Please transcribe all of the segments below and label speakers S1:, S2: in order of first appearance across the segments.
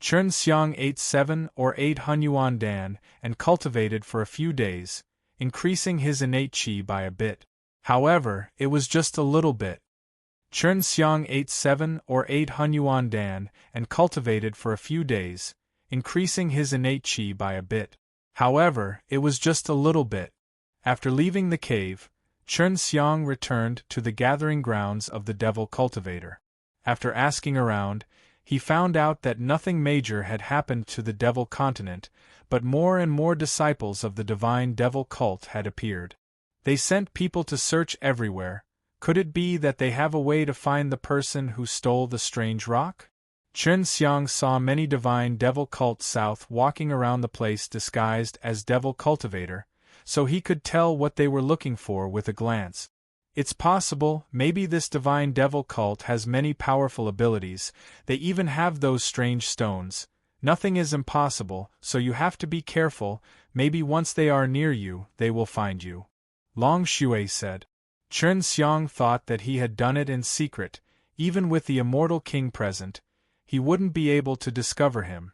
S1: Chen Xiang ate 7 or 8 Hunyuan Dan and cultivated for a few days, increasing his innate qi by a bit. However, it was just a little bit. Chen Xiang ate 7 or 8 Hunyuan Dan and cultivated for a few days, increasing his innate qi by a bit. However, it was just a little bit. After leaving the cave, Chen Xiang returned to the gathering grounds of the Devil Cultivator. After asking around, he found out that nothing major had happened to the Devil Continent, but more and more disciples of the Divine Devil Cult had appeared. They sent people to search everywhere. Could it be that they have a way to find the person who stole the strange rock? Chen Xiang saw many Divine Devil Cult South walking around the place disguised as Devil Cultivator, so he could tell what they were looking for with a glance. It's possible, maybe this Divine Devil Cult has many powerful abilities, they even have those strange stones. Nothing is impossible, so you have to be careful, maybe once they are near you, they will find you. Long Shui said. Chen Xiang thought that he had done it in secret, even with the immortal king present, he wouldn't be able to discover him.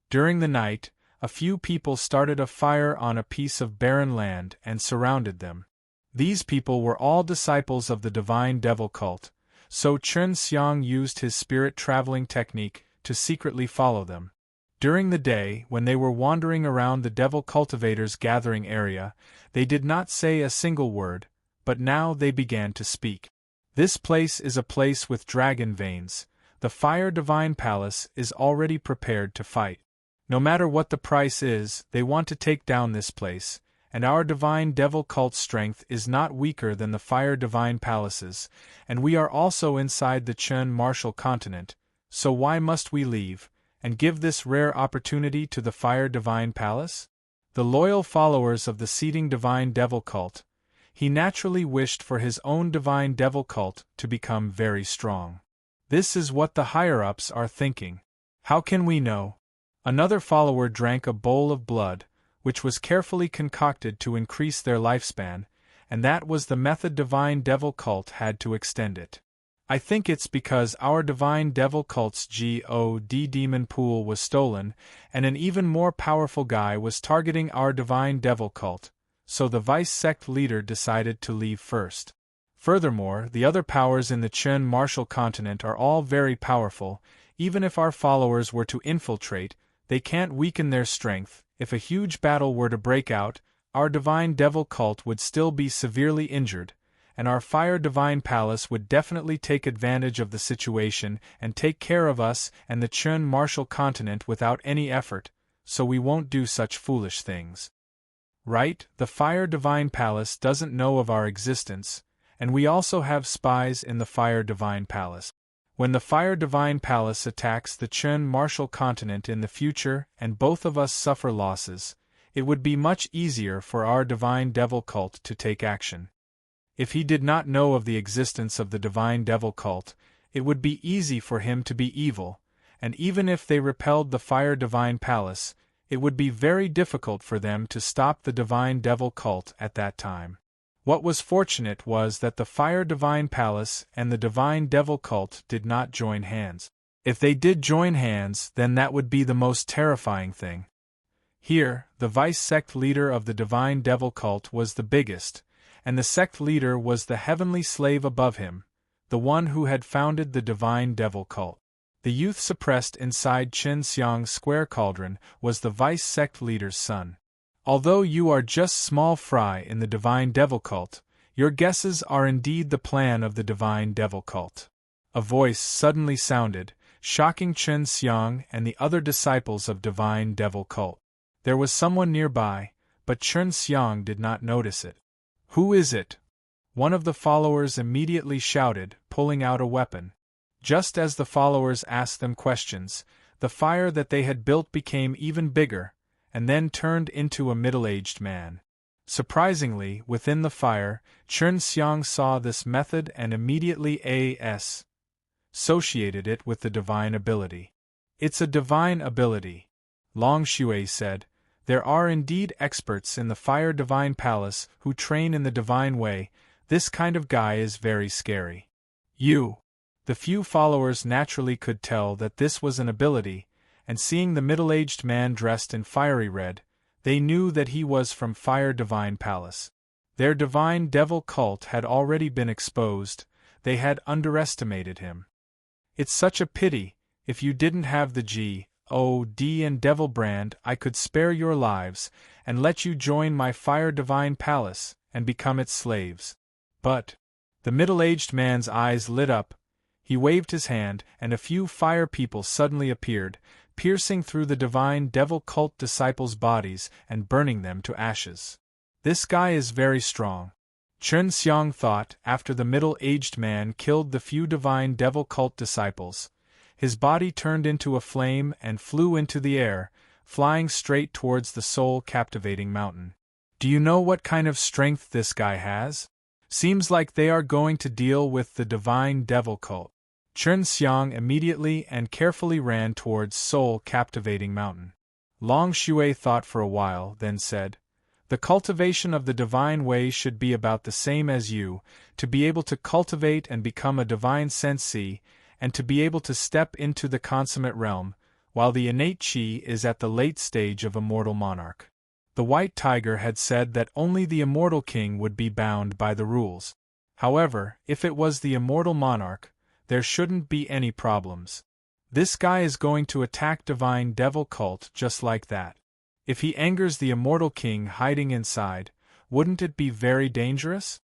S1: During the night, a few people started a fire on a piece of barren land and surrounded them. These people were all disciples of the Divine Devil Cult, so Chen Xiang used his spirit traveling technique to secretly follow them. During the day, when they were wandering around the Devil Cultivator's gathering area, they did not say a single word, but now they began to speak. This place is a place with dragon veins. The Fire Divine Palace is already prepared to fight. No matter what the price is, they want to take down this place, and our Divine Devil Cult's strength is not weaker than the Fire Divine Palace's, and we are also inside the Chen Martial Continent, so why must we leave, and give this rare opportunity to the Fire Divine Palace? The loyal followers of the seeding Divine Devil Cult, he naturally wished for his own Divine Devil Cult to become very strong. This is what the higher-ups are thinking. How can we know? Another follower drank a bowl of blood, which was carefully concocted to increase their lifespan, and that was the method Divine Devil Cult had to extend it. I think it's because our Divine Devil Cult's God demon pool was stolen, and an even more powerful guy was targeting our Divine Devil Cult, so the vice sect leader decided to leave first. Furthermore, the other powers in the Chen Martial Continent are all very powerful. Even if our followers were to infiltrate, they can't weaken their strength. If a huge battle were to break out, our Divine Devil Cult would still be severely injured, and our Fire Divine Palace would definitely take advantage of the situation and take care of us and the Chen Martial Continent without any effort, so we won't do such foolish things. Right, the Fire Divine Palace doesn't know of our existence, and we also have spies in the Fire Divine Palace. When the Fire Divine Palace attacks the Chen Martial Continent in the future and both of us suffer losses, it would be much easier for our Divine Devil Cult to take action. If he did not know of the existence of the Divine Devil Cult, it would be easy for him to be evil, and even if they repelled the Fire Divine Palace, it would be very difficult for them to stop the Divine Devil Cult at that time. What was fortunate was that the Fire Divine Palace and the Divine Devil Cult did not join hands. If they did join hands, then that would be the most terrifying thing. Here, the vice sect leader of the Divine Devil Cult was the biggest, and the sect leader was the heavenly slave above him, the one who had founded the Divine Devil Cult. The youth suppressed inside Chen Xiang's square cauldron was the vice sect leader's son. Although you are just small fry in the Divine Devil Cult, your guesses are indeed the plan of the Divine Devil Cult. A voice suddenly sounded, shocking Chen Xiang and the other disciples of Divine Devil Cult. There was someone nearby, but Chen Xiang did not notice it. Who is it? One of the followers immediately shouted, pulling out a weapon. Just as the followers asked them questions, the fire that they had built became even bigger, and then turned into a middle-aged man. Surprisingly, within the fire, Chen Xiang saw this method and immediately associated it with the divine ability. It's a divine ability. Long Shui said, there are indeed experts in the Fire Divine Palace who train in the divine way. This kind of guy is very scary. The few followers naturally could tell that this was an ability, and seeing the middle-aged man dressed in fiery red, they knew that he was from Fire Divine Palace. Their divine devil cult had already been exposed, they had underestimated him. It's such a pity, if you didn't have the G.O.D. and Devil brand, I could spare your lives, and let you join my Fire Divine Palace, and become its slaves. But, the middle-aged man's eyes lit up, he waved his hand, and a few fire people suddenly appeared, piercing through the divine devil cult disciples' bodies and burning them to ashes. This guy is very strong, Chen Xiang thought after the middle-aged man killed the few divine devil cult disciples. His body turned into a flame and flew into the air, flying straight towards the soul-captivating mountain. Do you know what kind of strength this guy has? Seems like they are going to deal with the divine devil cult. Chen Xiang immediately and carefully ran towards soul-captivating mountain. Long Shui thought for a while, then said, "The cultivation of the divine way should be about the same as you, to be able to cultivate and become a divine sensei, and to be able to step into the consummate realm, while the innate qi is at the late stage of immortal monarch." The White Tiger had said that only the immortal king would be bound by the rules. However, if it was the immortal monarch, there shouldn't be any problems. This guy is going to attack divine devil cult just like that. If he angers the immortal king hiding inside, wouldn't it be very dangerous?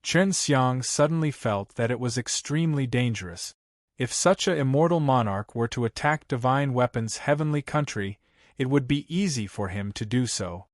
S1: Chen Xiang suddenly felt that it was extremely dangerous. If such a immortal monarch were to attack divine weapons' heavenly country, it would be easy for him to do so.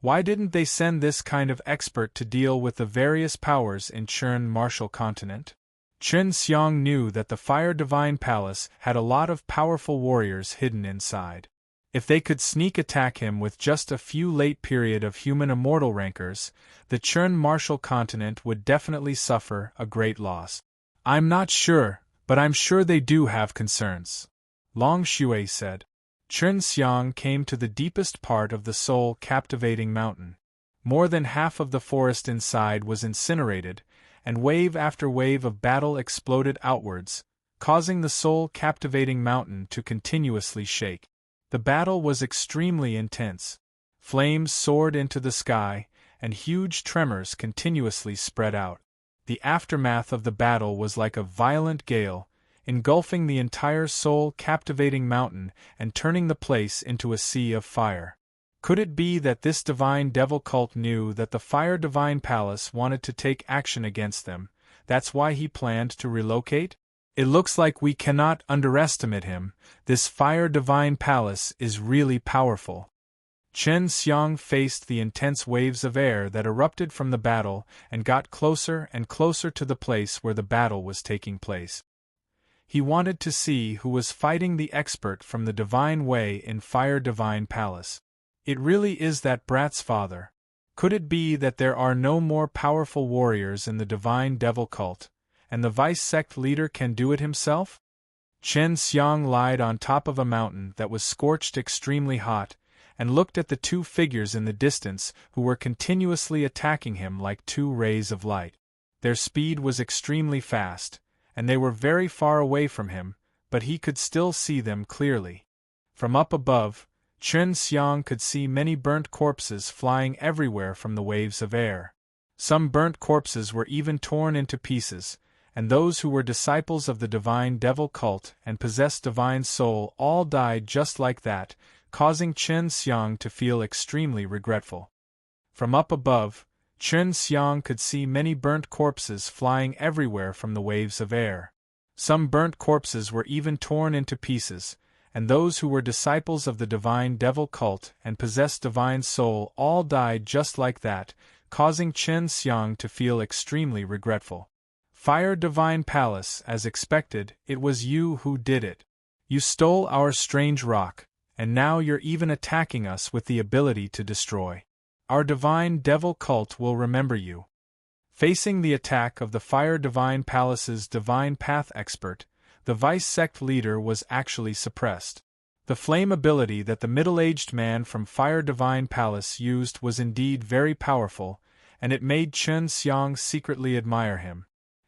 S1: Why didn't they send this kind of expert to deal with the various powers in Chern Martial Continent? Chen Xiang knew that the Fire Divine Palace had a lot of powerful warriors hidden inside. If they could sneak attack him with just a few late period of human immortal rankers, the Chern Martial Continent would definitely suffer a great loss. I'm not sure, but I'm sure they do have concerns, Long Shui said. Chen Xiang came to the deepest part of the soul-captivating mountain. More than half of the forest inside was incinerated, and wave after wave of battle exploded outwards, causing the soul-captivating mountain to continuously shake. The battle was extremely intense. Flames soared into the sky, and huge tremors continuously spread out. The aftermath of the battle was like a violent gale, engulfing the entire soul-captivating mountain and turning the place into a sea of fire. Could it be that this divine devil cult knew that the Fire Divine Palace wanted to take action against them, that's why he planned to relocate? It looks like we cannot underestimate him, this Fire Divine Palace is really powerful. Chen Xiang faced the intense waves of air that erupted from the battle and got closer and closer to the place where the battle was taking place. He wanted to see who was fighting the expert from the Divine Way in Fire Divine Palace. It really is that brat's father. Could it be that there are no more powerful warriors in the Divine Devil cult, and the vice-sect leader can do it himself? Chen Xiang lied on top of a mountain that was scorched extremely hot, and looked at the two figures in the distance who were continuously attacking him like two rays of light. Their speed was extremely fast, and they were very far away from him, but he could still see them clearly. From up above, Chen Xiang could see many burnt corpses flying everywhere from the waves of air. Some burnt corpses were even torn into pieces, and those who were disciples of the divine devil cult and possessed divine soul all died just like that, causing Chen Xiang to feel extremely regretful. From up above, Chen Xiang could see many burnt corpses flying everywhere from the waves of air. Some burnt corpses were even torn into pieces, and those who were disciples of the divine devil cult and possessed divine soul all died just like that, causing Chen Xiang to feel extremely regretful. Fire Divine Palace, as expected, it was you who did it. You stole our strange rock, and now you're even attacking us with the ability to destroy. Our divine devil cult will remember you. Facing the attack of the Fire Divine Palace's divine path expert, the vice-sect leader was actually suppressed. The flame ability that the middle-aged man from Fire Divine Palace used was indeed very powerful, and it made Chen Xiang secretly admire him.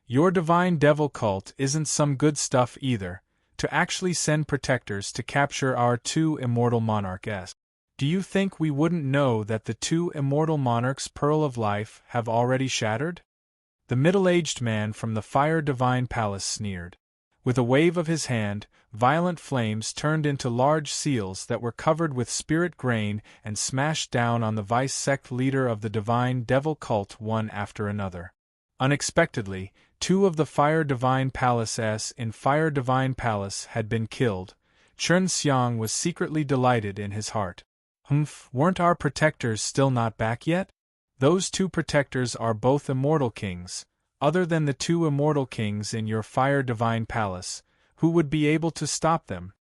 S1: Your divine devil cult isn't some good stuff either, to actually send protectors to capture our two immortal monarchs. Do you think we wouldn't know that the two immortal monarchs' pearl of life have already shattered? The middle-aged man from the Fire Divine Palace sneered. With a wave of his hand, violent flames turned into large seals that were covered with spirit grain and smashed down on the vice sect leader of the Divine Devil cult one after another. Unexpectedly, two of the Fire Divine Palaces in Fire Divine Palace had been killed. Chen Xiang was secretly delighted in his heart. Weren't our protectors still not back yet? Those two protectors are both immortal kings. Other than the two immortal kings in your Fire Divine Palace, who would be able to stop them?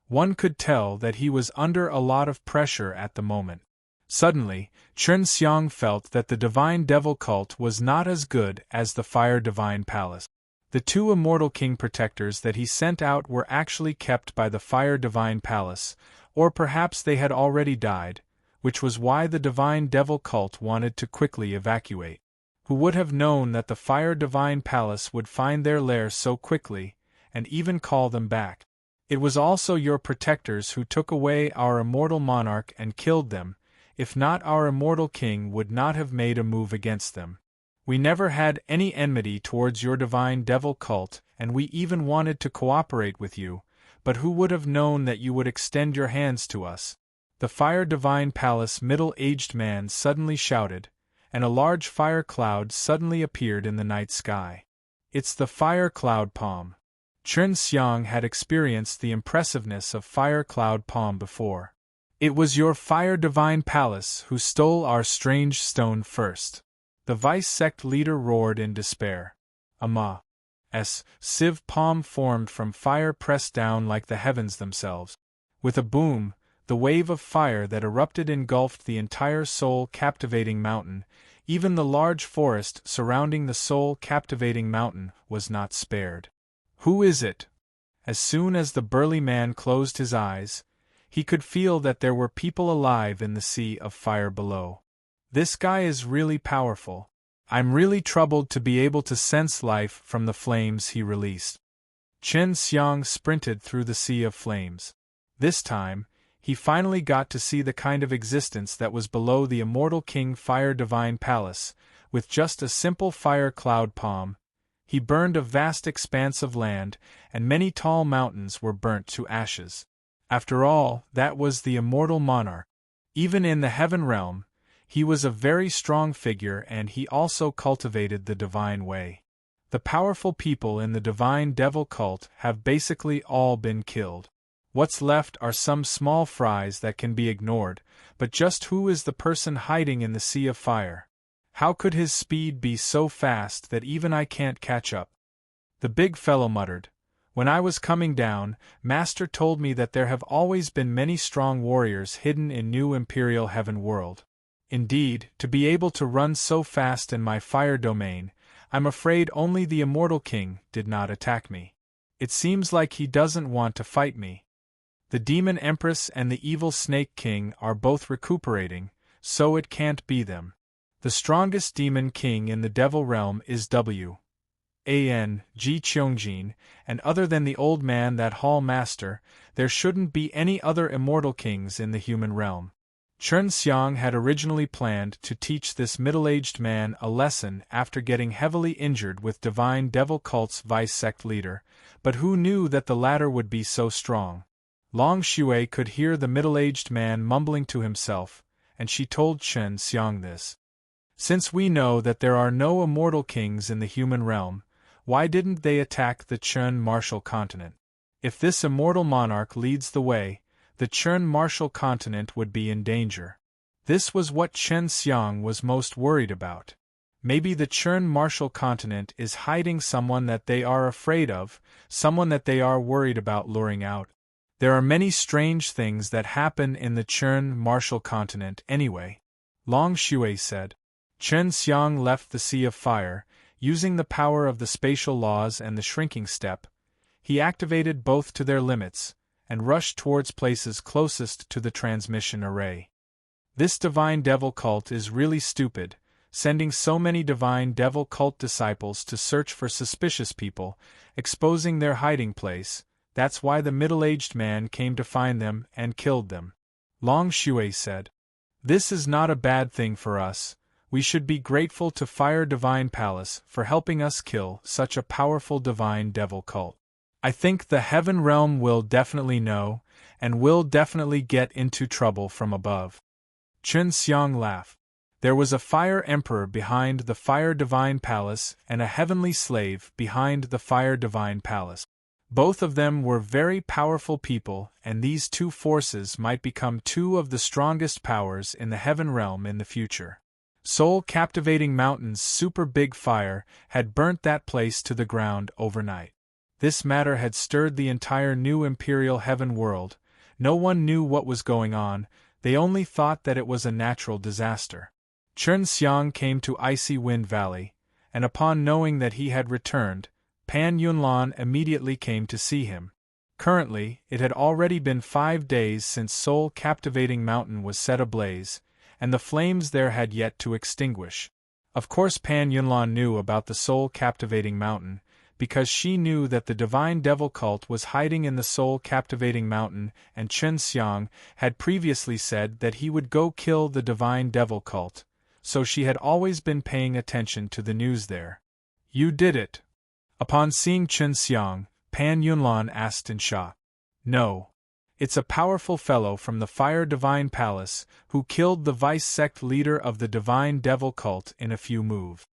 S1: One could tell that he was under a lot of pressure at the moment. Suddenly, Chen Xiang felt that the Divine Devil cult was not as good as the Fire Divine Palace. The two immortal king protectors that he sent out were actually kept by the Fire Divine Palace, or perhaps they had already died, which was why the Divine Devil cult wanted to quickly evacuate. Who would have known that the Fire Divine Palace would find their lair so quickly, and even call them back? It was also your protectors who took away our immortal monarch and killed them. If not, our immortal king would not have made a move against them. We never had any enmity towards your Divine Devil cult, and we even wanted to cooperate with you, but who would have known that you would extend your hands to us? The Fire Divine Palace middle-aged man suddenly shouted, and a large fire cloud suddenly appeared in the night sky. It's the Fire Cloud Palm. Chen Xiang had experienced the impressiveness of Fire Cloud Palm before. It was your Fire Divine Palace who stole our strange stone first. The vice sect leader roared in despair. Sieve palm formed from fire pressed down like the heavens themselves. With a boom, the wave of fire that erupted engulfed the entire soul-captivating mountain. Even the large forest surrounding the soul-captivating mountain was not spared. Who is it? As soon as the burly man closed his eyes, he could feel that there were people alive in the sea of fire below. This guy is really powerful. I'm really troubled to be able to sense life from the flames he released. Chen Xiang sprinted through the sea of flames. This time, he finally got to see the kind of existence that was below the immortal King Fire Divine Palace. With just a simple fire cloud palm, he burned a vast expanse of land, and many tall mountains were burnt to ashes. After all, that was the immortal monarch. Even in the heaven realm, he was a very strong figure, and he also cultivated the divine way. The powerful people in the Divine Devil cult have basically all been killed. What's left are some small fries that can be ignored, but just who is the person hiding in the sea of fire? How could his speed be so fast that even I can't catch up? The big fellow muttered. When I was coming down, Master told me that there have always been many strong warriors hidden in New Imperial Heaven World. Indeed, to be able to run so fast in my fire domain, I'm afraid only the Immortal King did not attack me. It seems like he doesn't want to fight me. The Demon Empress and the Evil Snake King are both recuperating, so it can't be them. The strongest Demon King in the Devil Realm is G Cheongjin, and other than the old man that Hall Master, there shouldn't be any other Immortal Kings in the human realm. Chen Xiang had originally planned to teach this middle-aged man a lesson after getting heavily injured with Divine Devil Cult's vice sect leader, but who knew that the latter would be so strong? Long Shui could hear the middle-aged man mumbling to himself, and she told Chen Xiang this. Since we know that there are no immortal kings in the human realm, why didn't they attack the Chen Martial Continent? If this immortal monarch leads the way, the Chen Martial Continent would be in danger. This was what Chen Xiang was most worried about. Maybe the Chen Martial Continent is hiding someone that they are afraid of, someone that they are worried about luring out. There are many strange things that happen in the Chen Martial Continent anyway, Long Shui said. Chen Xiang left the Sea of Fire, using the power of the spatial laws and the shrinking step. He activated both to their limits, and rushed towards places closest to the transmission array. This Divine Devil cult is really stupid, sending so many Divine Devil cult disciples to search for suspicious people, exposing their hiding place, That's why the middle-aged man came to find them and killed them. Long Shui said. This is not a bad thing for us. We should be grateful to Fire Divine Palace for helping us kill such a powerful divine devil cult. I think the Heaven Realm will definitely know, and will definitely get into trouble from above. Chen Xiang laughed. There was a Fire Emperor behind the Fire Divine Palace and a Heavenly Slave behind the Fire Divine Palace. Both of them were very powerful people, and these two forces might become two of the strongest powers in the Heaven Realm in the future. Soul-captivating Mountain's super big fire had burnt that place to the ground overnight. This matter had stirred the entire new Imperial Heaven world. No one knew what was going on, they only thought that it was a natural disaster. Chen Xiang came to Icy Wind Valley, and upon knowing that he had returned, Pan Yunlan immediately came to see him. Currently, it had already been 5 days since Soul-captivating Mountain was set ablaze, and the flames there had yet to extinguish. Of course Pan Yunlan knew about the Soul-captivating Mountain, because she knew that the Divine Devil Cult was hiding in the Soul-captivating Mountain, and Chen Xiang had previously said that he would go kill the Divine Devil Cult, so she had always been paying attention to the news there. You did it. Upon seeing Chen Xiang, Pan Yunlan asked in shock. No. It's a powerful fellow from the Fire Divine Palace who killed the vice-sect leader of the Divine Devil Cult in a few moves.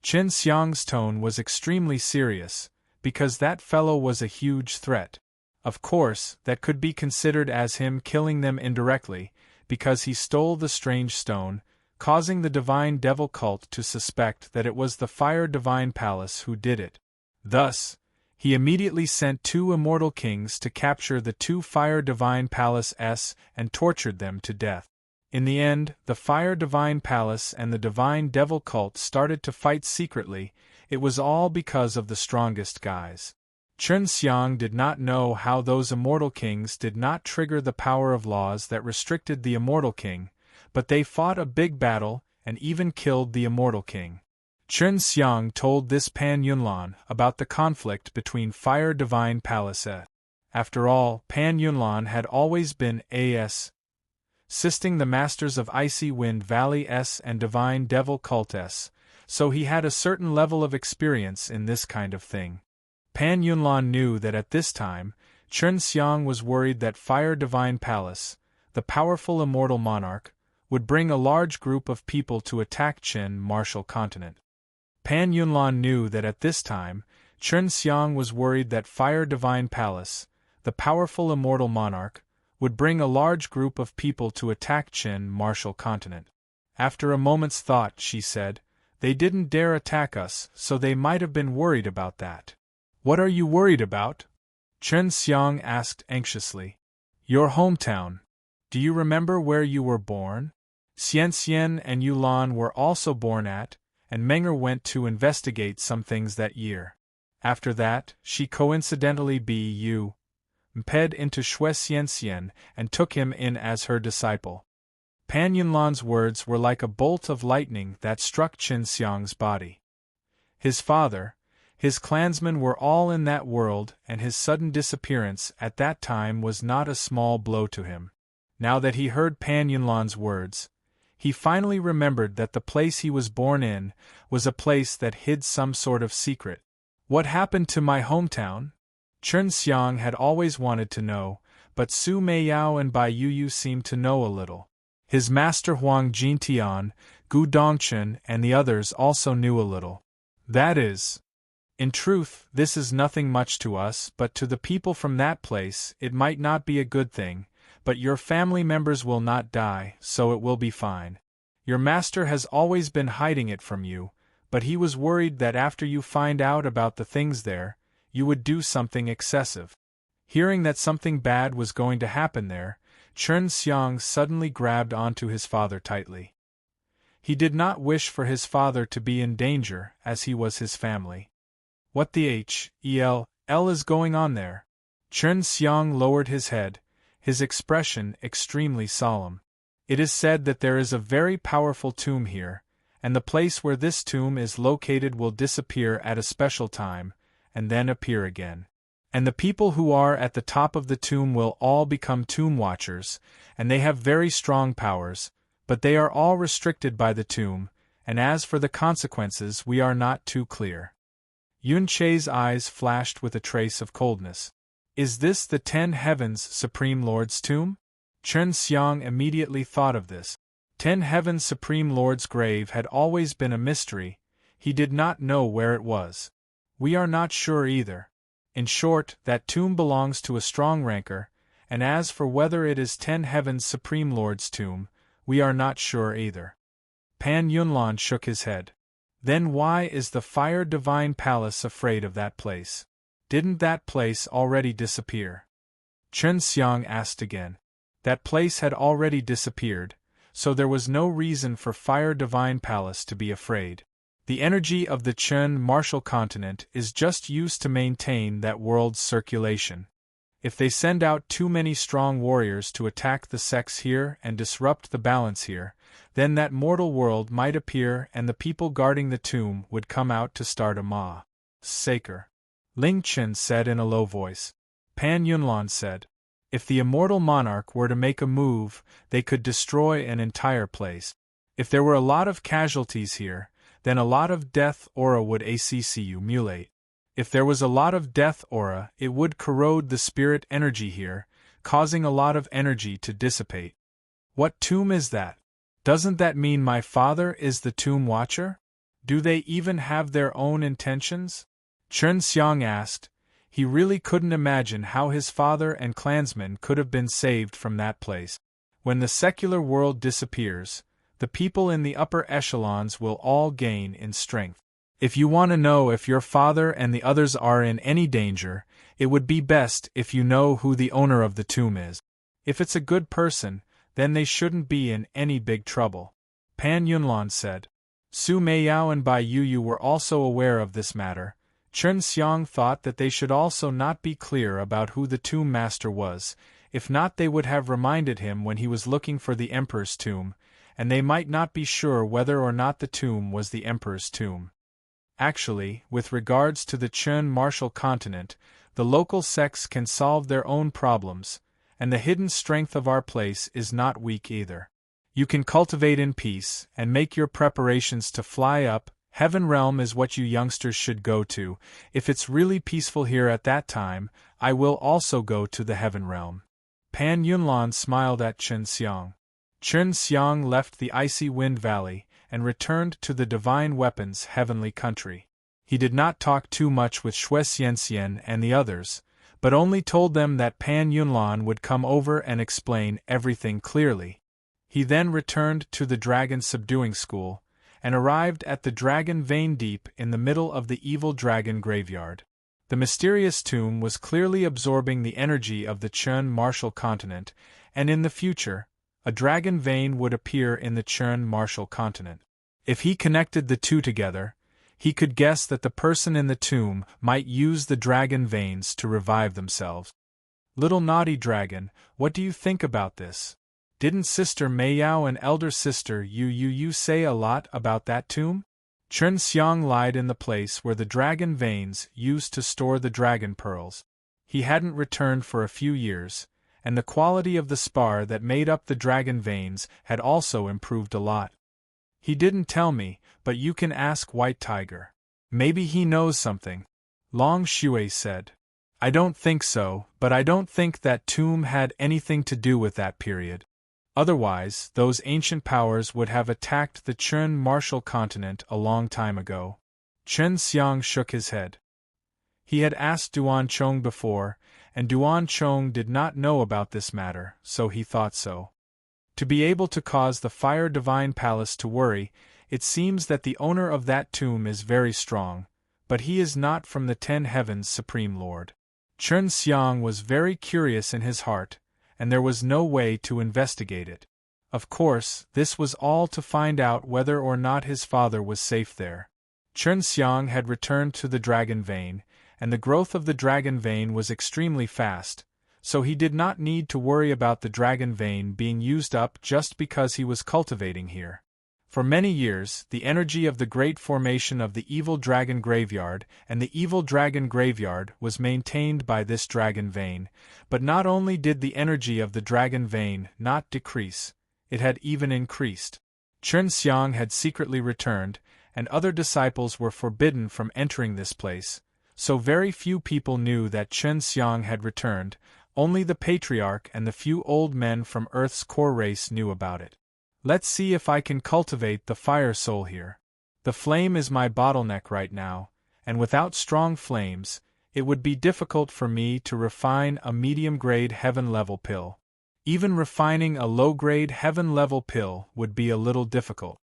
S1: Chen Xiang's tone was extremely serious, because that fellow was a huge threat. Of course, that could be considered as him killing them indirectly, because he stole the strange stone, causing the Divine Devil Cult to suspect that it was the Fire Divine Palace who did it. Thus, he immediately sent 2 immortal kings to capture the 2 Fire Divine Palaces and tortured them to death. In the end, the Fire Divine Palace and the Divine Devil Cult started to fight secretly. It was all because of the strongest guys. Chen Xiang did not know how those immortal kings did not trigger the power of laws that restricted the immortal king, but they fought a big battle and even killed the immortal king. Chen Xiang told this Pan Yunlan about the conflict between Fire Divine Palace. After all, Pan Yunlan had always been assisting the masters of Icy Wind Valley and Divine Devil Cult, so he had a certain level of experience in this kind of thing. Pan Yunlan knew that at this time, Chen Xiang was worried that Fire Divine Palace, the powerful immortal monarch, would bring a large group of people to attack Qin Martial Continent. Pan Yunlan knew that at this time, Chen Xiang was worried that Fire Divine Palace, the powerful immortal monarch, would bring a large group of people to attack Qin Martial Continent. After a moment's thought, she said, "They didn't dare attack us, so they might have been worried about that." "What are you worried about?" Chen Xiang asked anxiously. "Your hometown. Do you remember where you were born? Xianxian and Yulan were also born at, and Menger went to investigate some things that year. After that, she coincidentally mped into Shui Xianxian and took him in as her disciple." Pan Yunlan's words were like a bolt of lightning that struck Chen Xiang's body. His father, his clansmen were all in that world, and his sudden disappearance at that time was not a small blow to him. Now that he heard Pan Yunlan's words, he finally remembered that the place he was born in was a place that hid some sort of secret. "What happened to my hometown?" Chen Xiang had always wanted to know, but Su Meiyao and Bai Yuyu seemed to know a little. His master Huang Jintian, Gu Dongchen and the others also knew a little. That is, in truth, this is nothing much to us, but to the people from that place it might not be a good thing, but your family members will not die, so it will be fine. Your master has always been hiding it from you, but he was worried that after you find out about the things there, you would do something excessive. Hearing that something bad was going to happen there, Chen Xiang suddenly grabbed onto his father tightly. He did not wish for his father to be in danger, as he was his family. "What the hell is going on there?" Chen Xiang lowered his head, his expression extremely solemn. "It is said that there is a very powerful tomb here, and the place where this tomb is located will disappear at a special time, and then appear again. And the people who are at the top of the tomb will all become tomb watchers, and they have very strong powers, but they are all restricted by the tomb, and as for the consequences we are not too clear. Yun Che's eyes flashed with a trace of coldness. Is this the 10 Heavens Supreme Lord's tomb? Chen Xiang immediately thought of this. 10 Heavens Supreme Lord's grave had always been a mystery, he did not know where it was. We are not sure either. In short, that tomb belongs to a strong ranker, and as for whether it is 10 Heavens Supreme Lord's tomb, we are not sure either. Pan Yunlan shook his head. Then why is the Fire Divine Palace afraid of that place? Didn't that place already disappear? Chen Xiang asked again. That place had already disappeared, so there was no reason for Fire Divine Palace to be afraid. The energy of the Chen martial continent is just used to maintain that world's circulation. If they send out too many strong warriors to attack the sects here and disrupt the balance here, then that mortal world might appear and the people guarding the tomb would come out to start a massacre. Ling Chen said in a low voice. Pan Yunlan said, if the immortal monarch were to make a move, they could destroy an entire place. If there were a lot of casualties here, then a lot of death aura would accumulate. If there was a lot of death aura, it would corrode the spirit energy here, causing a lot of energy to dissipate. What tomb is that? Doesn't that mean my father is the tomb watcher? Do they even have their own intentions? Chen Xiang asked. He really couldn't imagine how his father and clansmen could have been saved from that place. When the secular world disappears, the people in the upper echelons will all gain in strength. If you want to know if your father and the others are in any danger, it would be best if you know who the owner of the tomb is. If it's a good person, then they shouldn't be in any big trouble. Pan Yunlan said. Su Meiyao and Bai Yuyu were also aware of this matter. Chen Xiang thought that they should also not be clear about who the tomb master was, if not they would have reminded him when he was looking for the emperor's tomb, and they might not be sure whether or not the tomb was the emperor's tomb. Actually, with regards to the Chen martial continent, the local sects can solve their own problems, and the hidden strength of our place is not weak either. You can cultivate in peace, and make your preparations to fly up. Heaven Realm is what you youngsters should go to. If it's really peaceful here at that time, I will also go to the Heaven Realm. Pan Yunlan smiled at Chen Xiang. Chen Xiang left the icy wind valley, and returned to the divine weapons heavenly country. He did not talk too much with Xue Xianxian and the others, but only told them that Pan Yunlan would come over and explain everything clearly. He then returned to the dragon subduing school, and arrived at the dragon vein deep in the middle of the evil dragon graveyard. The mysterious tomb was clearly absorbing the energy of the Chen martial continent, and in the future, a dragon vein would appear in the Chen martial continent. If he connected the two together, he could guess that the person in the tomb might use the dragon veins to revive themselves. Little naughty dragon, what do you think about this? Didn't Sister Meiyao and Elder Sister Yu say a lot about that tomb? Chen Xiang lied in the place where the dragon veins used to store the dragon pearls. He hadn't returned for a few years, and the quality of the spar that made up the dragon veins had also improved a lot. He didn't tell me, but you can ask White Tiger. Maybe he knows something. Long Shui said. I don't think so, but I don't think that tomb had anything to do with that period. Otherwise, those ancient powers would have attacked the Chen martial continent a long time ago. Chen Xiang shook his head. He had asked Duan Chong before, and Duan Chong did not know about this matter, so he thought so. To be able to cause the Fire Divine Palace to worry, it seems that the owner of that tomb is very strong, but he is not from the 10 Heavens Supreme Lord. Chen Xiang was very curious in his heart, and there was no way to investigate it. Of course, this was all to find out whether or not his father was safe there. Chen Xiang had returned to the dragon vein, and the growth of the dragon vein was extremely fast, so he did not need to worry about the dragon vein being used up just because he was cultivating here. For many years, the energy of the great formation of the evil dragon graveyard and the evil dragon graveyard was maintained by this dragon vein, but not only did the energy of the dragon vein not decrease, it had even increased. Chen Xiang had secretly returned, and other disciples were forbidden from entering this place, so very few people knew that Chen Xiang had returned. Only the patriarch and the few old men from Earth's core race knew about it. Let's see if I can cultivate the fire soul here. The flame is my bottleneck right now, and without strong flames, it would be difficult for me to refine a medium-grade heaven-level pill. Even refining a low-grade heaven-level pill would be a little difficult.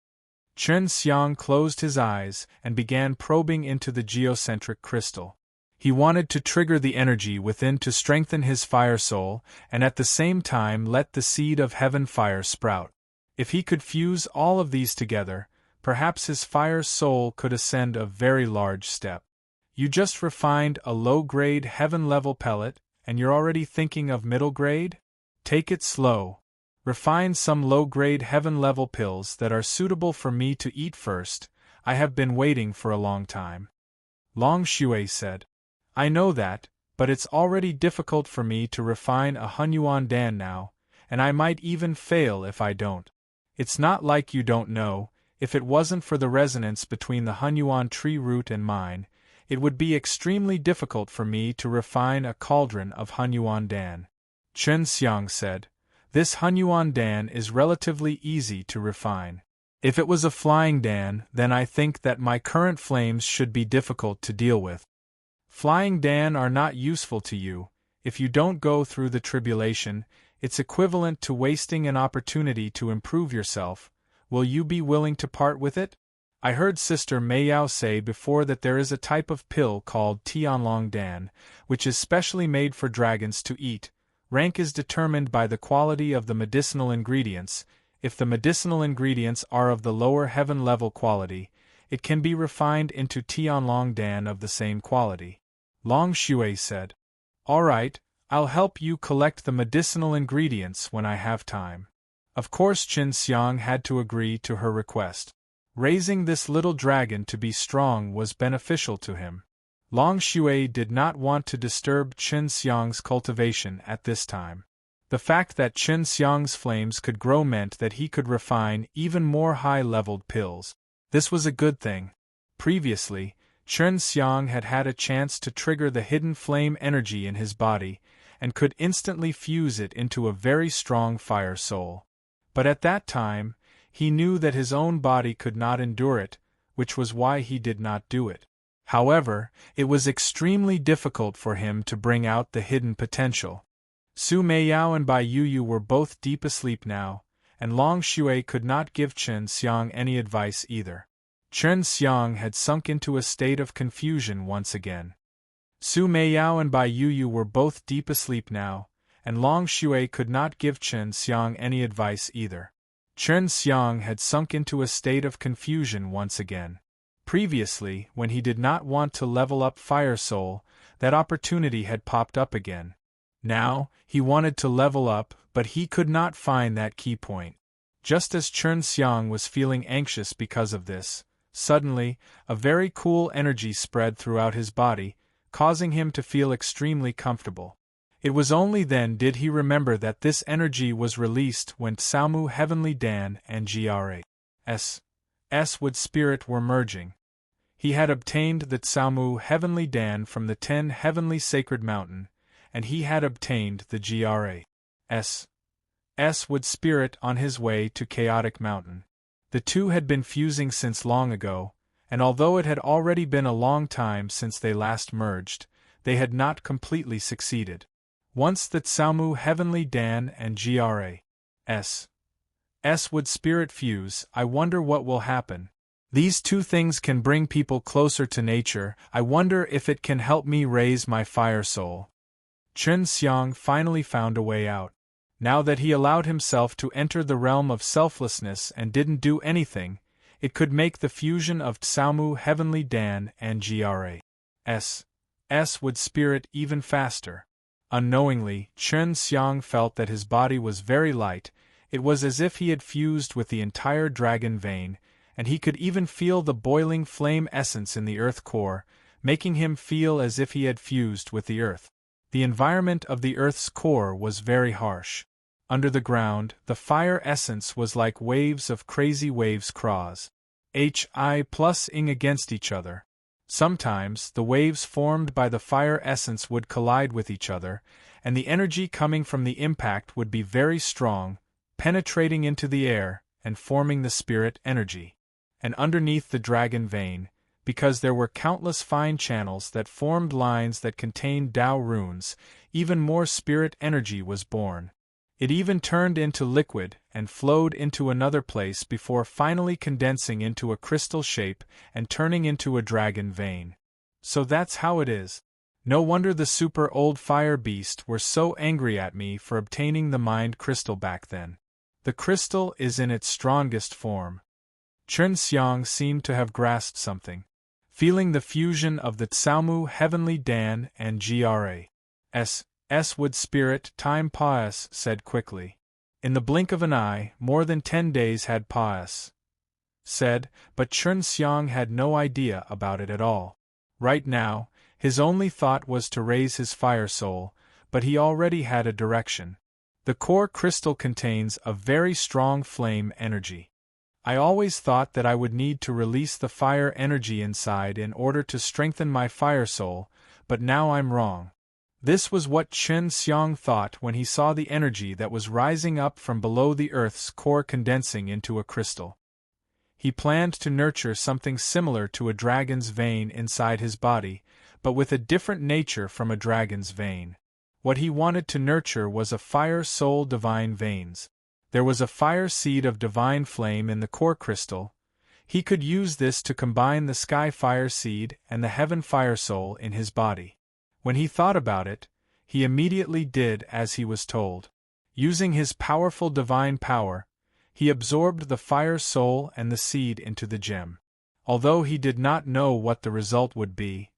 S1: Chen Xiang closed his eyes and began probing into the geocentric crystal. He wanted to trigger the energy within to strengthen his fire soul and at the same time let the seed of heaven fire sprout. If he could fuse all of these together, perhaps his fire soul could ascend a very large step. You just refined a low-grade heaven-level pellet, and you're already thinking of middle-grade? Take it slow. Refine some low-grade heaven-level pills that are suitable for me to eat first. I have been waiting for a long time. Long Shui said. I know that, but it's already difficult for me to refine a Hunyuan Dan now, and I might even fail if I don't. It's not like you don't know. If it wasn't for the resonance between the Hunyuan tree root and mine, it would be extremely difficult for me to refine a cauldron of Hunyuan Dan. Chen Xiang said, This Hunyuan Dan is relatively easy to refine. If it was a flying Dan, then I think that my current flames should be difficult to deal with. Flying Dan are not useful to you. If you don't go through the tribulation, it's equivalent to wasting an opportunity to improve yourself. Will you be willing to part with it? I heard Sister Meiyao say before that there is a type of pill called Tianlong Dan, which is specially made for dragons to eat. Rank is determined by the quality of the medicinal ingredients. If the medicinal ingredients are of the lower heaven-level quality, it can be refined into Tianlong Dan of the same quality. Long Shui said. All right, I'll help you collect the medicinal ingredients when I have time. Of course Chen Xiang had to agree to her request. Raising this little dragon to be strong was beneficial to him. Long Shui did not want to disturb Chen Xiang's cultivation at this time. The fact that Chen Xiang's flames could grow meant that he could refine even more high-leveled pills. This was a good thing. Previously, Chen Xiang had had a chance to trigger the hidden flame energy in his body, and could instantly fuse it into a very strong fire soul. But at that time, he knew that his own body could not endure it, which was why he did not do it. However, it was extremely difficult for him to bring out the hidden potential. Su Meiyao and Bai Yuyu were both deep asleep now, and Long Shui could not give Chen Xiang any advice either. Chen Xiang had sunk into a state of confusion once again. Su Meiyao and Bai Yuyu were both deep asleep now, and Long Shui could not give Chen Xiang any advice either. Chen Xiang had sunk into a state of confusion once again. Previously, when he did not want to level up Fire Soul, that opportunity had popped up again. Now, he wanted to level up, but he could not find that key point. Just as Chen Xiang was feeling anxious because of this, suddenly, a very cool energy spread throughout his body, causing him to feel extremely comfortable. It was only then did he remember that this energy was released when Tsamu Heavenly Dan and Gra's Wood Spirit were merging. He had obtained the Tsamu Heavenly Dan from the 10 Heavenly Sacred Mountain, and he had obtained the Gra's Wood Spirit on his way to Chaotic Mountain. The two had been fusing since long ago, and although it had already been a long time since they last merged, they had not completely succeeded. Once the Tsamu Heavenly Dan and Gra's Wood Spirit fuse, I wonder what will happen. These two things can bring people closer to nature. I wonder if it can help me raise my fire soul. Chen Xiang finally found a way out. Now that he allowed himself to enter the realm of selflessness and didn't do anything, it could make the fusion of Tsamu Heavenly Dan and Gra's Wood Spirit even faster. Unknowingly, Chen Xiang felt that his body was very light. It was as if he had fused with the entire dragon vein, and he could even feel the boiling flame essence in the earth core, making him feel as if he had fused with the earth. The environment of the earth's core was very harsh. Under the ground, the fire essence was like waves of crazy waves ing against each other. Sometimes, the waves formed by the fire essence would collide with each other, and the energy coming from the impact would be very strong, penetrating into the air, and forming the spirit energy. And underneath the dragon vein, because there were countless fine channels that formed lines that contained Tao runes, even more spirit energy was born. It even turned into liquid and flowed into another place before finally condensing into a crystal shape and turning into a dragon vein. So that's how it is. No wonder the super old fire beast were so angry at me for obtaining the mind crystal back then. The crystal is in its strongest form. Chen Xiang seemed to have grasped something. Feeling the fusion of the Tsaomu Heavenly Dan and Gras. Wood Spirit Time Pas said quickly. In the blink of an eye, more than 10 days had said, but Chen Xiang had no idea about it at all. Right now, his only thought was to raise his fire soul, but he already had a direction. The core crystal contains a very strong flame energy. I always thought that I would need to release the fire energy inside in order to strengthen my fire soul, but now I'm wrong. This was what Chen Xiang thought when he saw the energy that was rising up from below the Earth's core condensing into a crystal. He planned to nurture something similar to a dragon's vein inside his body, but with a different nature from a dragon's vein. What he wanted to nurture was a fire soul divine veins. There was a fire seed of divine flame in the core crystal. He could use this to combine the sky fire seed and the heaven fire soul in his body. When he thought about it, he immediately did as he was told. Using his powerful divine power, he absorbed the fire soul and the seed into the gem. Although he did not know what the result would be,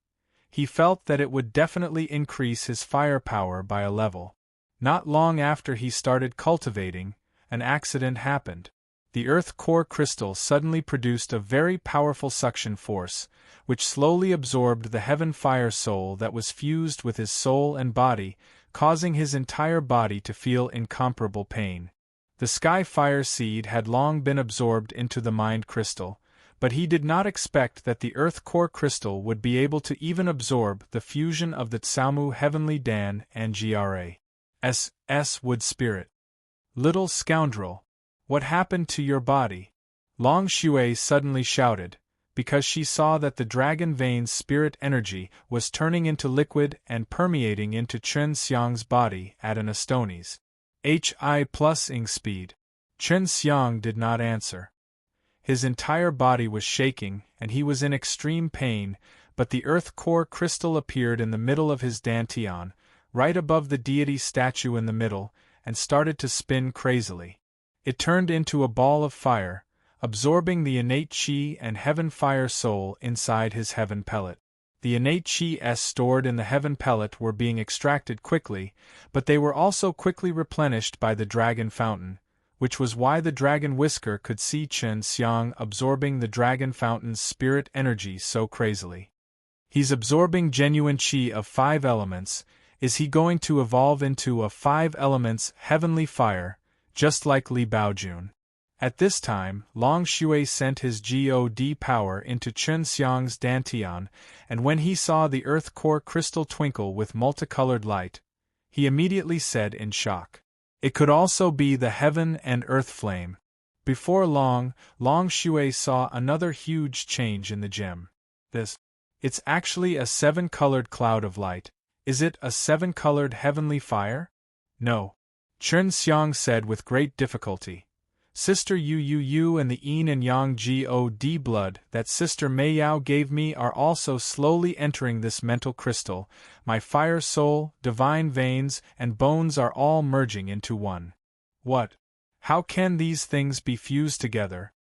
S1: he felt that it would definitely increase his fire power by a level. Not long after he started cultivating, an accident happened. The earth core crystal suddenly produced a very powerful suction force, which slowly absorbed the heaven fire soul that was fused with his soul and body, causing his entire body to feel incomparable pain. The sky fire seed had long been absorbed into the mind crystal, but he did not expect that the earth core crystal would be able to even absorb the fusion of the Tsaomu Heavenly Dan and Gras. Wood Spirit. Little scoundrel! What happened to your body? Long Shui suddenly shouted, because she saw that the dragon vein's spirit energy was turning into liquid and permeating into Chen Xiang's body at an astonishing speed. Chen Xiang did not answer. His entire body was shaking and he was in extreme pain, but the earth core crystal appeared in the middle of his dantian, right above the deity statue in the middle, and started to spin crazily. It turned into a ball of fire, absorbing the innate qi and heaven fire soul inside his heaven pellet. The innate qi stored in the heaven pellet were being extracted quickly, but they were also quickly replenished by the dragon fountain, which was why the dragon whisker could see Chen Xiang absorbing the dragon fountain's spirit energy so crazily. He's absorbing genuine qi of 5 elements. Is he going to evolve into a 5 elements heavenly fire, just like Li Baojun? At this time, Long Shui sent his God power into Chen Xiang's dantian, and when he saw the earth core crystal twinkle with multicolored light, he immediately said in shock, "It could also be the heaven and earth flame." Before long, Long Shui saw another huge change in the gem. It's actually a 7-colored cloud of light. Is it a 7-colored heavenly fire? No. Chen Xiang said with great difficulty. Sister Yu and the yin and yang God blood that Sister Mei Yao gave me are also slowly entering this mental crystal. My fire soul, divine veins, and bones are all merging into one. What? How can these things be fused together?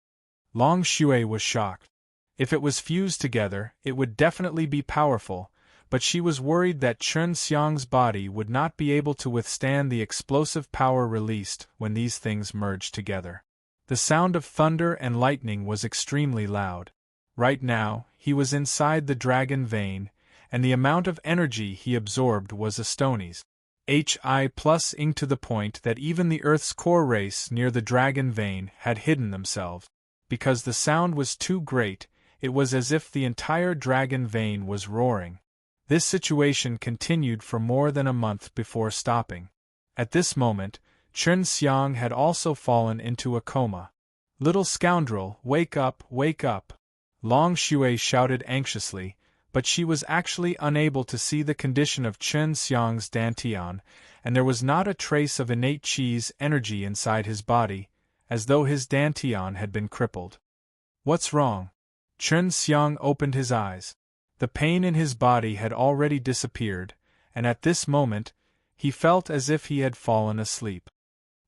S1: Long Shui was shocked. If it was fused together, it would definitely be powerful, but she was worried that Chen Xiang's body would not be able to withstand the explosive power released when these things merged together. The sound of thunder and lightning was extremely loud. Right now, he was inside the dragon vein, and the amount of energy he absorbed was astonishing. Hi+ing to the point that even the Earth's core race near the dragon vein had hidden themselves. Because the sound was too great, it was as if the entire dragon vein was roaring. This situation continued for more than a month before stopping. At this moment, Chen Xiang had also fallen into a coma. "Little scoundrel, wake up, wake up!" Long Xue shouted anxiously, but she was actually unable to see the condition of Chen Xiang's dantian, and there was not a trace of innate Qi's energy inside his body, as though his dantian had been crippled. "What's wrong?" Chen Xiang opened his eyes. The pain in his body had already disappeared, and at this moment, he felt as if he had fallen asleep.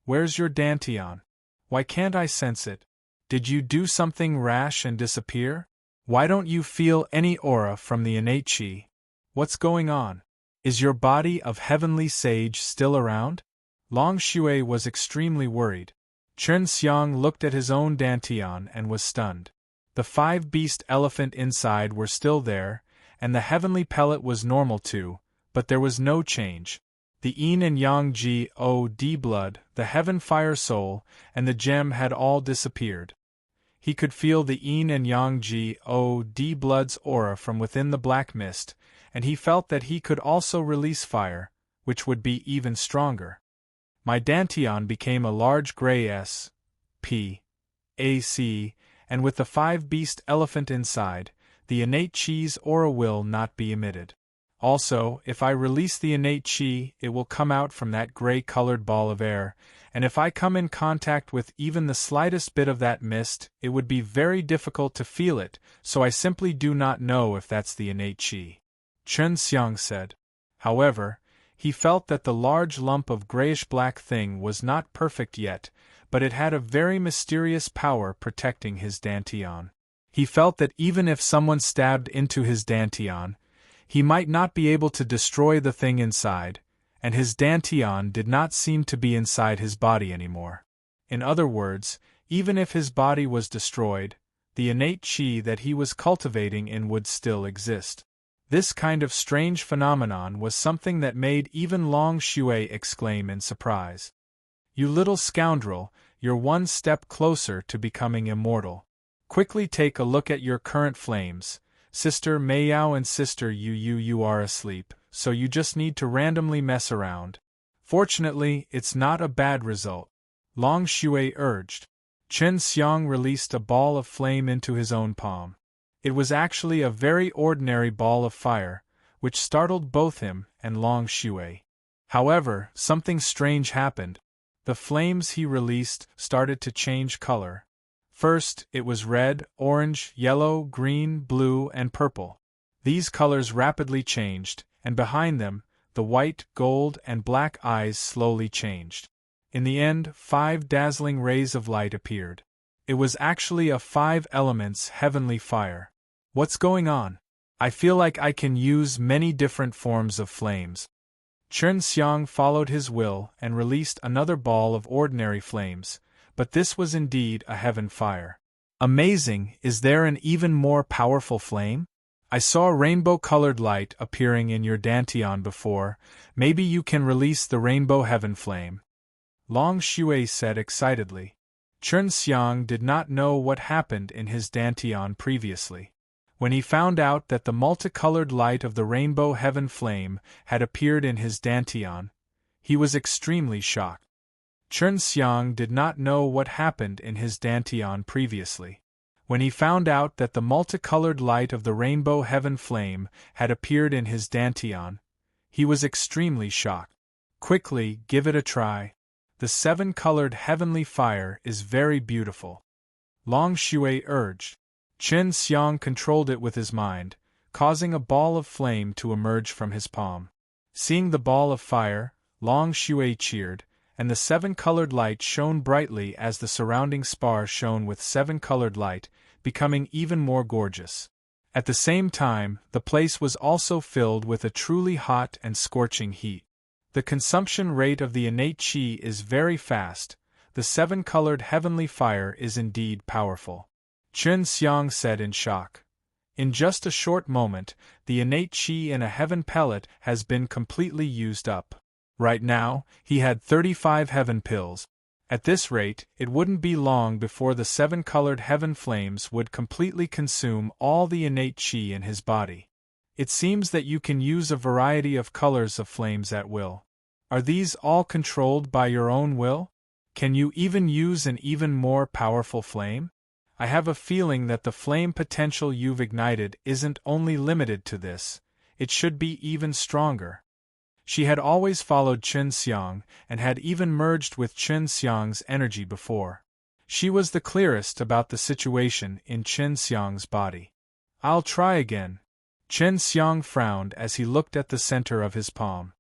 S1: "Where's your dantian? Why can't I sense it? Did you do something rash and disappear? Why don't you feel any aura from the innate Qi? What's going on? Is your body of heavenly sage still around?" Long Xue was extremely worried. Chen Xiang looked at his own dantian and was stunned. The 5-beast elephant inside were still there, and the heavenly pellet was normal too, but there was no change. The yin and yang God blood, the heaven fire soul, and the gem had all disappeared. He could feel the yin and yang God blood's aura from within the black mist, and he felt that he could also release fire, which would be even stronger. My dantian became a large gray S.P.A.C., and with the 5-beast elephant inside, the innate Qi's aura will not be emitted. Also, if I release the innate Qi, it will come out from that gray-colored ball of air, and if I come in contact with even the slightest bit of that mist, it would be very difficult to feel it, so I simply do not know if that's the innate Qi," Chen Xiang said. However, he felt that the large lump of grayish-black thing was not perfect yet, but it had a very mysterious power protecting his dantian. He felt that even if someone stabbed into his dantian, he might not be able to destroy the thing inside, and his dantian did not seem to be inside his body anymore. In other words, even if his body was destroyed, the innate Qi that he was cultivating in would still exist. This kind of strange phenomenon was something that made even Long Xue exclaim in surprise. "You little scoundrel, you're one step closer to becoming immortal. Quickly take a look at your current flames. Sister Meiyao and Sister Yu are asleep, so you just need to randomly mess around. Fortunately, it's not a bad result," Long Xue urged. Chen Xiang released a ball of flame into his own palm. It was actually a very ordinary ball of fire, which startled both him and Long Xue. However, something strange happened. The flames he released started to change color. First, it was red, orange, yellow, green, blue, and purple. These colors rapidly changed, and behind them, the white, gold, and black eyes slowly changed. In the end, 5 dazzling rays of light appeared. It was actually a 5 elements heavenly fire. "What's going on? I feel like I can use many different forms of flames." Chen Xiang followed his will and released another ball of ordinary flames, but this was indeed a heaven fire. "Amazing, is there an even more powerful flame? I saw rainbow-colored light appearing in your dantian before, maybe you can release the rainbow heaven flame," Long Xue said excitedly. Chen Xiang did not know what happened in his dantian previously. When he found out that the multicolored light of the rainbow heaven flame had appeared in his dantian, he was extremely shocked. Chen Xiang did not know what happened in his dantian previously. When he found out that the multicolored light of the rainbow heaven flame had appeared in his dantian, he was extremely shocked. "Quickly, give it a try. The 7-colored heavenly fire is very beautiful," Long Xue urged. Chen Xiang controlled it with his mind, causing a ball of flame to emerge from his palm. Seeing the ball of fire, Long Xue cheered, and the 7-colored light shone brightly as the surrounding spar shone with 7-colored light, becoming even more gorgeous. At the same time, the place was also filled with a truly hot and scorching heat. The consumption rate of the innate qi is very fast. The seven-colored heavenly fire is indeed powerful. Chen Xiang said in shock. In just a short moment, the innate qi in a heaven pellet has been completely used up. Right now, he had 35 heaven pills. At this rate, it wouldn't be long before the seven-colored heaven flames would completely consume all the innate qi in his body. It seems that you can use a variety of colors of flames at will. Are these all controlled by your own will? Can you even use an even more powerful flame? I have a feeling that the flame potential you've ignited isn't only limited to this, it should be even stronger. She had always followed Chen Xiang and had even merged with Chen Xiang's energy before. She was the clearest about the situation in Chen Xiang's body. I'll try again. Chen Xiang frowned as he looked at the center of his palm.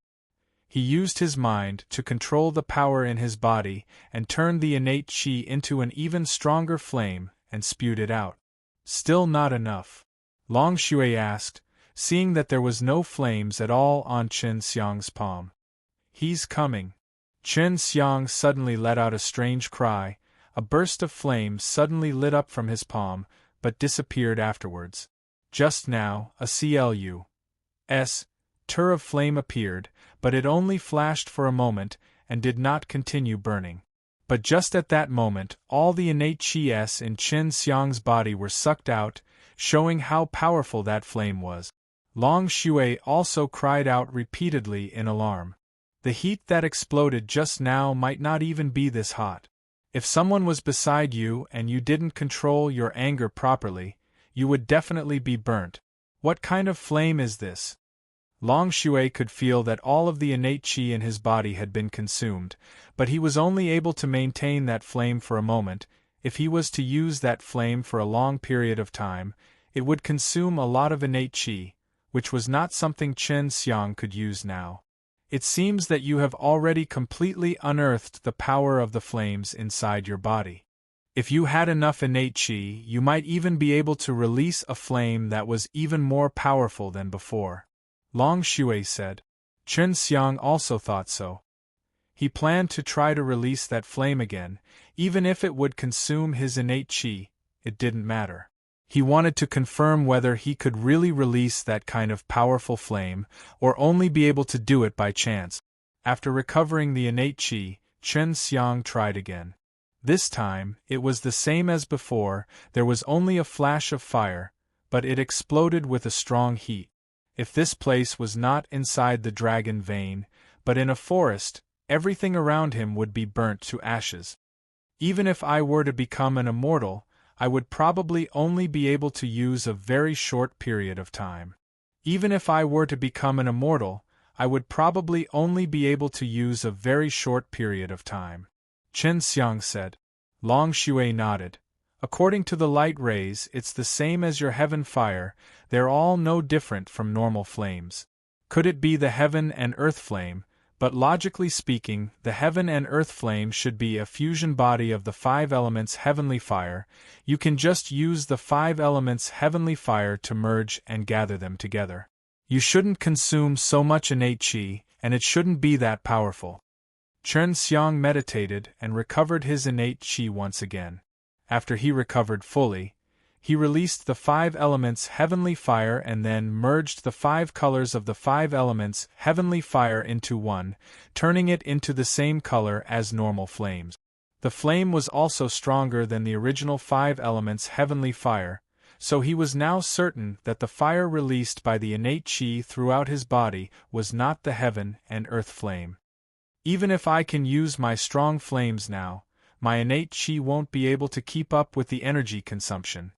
S1: He used his mind to control the power in his body and turned the innate qi into an even stronger flame and spewed it out. Still not enough. Long Shui asked, seeing that there was no flames at all on Chen Xiang's palm. He's coming. Chen Xiang suddenly let out a strange cry. A burst of flame suddenly lit up from his palm, but disappeared afterwards. Just now, a CLU's tur of flame appeared, but it only flashed for a moment and did not continue burning. But just at that moment, all the innate qi in Chen Xiang's body were sucked out, showing how powerful that flame was. Long Shui also cried out repeatedly in alarm. The heat that exploded just now might not even be this hot. If someone was beside you and you didn't control your anger properly, you would definitely be burnt. What kind of flame is this? Long Shui could feel that all of the innate qi in his body had been consumed, but he was only able to maintain that flame for a moment. If he was to use that flame for a long period of time, it would consume a lot of innate qi, which was not something Chen Xiang could use now. It seems that you have already completely unearthed the power of the flames inside your body. If you had enough innate qi, you might even be able to release a flame that was even more powerful than before. Long Shui said. Chen Xiang also thought so. He planned to try to release that flame again, even if it would consume his innate qi, it didn't matter. He wanted to confirm whether he could really release that kind of powerful flame, or only be able to do it by chance. After recovering the innate qi, Chen Xiang tried again. This time, it was the same as before. There was only a flash of fire, but it exploded with a strong heat. If this place was not inside the dragon vein, but in a forest, everything around him would be burnt to ashes. Even if I were to become an immortal, I would probably only be able to use a very short period of time. Even if I were to become an immortal, I would probably only be able to use a very short period of time. Chen Xiang said. Long Shui nodded. According to the light rays, it's the same as your heaven fire. They're all no different from normal flames. Could it be the heaven and earth flame? But logically speaking, the heaven and earth flame should be a fusion body of the 5 elements heavenly fire. You can just use the 5 elements heavenly fire to merge and gather them together. You shouldn't consume so much innate qi, and it shouldn't be that powerful. Chen Xiang meditated and recovered his innate qi once again. After he recovered fully, he released the 5 elements heavenly fire and then merged the 5 colors of the 5 elements heavenly fire into one, turning it into the same color as normal flames. The flame was also stronger than the original 5 elements heavenly fire, so he was now certain that the fire released by the innate qi throughout his body was not the heaven and earth flame. Even if I can use my strong flames now, my innate qi won't be able to keep up with the energy consumption.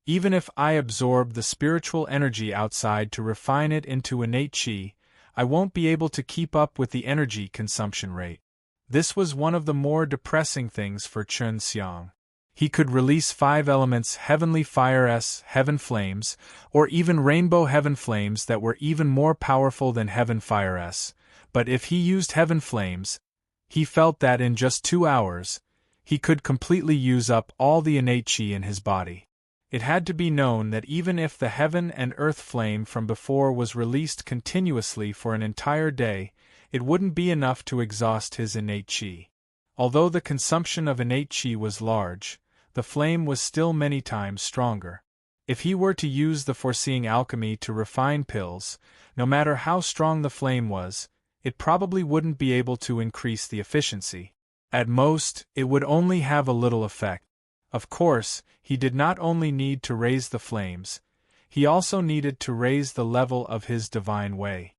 S1: Even if I absorb the spiritual energy outside to refine it into innate qi, I won't be able to keep up with the energy consumption rate. This was one of the more depressing things for Chen Xiang. He could release 5 elements heavenly fire's heaven flames, or even rainbow heaven flames that were even more powerful than heaven fire's, but if he used heaven flames, he felt that in just 2 hours, he could completely use up all the innate qi in his body. It had to be known that even if the heaven and earth flame from before was released continuously for an entire day, it wouldn't be enough to exhaust his innate qi. Although the consumption of innate qi was large, the flame was still many times stronger. If he were to use the foreseeing alchemy to refine pills, no matter how strong the flame was, it probably wouldn't be able to increase the efficiency. At most, it would only have a little effect. Of course, he did not only need to raise the flames, he also needed to raise the level of his divine way.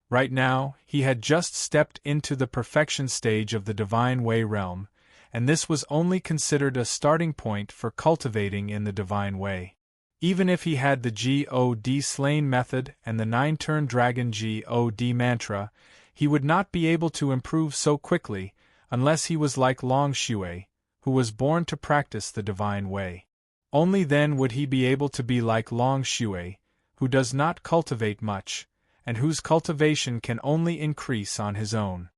S1: Right now, he had just stepped into the perfection stage of the divine way realm, and this was only considered a starting point for cultivating in the divine way. Even if he had the God slain method and the 9-turn dragon God mantra, he would not be able to improve so quickly unless he was like Long Shui, who was born to practice the divine way. Only then would he be able to be like Long Shui, who does not cultivate much, and whose cultivation can only increase on his own.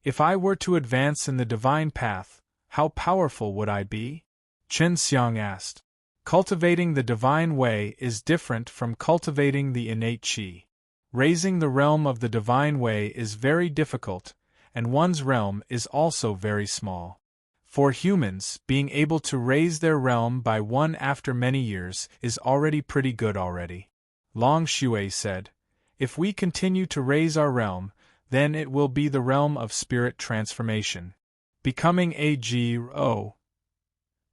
S1: If I were to advance in the divine path, how powerful would I be? Chen Xiang asked. Cultivating the divine way is different from cultivating the innate qi. Raising the realm of the divine way is very difficult, and one's realm is also very small. For humans, being able to raise their realm by one after many years is already pretty good already. Long Shui said, if we continue to raise our realm, then it will be the realm of spirit transformation. Becoming a God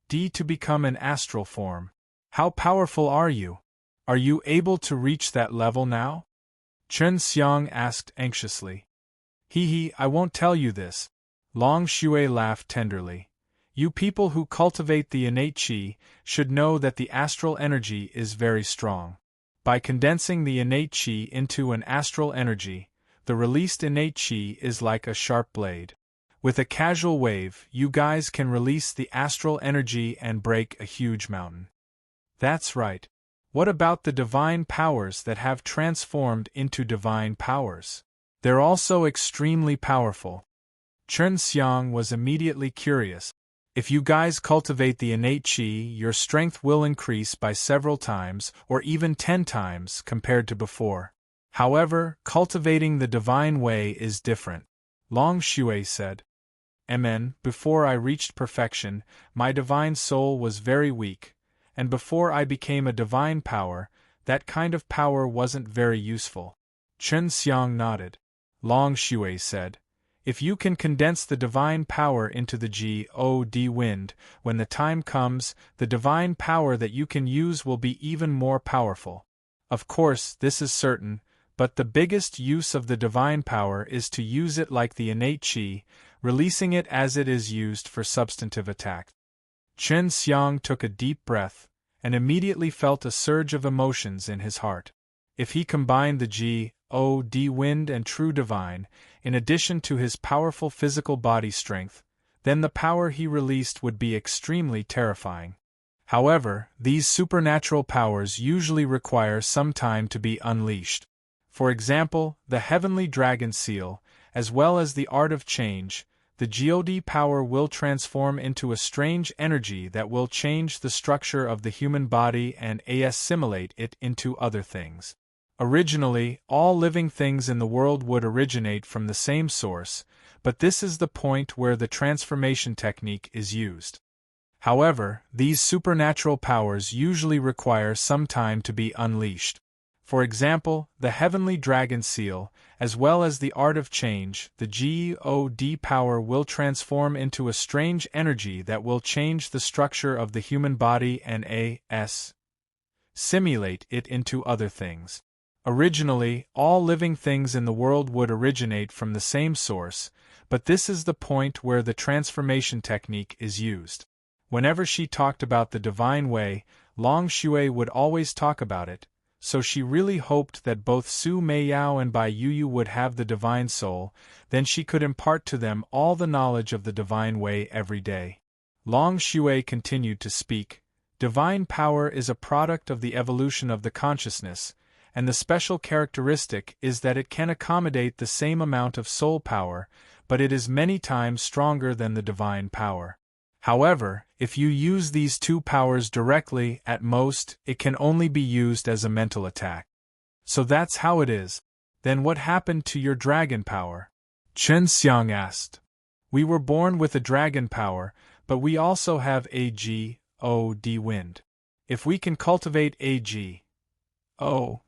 S1: to become an astral form. How powerful are you? Are you able to reach that level now? Chen Xiang asked anxiously. I won't tell you this. Long Shui laughed tenderly. You people who cultivate the innate qi should know that the astral energy is very strong. By condensing the innate qi into an astral energy, the released innate qi is like a sharp blade. With a casual wave, you guys can release the astral energy and break a huge mountain. That's right. What about the divine powers that have transformed into divine powers? They're also extremely powerful. Chen Xiang was immediately curious. If you guys cultivate the innate qi, your strength will increase by several times or even 10 times compared to before. However, cultivating the divine way is different. Long Shui said. Before I reached perfection, my divine soul was very weak, and before I became a divine power, that kind of power wasn't very useful. Chen Xiang nodded. Long Shui said, if you can condense the divine power into the God wind, when the time comes, the divine power that you can use will be even more powerful. Of course, this is certain, but the biggest use of the divine power is to use it like the innate qi, releasing it as it is used for substantive attack. Chen Xiang took a deep breath, and immediately felt a surge of emotions in his heart. If he combined the God wind and true divine, in addition to his powerful physical body strength, then the power he released would be extremely terrifying. However, these supernatural powers usually require some time to be unleashed. For example, the heavenly dragon seal, as well as the art of change, the God power will transform into a strange energy that will change the structure of the human body and assimilate it into other things. Originally, all living things in the world would originate from the same source, but this is the point where the transformation technique is used. However, these supernatural powers usually require some time to be unleashed. For example, the heavenly dragon seal, as well as the art of change, the God power will transform into a strange energy that will change the structure of the human body and assimilate it into other things. Originally, all living things in the world would originate from the same source, but this is the point where the transformation technique is used. Whenever she talked about the divine way, Long Shui would always talk about it, so she really hoped that both Su Meiyao and Bai Yuyu would have the divine soul, then she could impart to them all the knowledge of the divine way every day. Long Shui continued to speak. Divine power is a product of the evolution of the consciousness, and the special characteristic is that it can accommodate the same amount of soul power, but it is many times stronger than the divine power. However, if you use these two powers directly, at most, it can only be used as a mental attack. So that's how it is. Then what happened to your dragon power? Chen Xiang asked. We were born with a dragon power, but we also have AG-OD wind. If we can cultivate AG-OD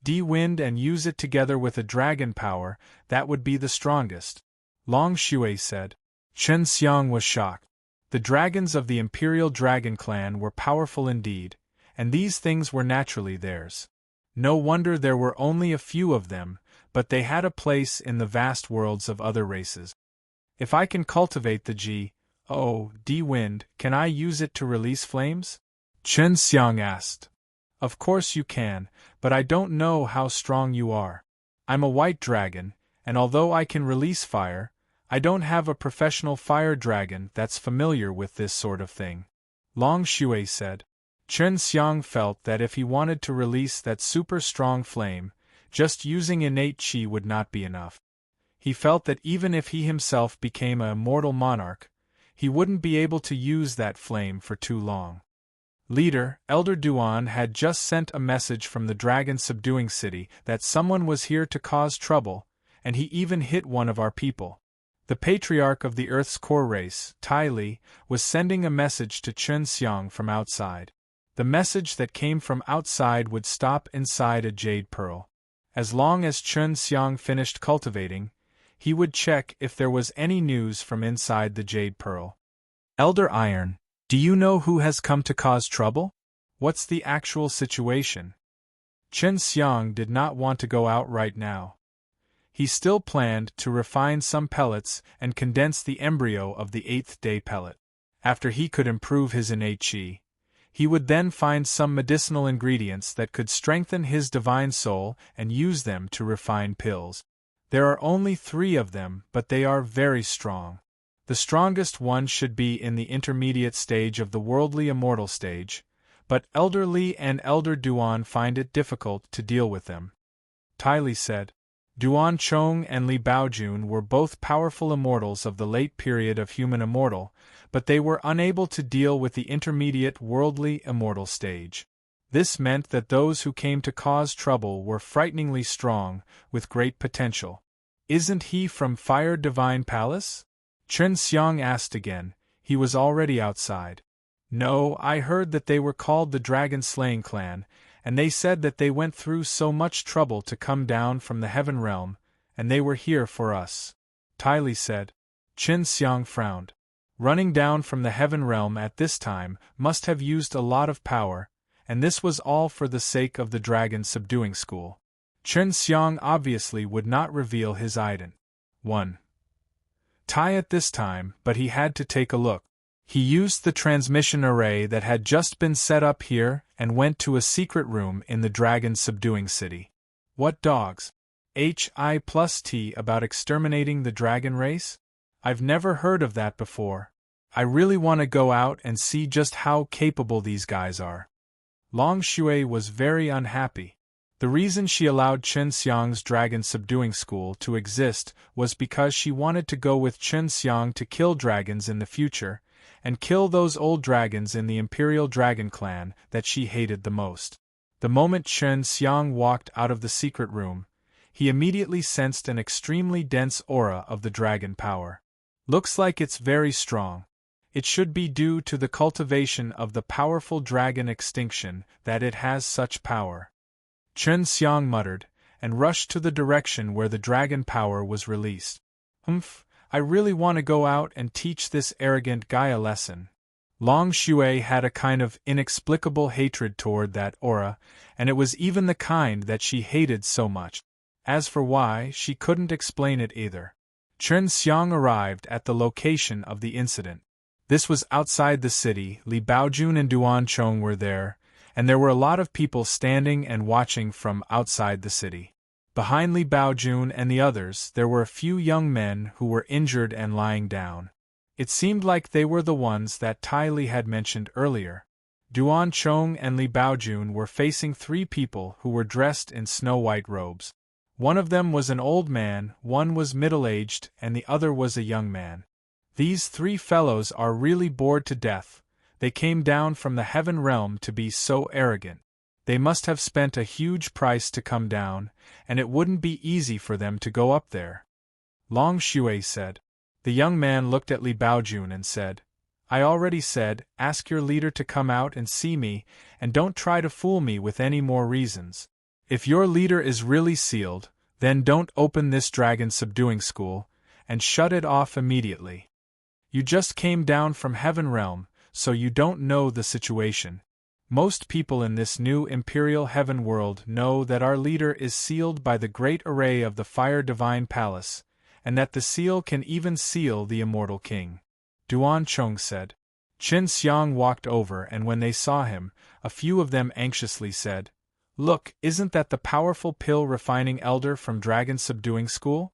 S1: wind and use it together with a dragon power, that would be the strongest. Long Shui said. Chen Xiang was shocked. The dragons of the Imperial Dragon Clan were powerful indeed, and these things were naturally theirs. No wonder there were only a few of them, but they had a place in the vast worlds of other races. If I can cultivate the G-O-D wind, can I use it to release flames? Chen Xiang asked. Of course you can, but I don't know how strong you are. I'm a white dragon, and although I can release fire, I don't have a professional fire dragon that's familiar with this sort of thing. Long Shui said. Chen Xiang felt that if he wanted to release that super strong flame, just using innate qi would not be enough. He felt that even if he himself became a immortal monarch, he wouldn't be able to use that flame for too long. Leader, Elder Duan had just sent a message from the dragon subduing city that someone was here to cause trouble, and he even hit one of our people. The patriarch of the Earth's core race, Tai Li, was sending a message to Chen Xiang from outside. The message that came from outside would stop inside a jade pearl. As long as Chen Xiang finished cultivating, he would check if there was any news from inside the jade pearl. Elder Iron, do you know who has come to cause trouble? What's the actual situation? Chen Xiang did not want to go out right now. He still planned to refine some pellets and condense the embryo of the 8th day pellet. After he could improve his innate qi, he would then find some medicinal ingredients that could strengthen his divine soul and use them to refine pills. There are only 3 of them, but they are very strong. The strongest one should be in the intermediate stage of the worldly immortal stage, but Elder Li and Elder Duan find it difficult to deal with them. Tai Li said. Duan Chong and Li Baojun were both powerful immortals of the late period of human immortal, but they were unable to deal with the intermediate worldly immortal stage. This meant that those who came to cause trouble were frighteningly strong, with great potential. Isn't he from Fire Divine Palace? Chen Xiang asked again. He was already outside. No, I heard that they were called the Dragon Slaying Clan, and they said that they went through so much trouble to come down from the heaven realm, and they were here for us. Tai Li said. Chen Xiang frowned. Running down from the heaven realm at this time must have used a lot of power, and this was all for the sake of the dragon subduing school. Chen Xiang obviously would not reveal his ident. 1. Tai at this time, but he had to take a look. He used the transmission array that had just been set up here and went to a secret room in the dragon subduing city. What dogs? HI+T about exterminating the dragon race? I've never heard of that before. I really want to go out and see just how capable these guys are. Long Shui was very unhappy. The reason she allowed Chen Xiang's dragon subduing school to exist was because she wanted to go with Chen Xiang to kill dragons in the future, and kill those old dragons in the Imperial Dragon Clan that she hated the most. The moment Chen Xiang walked out of the secret room, he immediately sensed an extremely dense aura of the dragon power. Looks like it's very strong. It should be due to the cultivation of the powerful dragon extinction that it has such power. Chen Xiang muttered, and rushed to the direction where the dragon power was released. I really want to go out and teach this arrogant guy a lesson. Long Shui had a kind of inexplicable hatred toward that aura, and it was even the kind that she hated so much. As for why, she couldn't explain it either. Chen Xiang arrived at the location of the incident. This was outside the city. Li Baojun and Duan Chong were there, and there were a lot of people standing and watching from outside the city. Behind Li Baojun and the others there were a few young men who were injured and lying down. It seemed like they were the ones that Tai Li had mentioned earlier. Duan Chong and Li Baojun were facing 3 people who were dressed in snow-white robes. One of them was an old man, one was middle-aged, and the other was a young man. These three fellows are really bored to death. They came down from the heaven realm to be so arrogant. They must have spent a huge price to come down, and it wouldn't be easy for them to go up there. Long Shui said. The young man looked at Li Baojun and said, I already said, ask your leader to come out and see me, and don't try to fool me with any more reasons. If your leader is really sealed, then don't open this dragon subduing school, and shut it off immediately. You just came down from heaven realm, so you don't know the situation. Most people in this new imperial heaven world know that our leader is sealed by the great array of the Fire Divine Palace, and that the seal can even seal the immortal king. Duan Chong said. Qin Xiang walked over, and when they saw him, a few of them anxiously said, Look, isn't that the powerful pill refining elder from Dragon Subduing School?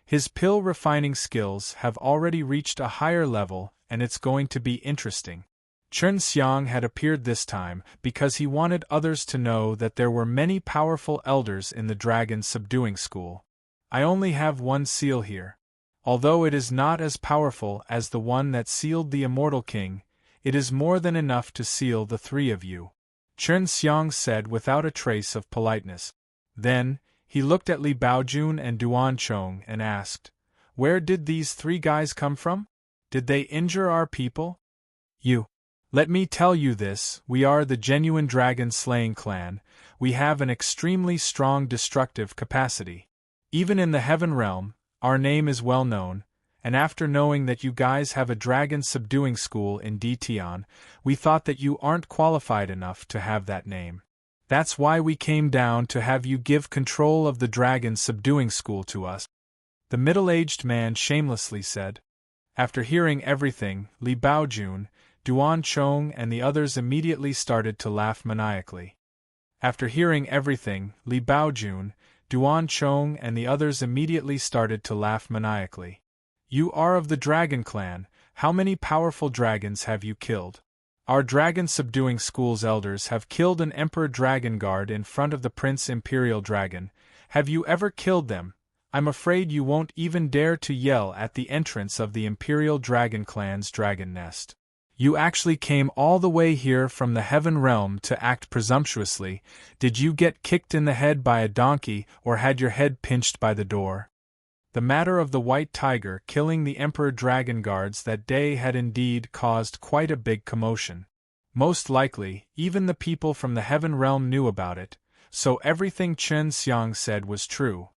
S1: His pill refining skills have already reached a higher level, and it's going to be interesting. Qin Xiang had appeared this time because he wanted others to know that there were many powerful elders in the Dragon Subduing School. I only have one seal here. Although it is not as powerful as the one that sealed the immortal king, it is more than enough to seal the three of you. Qin Xiang said without a trace of politeness. Then, he looked at Li Baojun and Duan Chong and asked, Where did these three guys come from? Did they injure our people? You. Let me tell you this, we are the genuine dragon-slaying clan. We have an extremely strong destructive capacity. Even in the heaven realm, our name is well known, and after knowing that you guys have a dragon subduing school in Dtian, we thought that you aren't qualified enough to have that name. That's why we came down to have you give control of the dragon subduing school to us. The middle-aged man shamelessly said. After hearing everything, Li Baojun, Duan Chong and the others immediately started to laugh maniacally. After hearing everything, Li Baojun, Duan Chong and the others immediately started to laugh maniacally. You are of the Dragon Clan, how many powerful dragons have you killed? Our dragon subduing school's elders have killed an Emperor Dragon Guard in front of the Prince Imperial Dragon. Have you ever killed them? I'm afraid you won't even dare to yell at the entrance of the Imperial Dragon Clan's dragon nest. You actually came all the way here from the heaven realm to act presumptuously. Did you get kicked in the head by a donkey or had your head pinched by the door? The matter of the White Tiger killing the Emperor Dragon Guards that day had indeed caused quite a big commotion. Most likely, even the people from the heaven realm knew about it, so everything Qin Xiang said was true.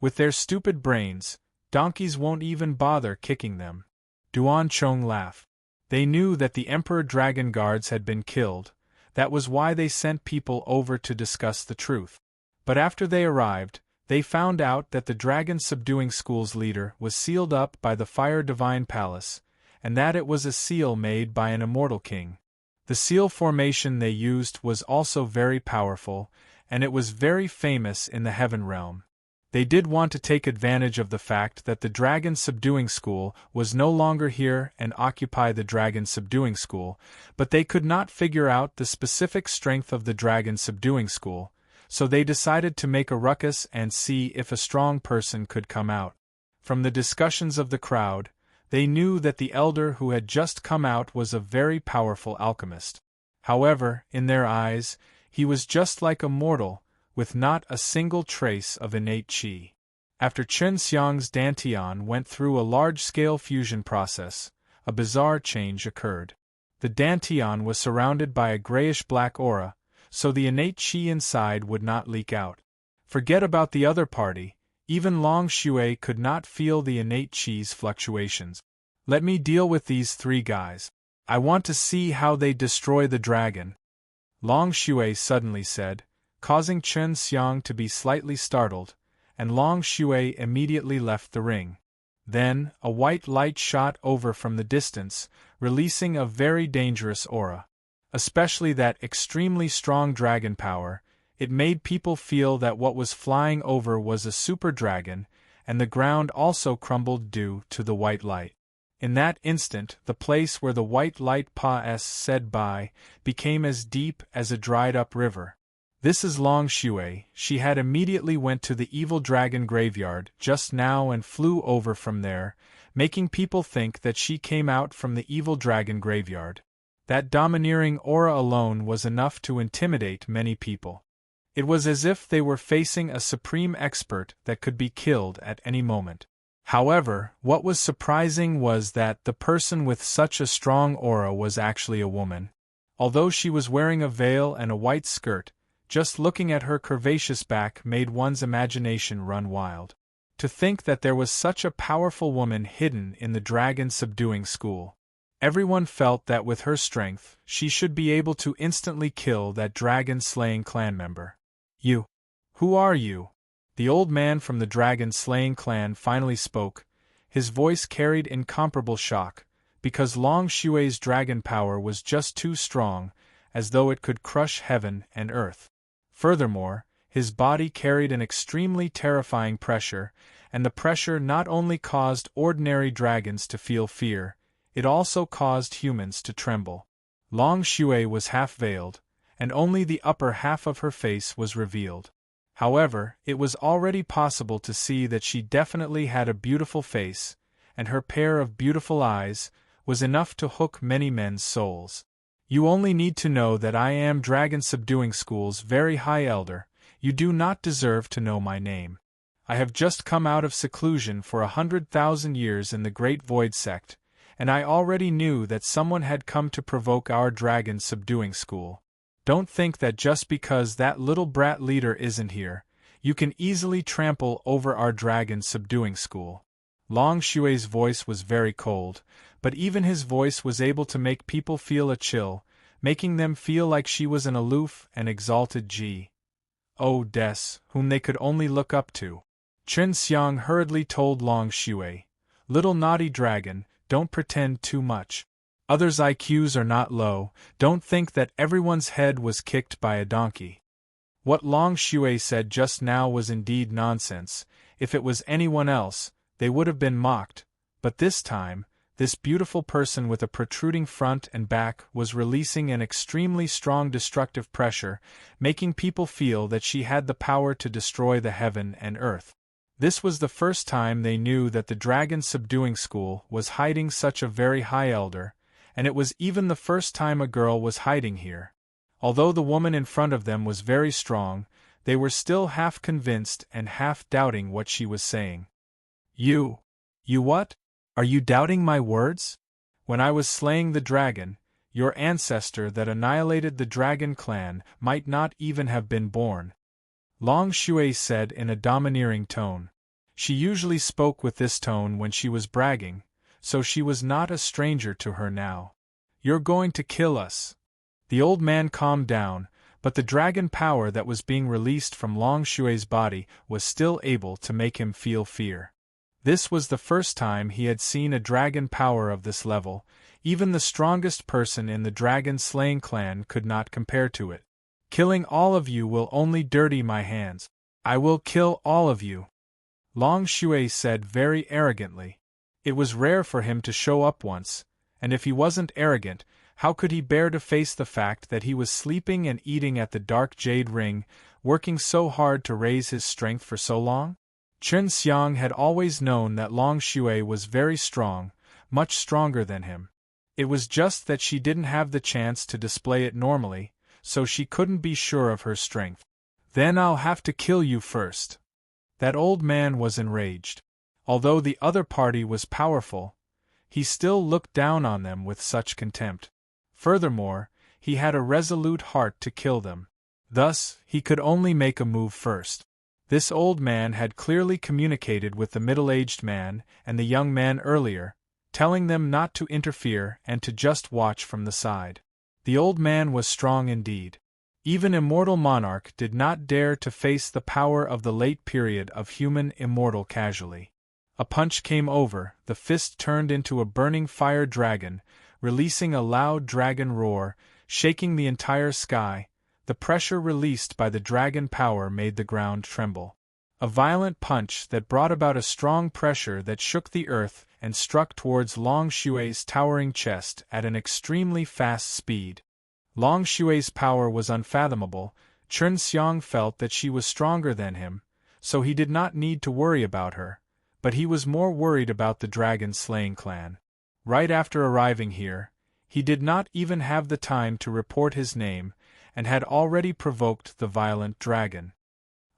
S1: With their stupid brains, donkeys won't even bother kicking them. Duan Chong laughed. They knew that the Emperor Dragon Guards had been killed. That was why they sent people over to discuss the truth. But after they arrived, they found out that the Dragon Subduing School's leader was sealed up by the Fire Divine Palace, and that it was a seal made by an immortal king. The seal formation they used was also very powerful, and it was very famous in the heaven realm. They did want to take advantage of the fact that the Dragon Subduing School was no longer here and occupy the Dragon Subduing School, but they could not figure out the specific strength of the Dragon Subduing School, so they decided to make a ruckus and see if a strong person could come out. From the discussions of the crowd, they knew that the elder who had just come out was a very powerful alchemist. However, in their eyes, he was just like a mortal, with not a single trace of innate qi. After Qin Xiang's Dantian went through a large-scale fusion process, a bizarre change occurred. The Dantian was surrounded by a grayish-black aura, so the innate qi inside would not leak out. Forget about the other party, even Long Shui could not feel the innate qi's fluctuations. Let me deal with these three guys. I want to see how they destroy the dragon. Long Shui suddenly said, causing Qin Xiang to be slightly startled, and Long Shui immediately left the ring. Then, a white light shot over from the distance, releasing a very dangerous aura. Especially that extremely strong dragon power, it made people feel that what was flying over was a super dragon, and the ground also crumbled due to the white light. In that instant, the place where the white light said by became as deep as a dried-up river. This is Long Shui. She had immediately went to the evil dragon graveyard just now and flew over from there, making people think that she came out from the evil dragon graveyard. That domineering aura alone was enough to intimidate many people. It was as if they were facing a supreme expert that could be killed at any moment. However, what was surprising was that the person with such a strong aura was actually a woman. Although she was wearing a veil and a white skirt, just looking at her curvaceous back made one's imagination run wild. To think that there was such a powerful woman hidden in the dragon subduing school. Everyone felt that with her strength, she should be able to instantly kill that dragon-slaying clan member. You. Who are you? The old man from the dragon-slaying clan finally spoke. His voice carried incomparable shock, because Long Xue's dragon power was just too strong, as though it could crush heaven and earth. Furthermore, his body carried an extremely terrifying pressure, and the pressure not only caused ordinary dragons to feel fear, it also caused humans to tremble. Long Xue was half-veiled, and only the upper half of her face was revealed. However, it was already possible to see that she definitely had a beautiful face, and her pair of beautiful eyes was enough to hook many men's souls. You only need to know that I am Dragon Subduing School's very high elder. You do not deserve to know my name. I have just come out of seclusion for 100,000 years in the Great Void Sect, and I already knew that someone had come to provoke our Dragon Subduing School. Don't think that just because that little brat leader isn't here, you can easily trample over our Dragon Subduing School. Long Xue's voice was very cold, but even his voice was able to make people feel a chill, making them feel like she was an aloof and exalted Des, whom they could only look up to. Chen Xiang hurriedly told Long Xue, "Little naughty dragon, don't pretend too much. Others' IQs are not low, don't think that everyone's head was kicked by a donkey." What Long Xue said just now was indeed nonsense. If it was anyone else, they would have been mocked, but this time, this beautiful person with a protruding front and back was releasing an extremely strong destructive pressure, making people feel that she had the power to destroy the heaven and earth. This was the first time they knew that the Dragon Subduing School was hiding such a very high elder, and it was even the first time a girl was hiding here. Although the woman in front of them was very strong, they were still half convinced and half doubting what she was saying. You what? Are you doubting my words? When I was slaying the dragon, your ancestor that annihilated the dragon clan might not even have been born. Long Xue said in a domineering tone. She usually spoke with this tone when she was bragging, so she was not a stranger to her now. You're going to kill us. The old man calmed down, but the dragon power that was being released from Long Xue's body was still able to make him feel fear. This was the first time he had seen a dragon power of this level. Even the strongest person in the dragon-slaying clan could not compare to it. Killing all of you will only dirty my hands. I will kill all of you. Long Xue said very arrogantly. It was rare for him to show up once, and if he wasn't arrogant, how could he bear to face the fact that he was sleeping and eating at the Dark Jade Ring, working so hard to raise his strength for so long? Chen Xiang had always known that Long Xue was very strong, much stronger than him. It was just that she didn't have the chance to display it normally, so she couldn't be sure of her strength. Then I'll have to kill you first. That old man was enraged. Although the other party was powerful, he still looked down on them with such contempt. Furthermore, he had a resolute heart to kill them. Thus, he could only make a move first. This old man had clearly communicated with the middle-aged man and the young man earlier, telling them not to interfere and to just watch from the side. The old man was strong indeed. Even Immortal Monarch did not dare to face the power of the late period of human immortal casually. A punch came over, the fist turned into a burning fire dragon, releasing a loud dragon roar, shaking the entire sky. The pressure released by the dragon power made the ground tremble. A violent punch that brought about a strong pressure that shook the earth and struck towards Long Xue's towering chest at an extremely fast speed. Long Xue's power was unfathomable. Chen Xiang felt that she was stronger than him, so he did not need to worry about her, but he was more worried about the dragon-slaying clan. Right after arriving here, he did not even have the time to report his name, and had already provoked the violent dragon.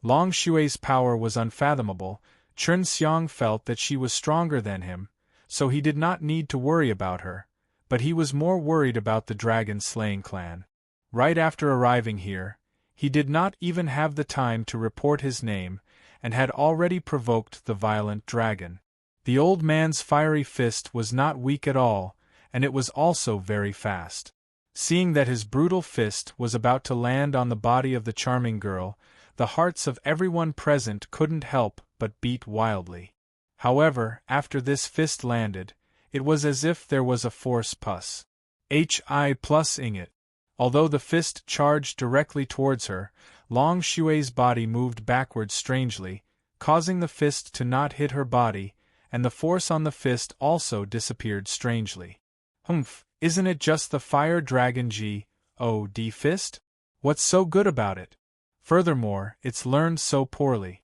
S1: Long Xue's power was unfathomable. Chen Xiang felt that she was stronger than him, so he did not need to worry about her, but he was more worried about the dragon-slaying clan. Right after arriving here, he did not even have the time to report his name, and had already provoked the violent dragon. The old man's fiery fist was not weak at all, and it was also very fast. Seeing that his brutal fist was about to land on the body of the charming girl, the hearts of everyone present couldn't help but beat wildly. However, after this fist landed, it was as if there was a force pus. Hi+ing it. Although the fist charged directly towards her, Long Xue's body moved backward strangely, causing the fist to not hit her body, and the force on the fist also disappeared strangely. Humph, isn't it just the fire dragon God fist? What's so good about it? Furthermore, it's learned so poorly.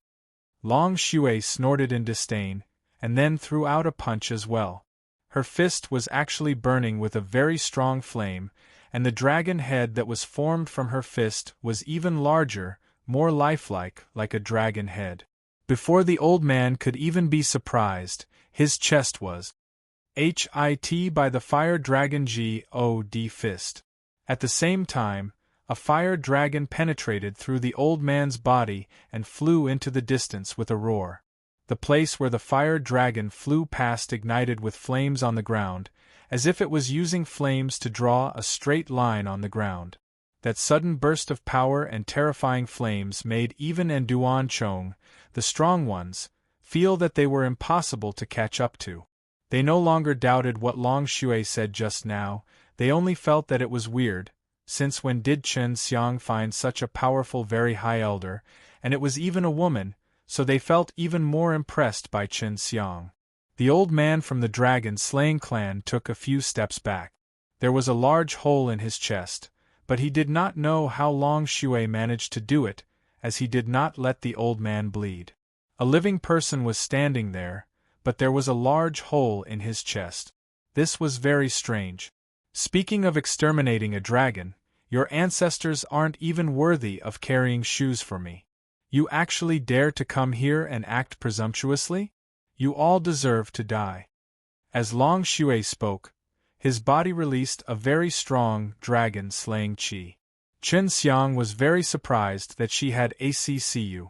S1: Long Xue snorted in disdain, and then threw out a punch as well. Her fist was actually burning with a very strong flame, and the dragon head that was formed from her fist was even larger, more lifelike, like a dragon head. Before the old man could even be surprised, his chest was hit by the fire dragon God fist. At the same time, a fire dragon penetrated through the old man's body and flew into the distance with a roar. The place where the fire dragon flew past ignited with flames on the ground, as if it was using flames to draw a straight line on the ground. That sudden burst of power and terrifying flames made even and Duan Chong, the strong ones, feel that they were impossible to catch up to. They no longer doubted what Long Xue said just now, they only felt that it was weird, since when did Chen Xiang find such a powerful very high elder, and it was even a woman, so they felt even more impressed by Chen Xiang. The old man from the dragon-slaying clan took a few steps back. There was a large hole in his chest, but he did not know how Long Xue managed to do it, as he did not let the old man bleed. A living person was standing there, but there was a large hole in his chest. This was very strange. Speaking of exterminating a dragon, your ancestors aren't even worthy of carrying shoes for me. You actually dare to come here and act presumptuously? You all deserve to die. As Long Xue spoke, his body released a very strong dragon-slaying qi. Chen Xiang was very surprised that she had accu.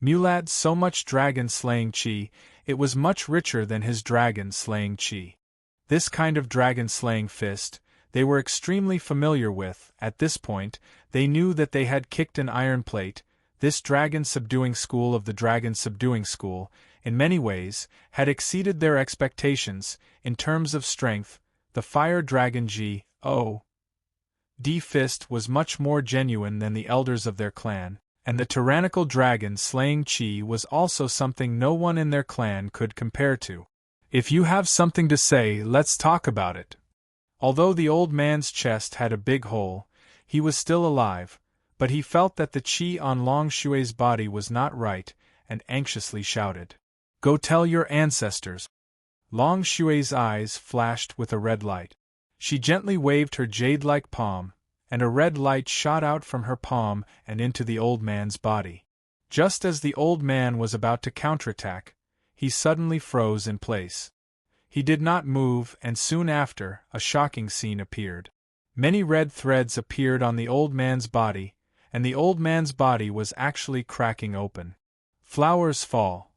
S1: Mulat so much dragon-slaying qi, it was much richer than his dragon-slaying qi. This kind of dragon-slaying fist, they were extremely familiar with. At this point, they knew that they had kicked an iron plate. This dragon-subduing school of the dragon-subduing school, in many ways, had exceeded their expectations. In terms of strength, the fire dragon God fist was much more genuine than the elders of their clan, and the tyrannical dragon-slaying qi was also something no one in their clan could compare to. If you have something to say, let's talk about it. Although the old man's chest had a big hole, he was still alive, but he felt that the qi on Long Xue's body was not right, and anxiously shouted, "Go tell your ancestors." Long Xue's eyes flashed with a red light. She gently waved her jade-like palm, and a red light shot out from her palm and into the old man's body. Just as the old man was about to counterattack, he suddenly froze in place. He did not move, and soon after, a shocking scene appeared. Many red threads appeared on the old man's body, and the old man's body was actually cracking open. Flowers fall.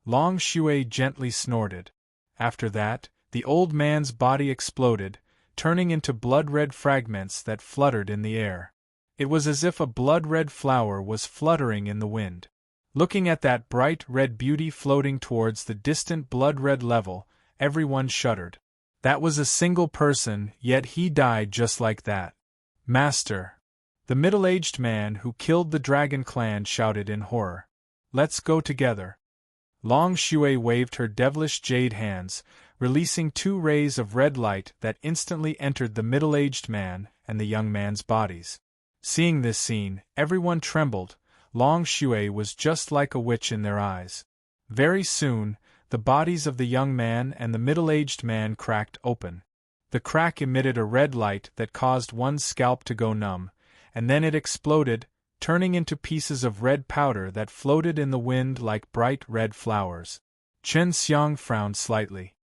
S1: Long Xue gently snorted. After that, the old man's body exploded, turning into blood-red fragments that fluttered in the air. It was as if a blood-red flower was fluttering in the wind. Looking at that bright red beauty floating towards the distant blood-red level, everyone shuddered. That was a single person, yet he died just like that. Master! The middle-aged man who killed the dragon clan shouted in horror. Let's go together. Long Xue waved her devilish jade hands, releasing 2 rays of red light that instantly entered the middle-aged man and the young man's bodies. Seeing this scene, everyone trembled. Long Xue was just like a witch in their eyes. Very soon, the bodies of the young man and the middle-aged man cracked open. The crack emitted a red light that caused one's scalp to go numb, and then it exploded, turning into pieces of red powder that floated in the wind like bright red flowers. Chen Xiang frowned slightly.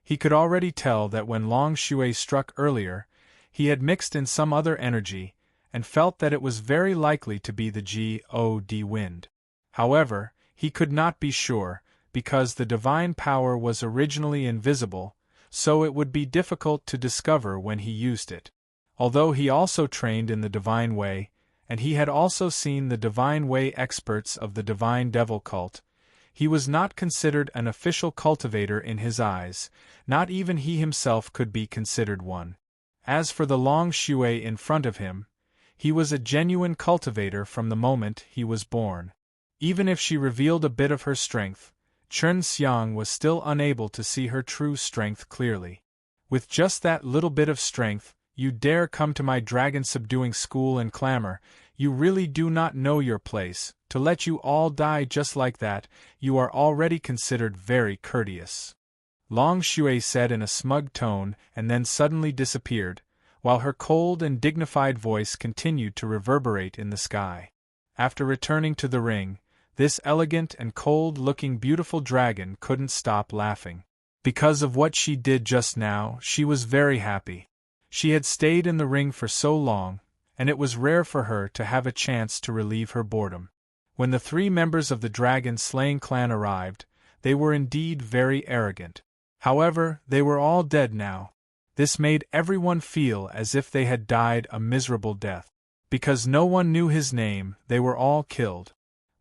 S1: He could already tell that when Long Shui struck earlier, he had mixed in some other energy, and felt that it was very likely to be the God wind. However, he could not be sure, because the divine power was originally invisible, so it would be difficult to discover when he used it. Although he also trained in the Divine Way, and he had also seen the Divine Way experts of the Divine Devil cult, he was not considered an official cultivator in his eyes, not even he himself could be considered one. As for the Long Shui in front of him, he was a genuine cultivator from the moment he was born. Even if she revealed a bit of her strength, Chen Xiang was still unable to see her true strength clearly. With just that little bit of strength, you dare come to my dragon-subduing school and clamor, you really do not know your place, to let you all die just like that, you are already considered very courteous. Long Shui said in a smug tone and then suddenly disappeared, while her cold and dignified voice continued to reverberate in the sky. After returning to the ring, this elegant and cold-looking beautiful dragon couldn't stop laughing. Because of what she did just now, she was very happy. She had stayed in the ring for so long, and it was rare for her to have a chance to relieve her boredom. When the 3 members of the dragon-slaying clan arrived, they were indeed very arrogant. However, they were all dead now. This made everyone feel as if they had died a miserable death. Because no one knew his name, they were all killed.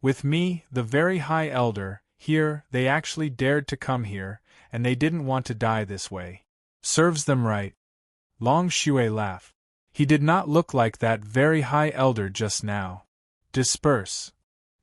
S1: With me, the very high elder, here, they actually dared to come here, and they didn't want to die this way. Serves them right. Long Shui laughed. He did not look like that very high elder just now. Disperse.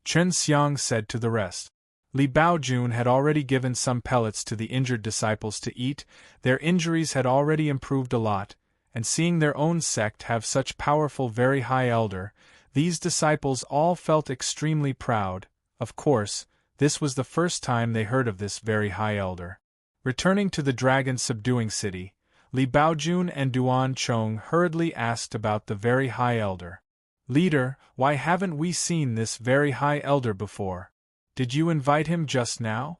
S1: Chen Xiang said to the rest. Li Baojun had already given some pellets to the injured disciples to eat, their injuries had already improved a lot, and seeing their own sect have such powerful very high elder, these disciples all felt extremely proud. Of course, this was the first time they heard of this very high elder. Returning to the dragon-subduing city, Li Baojun and Duan Chong hurriedly asked about the very high elder. Leader, why haven't we seen this very high elder before? Did you invite him just now?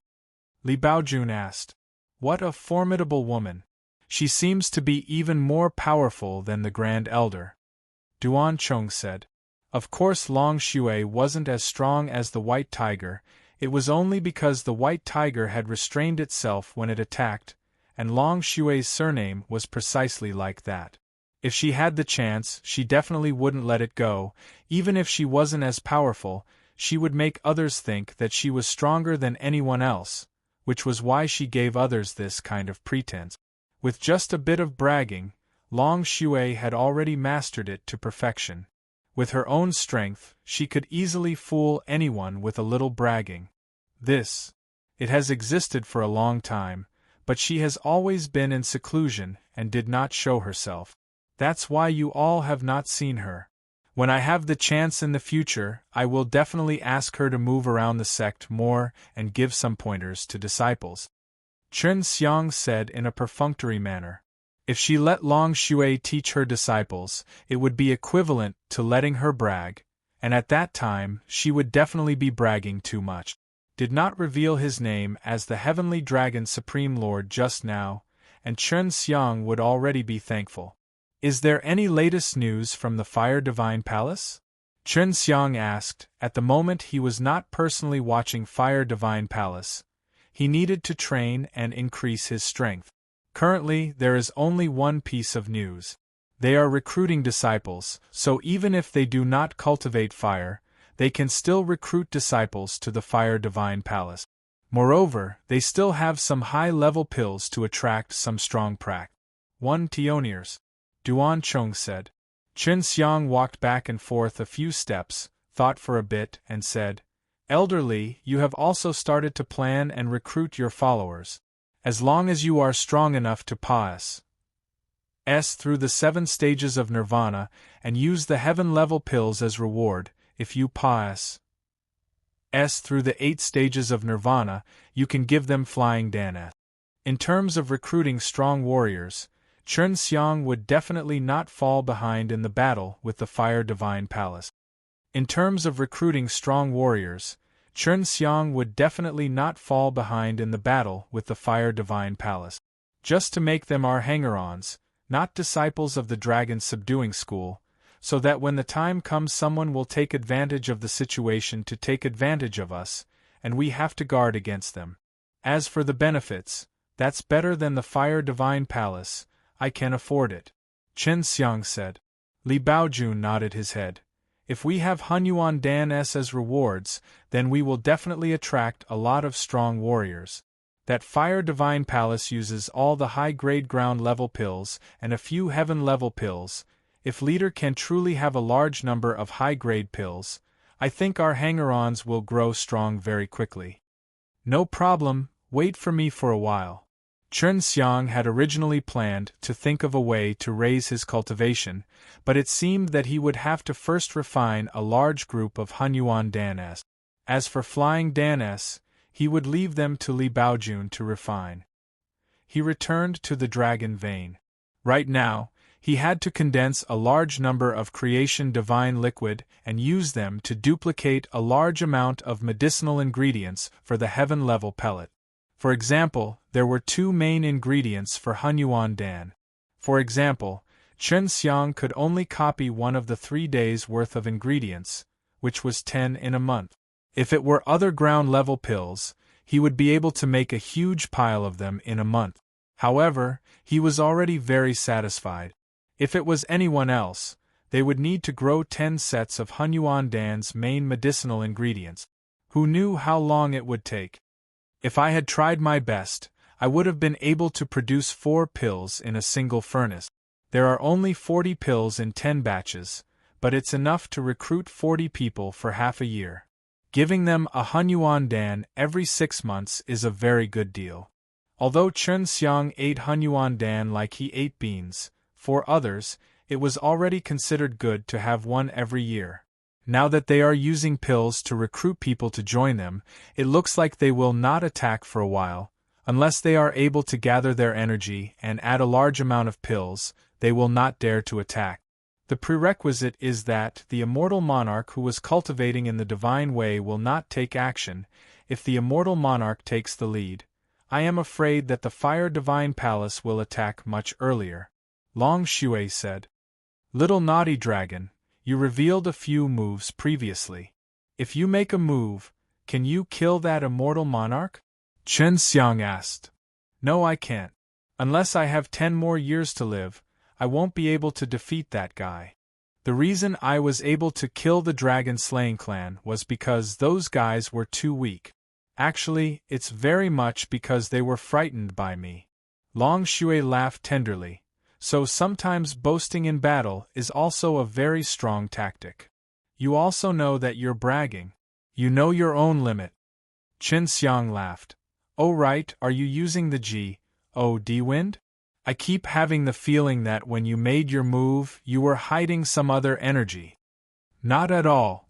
S1: Li Baojun asked. What a formidable woman. She seems to be even more powerful than the Grand Elder. Duan Chong said. Of course Long Shui wasn't as strong as the White Tiger, it was only because the White Tiger had restrained itself when it attacked, and Long Shui's surname was precisely like that. If she had the chance, she definitely wouldn't let it go, even if she wasn't as powerful, she would make others think that she was stronger than anyone else, which was why she gave others this kind of pretense. With just a bit of bragging, Long Shui had already mastered it to perfection. With her own strength, she could easily fool anyone with a little bragging. It has existed for a long time, but she has always been in seclusion and did not show herself. That's why you all have not seen her. When I have the chance in the future, I will definitely ask her to move around the sect more and give some pointers to disciples. Chen Xiang said in a perfunctory manner. If she let Long Shui teach her disciples, it would be equivalent to letting her brag, and at that time she would definitely be bragging too much. Did not reveal his name as the Heavenly Dragon Supreme Lord just now, and Chen Xiang would already be thankful. Is there any latest news from the Fire Divine Palace? Chen Xiang asked. At the moment he was not personally watching Fire Divine Palace. He needed to train and increase his strength. Currently, there is only one piece of news. They are recruiting disciples, so even if they do not cultivate fire, they can still recruit disciples to the Fire Divine Palace. Moreover, they still have some high-level pills to attract some strong prac. 1 Tioniers. Duan Chong said. Chen Xiang walked back and forth a few steps, thought for a bit, and said, Elderly, you have also started to plan and recruit your followers. As long as you are strong enough to pass through the 7 stages of nirvana and use the heaven-level pills as reward, if you pass through the 8 stages of nirvana, you can give them flying Dan. In terms of recruiting strong warriors, Chun Xiang would definitely not fall behind in the battle with the Fire Divine Palace. In terms of recruiting strong warriors, Chun Xiang would definitely not fall behind in the battle with the Fire Divine Palace. Just to make them our hanger-ons, not disciples of the dragon subduing school, so that when the time comes someone will take advantage of the situation to take advantage of us, and we have to guard against them. As for the benefits, that's better than the Fire Divine Palace, I can afford it, Chen Xiang said. Li Baojun nodded his head. If we have Hunyuan Dan-s as rewards, then we will definitely attract a lot of strong warriors. That Fire Divine Palace uses all the high-grade ground-level pills and a few heaven-level pills. If leader can truly have a large number of high-grade pills, I think our hanger-ons will grow strong very quickly. No problem, wait for me for a while. Chun Xiang had originally planned to think of a way to raise his cultivation, but it seemed that he would have to first refine a large group of Hunyuan Dan-s. As for flying Dan-s, he would leave them to Li Baojun to refine. He returned to the dragon vein. Right now, he had to condense a large number of creation divine liquid and use them to duplicate a large amount of medicinal ingredients for the heaven-level pellet. For example, there were 2 main ingredients for Hunyuan Dan. For example, Chun Xiang could only copy one of the 3 days' worth of ingredients, which was 10 in a month. If it were other ground-level pills, he would be able to make a huge pile of them in a month. However, he was already very satisfied. If it was anyone else, they would need to grow 10 sets of Hunyuan Dan's main medicinal ingredients. Who knew how long it would take? If I had tried my best, I would have been able to produce 4 pills in a single furnace. There are only 40 pills in 10 batches, but it's enough to recruit 40 people for half a year. Giving them a Hunyuan Dan every 6 months is a very good deal. Although Chun Xiang ate Hunyuan Dan like he ate beans, for others, it was already considered good to have one every year. Now that they are using pills to recruit people to join them, it looks like they will not attack for a while. Unless they are able to gather their energy and add a large amount of pills, they will not dare to attack. The prerequisite is that the immortal monarch who was cultivating in the divine way will not take action. If the immortal monarch takes the lead, I am afraid that the Fire Divine Palace will attack much earlier, Long Shui said. Little naughty dragon, you revealed a few moves previously. If you make a move, can you kill that immortal monarch? Chen Xiang asked. No, I can't. Unless I have 10 more years to live, I won't be able to defeat that guy. The reason I was able to kill the dragon slaying clan was because those guys were too weak. Actually, it's very much because they were frightened by me. Long Shui laughed tenderly. So sometimes boasting in battle is also a very strong tactic. You also know that you're bragging. You know your own limit. Chen Xiang laughed. Oh right, are you using the G.O.D. wind? I keep having the feeling that when you made your move, you were hiding some other energy. Not at all.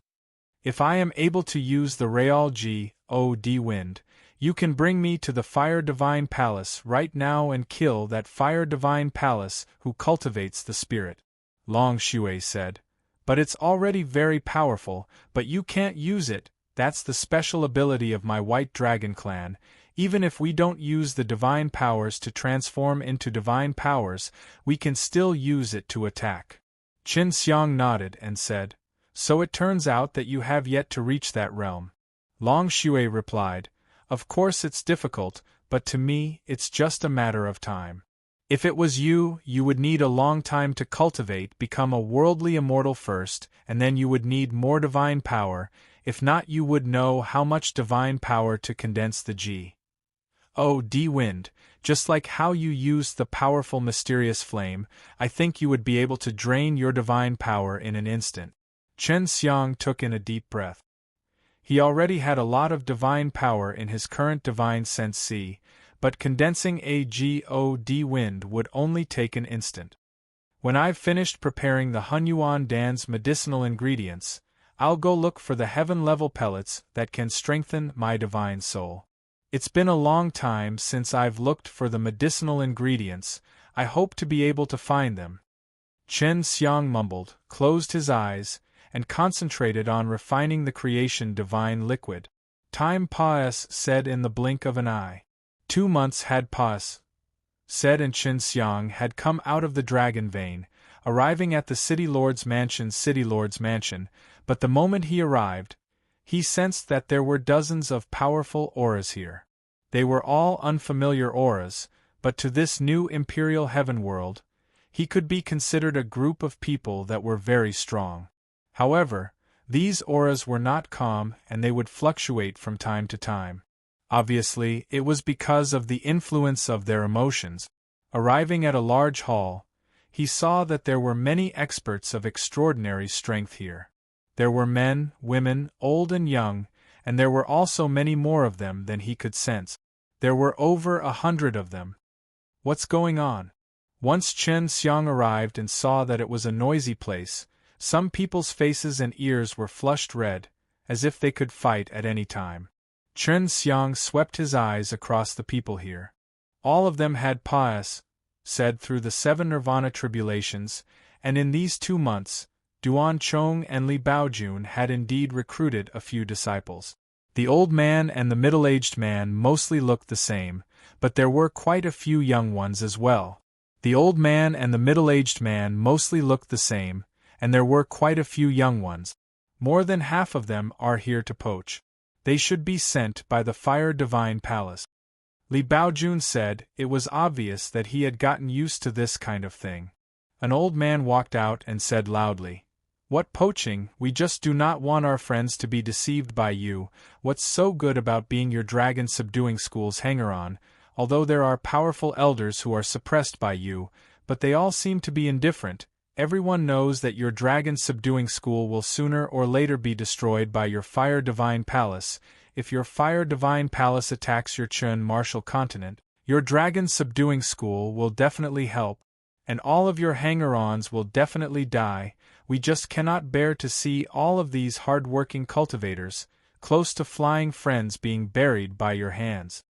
S1: If I am able to use the Real G.O.D. wind, you can bring me to the Fire Divine Palace right now and kill that Fire Divine Palace who cultivates the spirit, Long Shui said. But it's already very powerful, but you can't use it. That's the special ability of my White Dragon clan. Even if we don't use the divine powers to transform into divine powers, we can still use it to attack. Qin Xiang nodded and said, So it turns out that you have yet to reach that realm. Long Shui replied, Of course it's difficult, but to me, it's just a matter of time. If it was you, you would need a long time to cultivate, become a worldly immortal first, and then you would need more divine power. If not, you would know how much divine power to condense the G.O.D. wind, just like how you used the powerful mysterious flame. I think you would be able to drain your divine power in an instant. Chen Xiang took in a deep breath. He already had a lot of divine power in his current divine sense C, but condensing a G.O.D. wind would only take an instant. When I've finished preparing the Hunyuan Dan's medicinal ingredients, I'll go look for the heaven-level pellets that can strengthen my divine soul. It's been a long time since I've looked for the medicinal ingredients. I hope to be able to find them. Chen Xiang mumbled, closed his eyes, and concentrated on refining the creation divine liquid. Time said in the blink of an eye. 2 months had said, and Chen Xiang had come out of the dragon vein, arriving at the City Lord's mansion, but the moment he arrived, he sensed that there were dozens of powerful auras here. They were all unfamiliar auras, but to this new imperial heaven world, he could be considered a group of people that were very strong. However, these auras were not calm and they would fluctuate from time to time. Obviously, it was because of the influence of their emotions. Arriving at a large hall, he saw that there were many experts of extraordinary strength here. There were men, women, old and young, and there were also many more of them than he could sense. There were over 100 of them. What's going on? Once Chen Xiang arrived and saw that it was a noisy place, some people's faces and ears were flushed red, as if they could fight at any time. Chen Xiang swept his eyes across the people here. All of them had said through the 7 nirvana tribulations, and in these 2 months, Duan Chong and Li Baojun had indeed recruited a few disciples. The old man and the middle-aged man mostly looked the same, but there were quite a few young ones as well. The old man and the middle-aged man mostly looked the same, and there were quite a few young ones. More than half of them are here to poach. They should be sent by the Fire Divine Palace. Li Baojun said. It was obvious that he had gotten used to this kind of thing. An old man walked out and said loudly, "What poaching? We just do not want our friends to be deceived by you. What's so good about being your dragon subduing school's hanger-on? Although there are powerful elders who are suppressed by you, but they all seem to be indifferent. Everyone knows that your dragon subduing school will sooner or later be destroyed by your Fire Divine Palace. If your Fire Divine Palace attacks your Chun martial continent, your dragon subduing school will definitely help, and all of your hanger-ons will definitely die. We just cannot bear to see all of these hard-working cultivators, close to flying friends, being buried by your hands."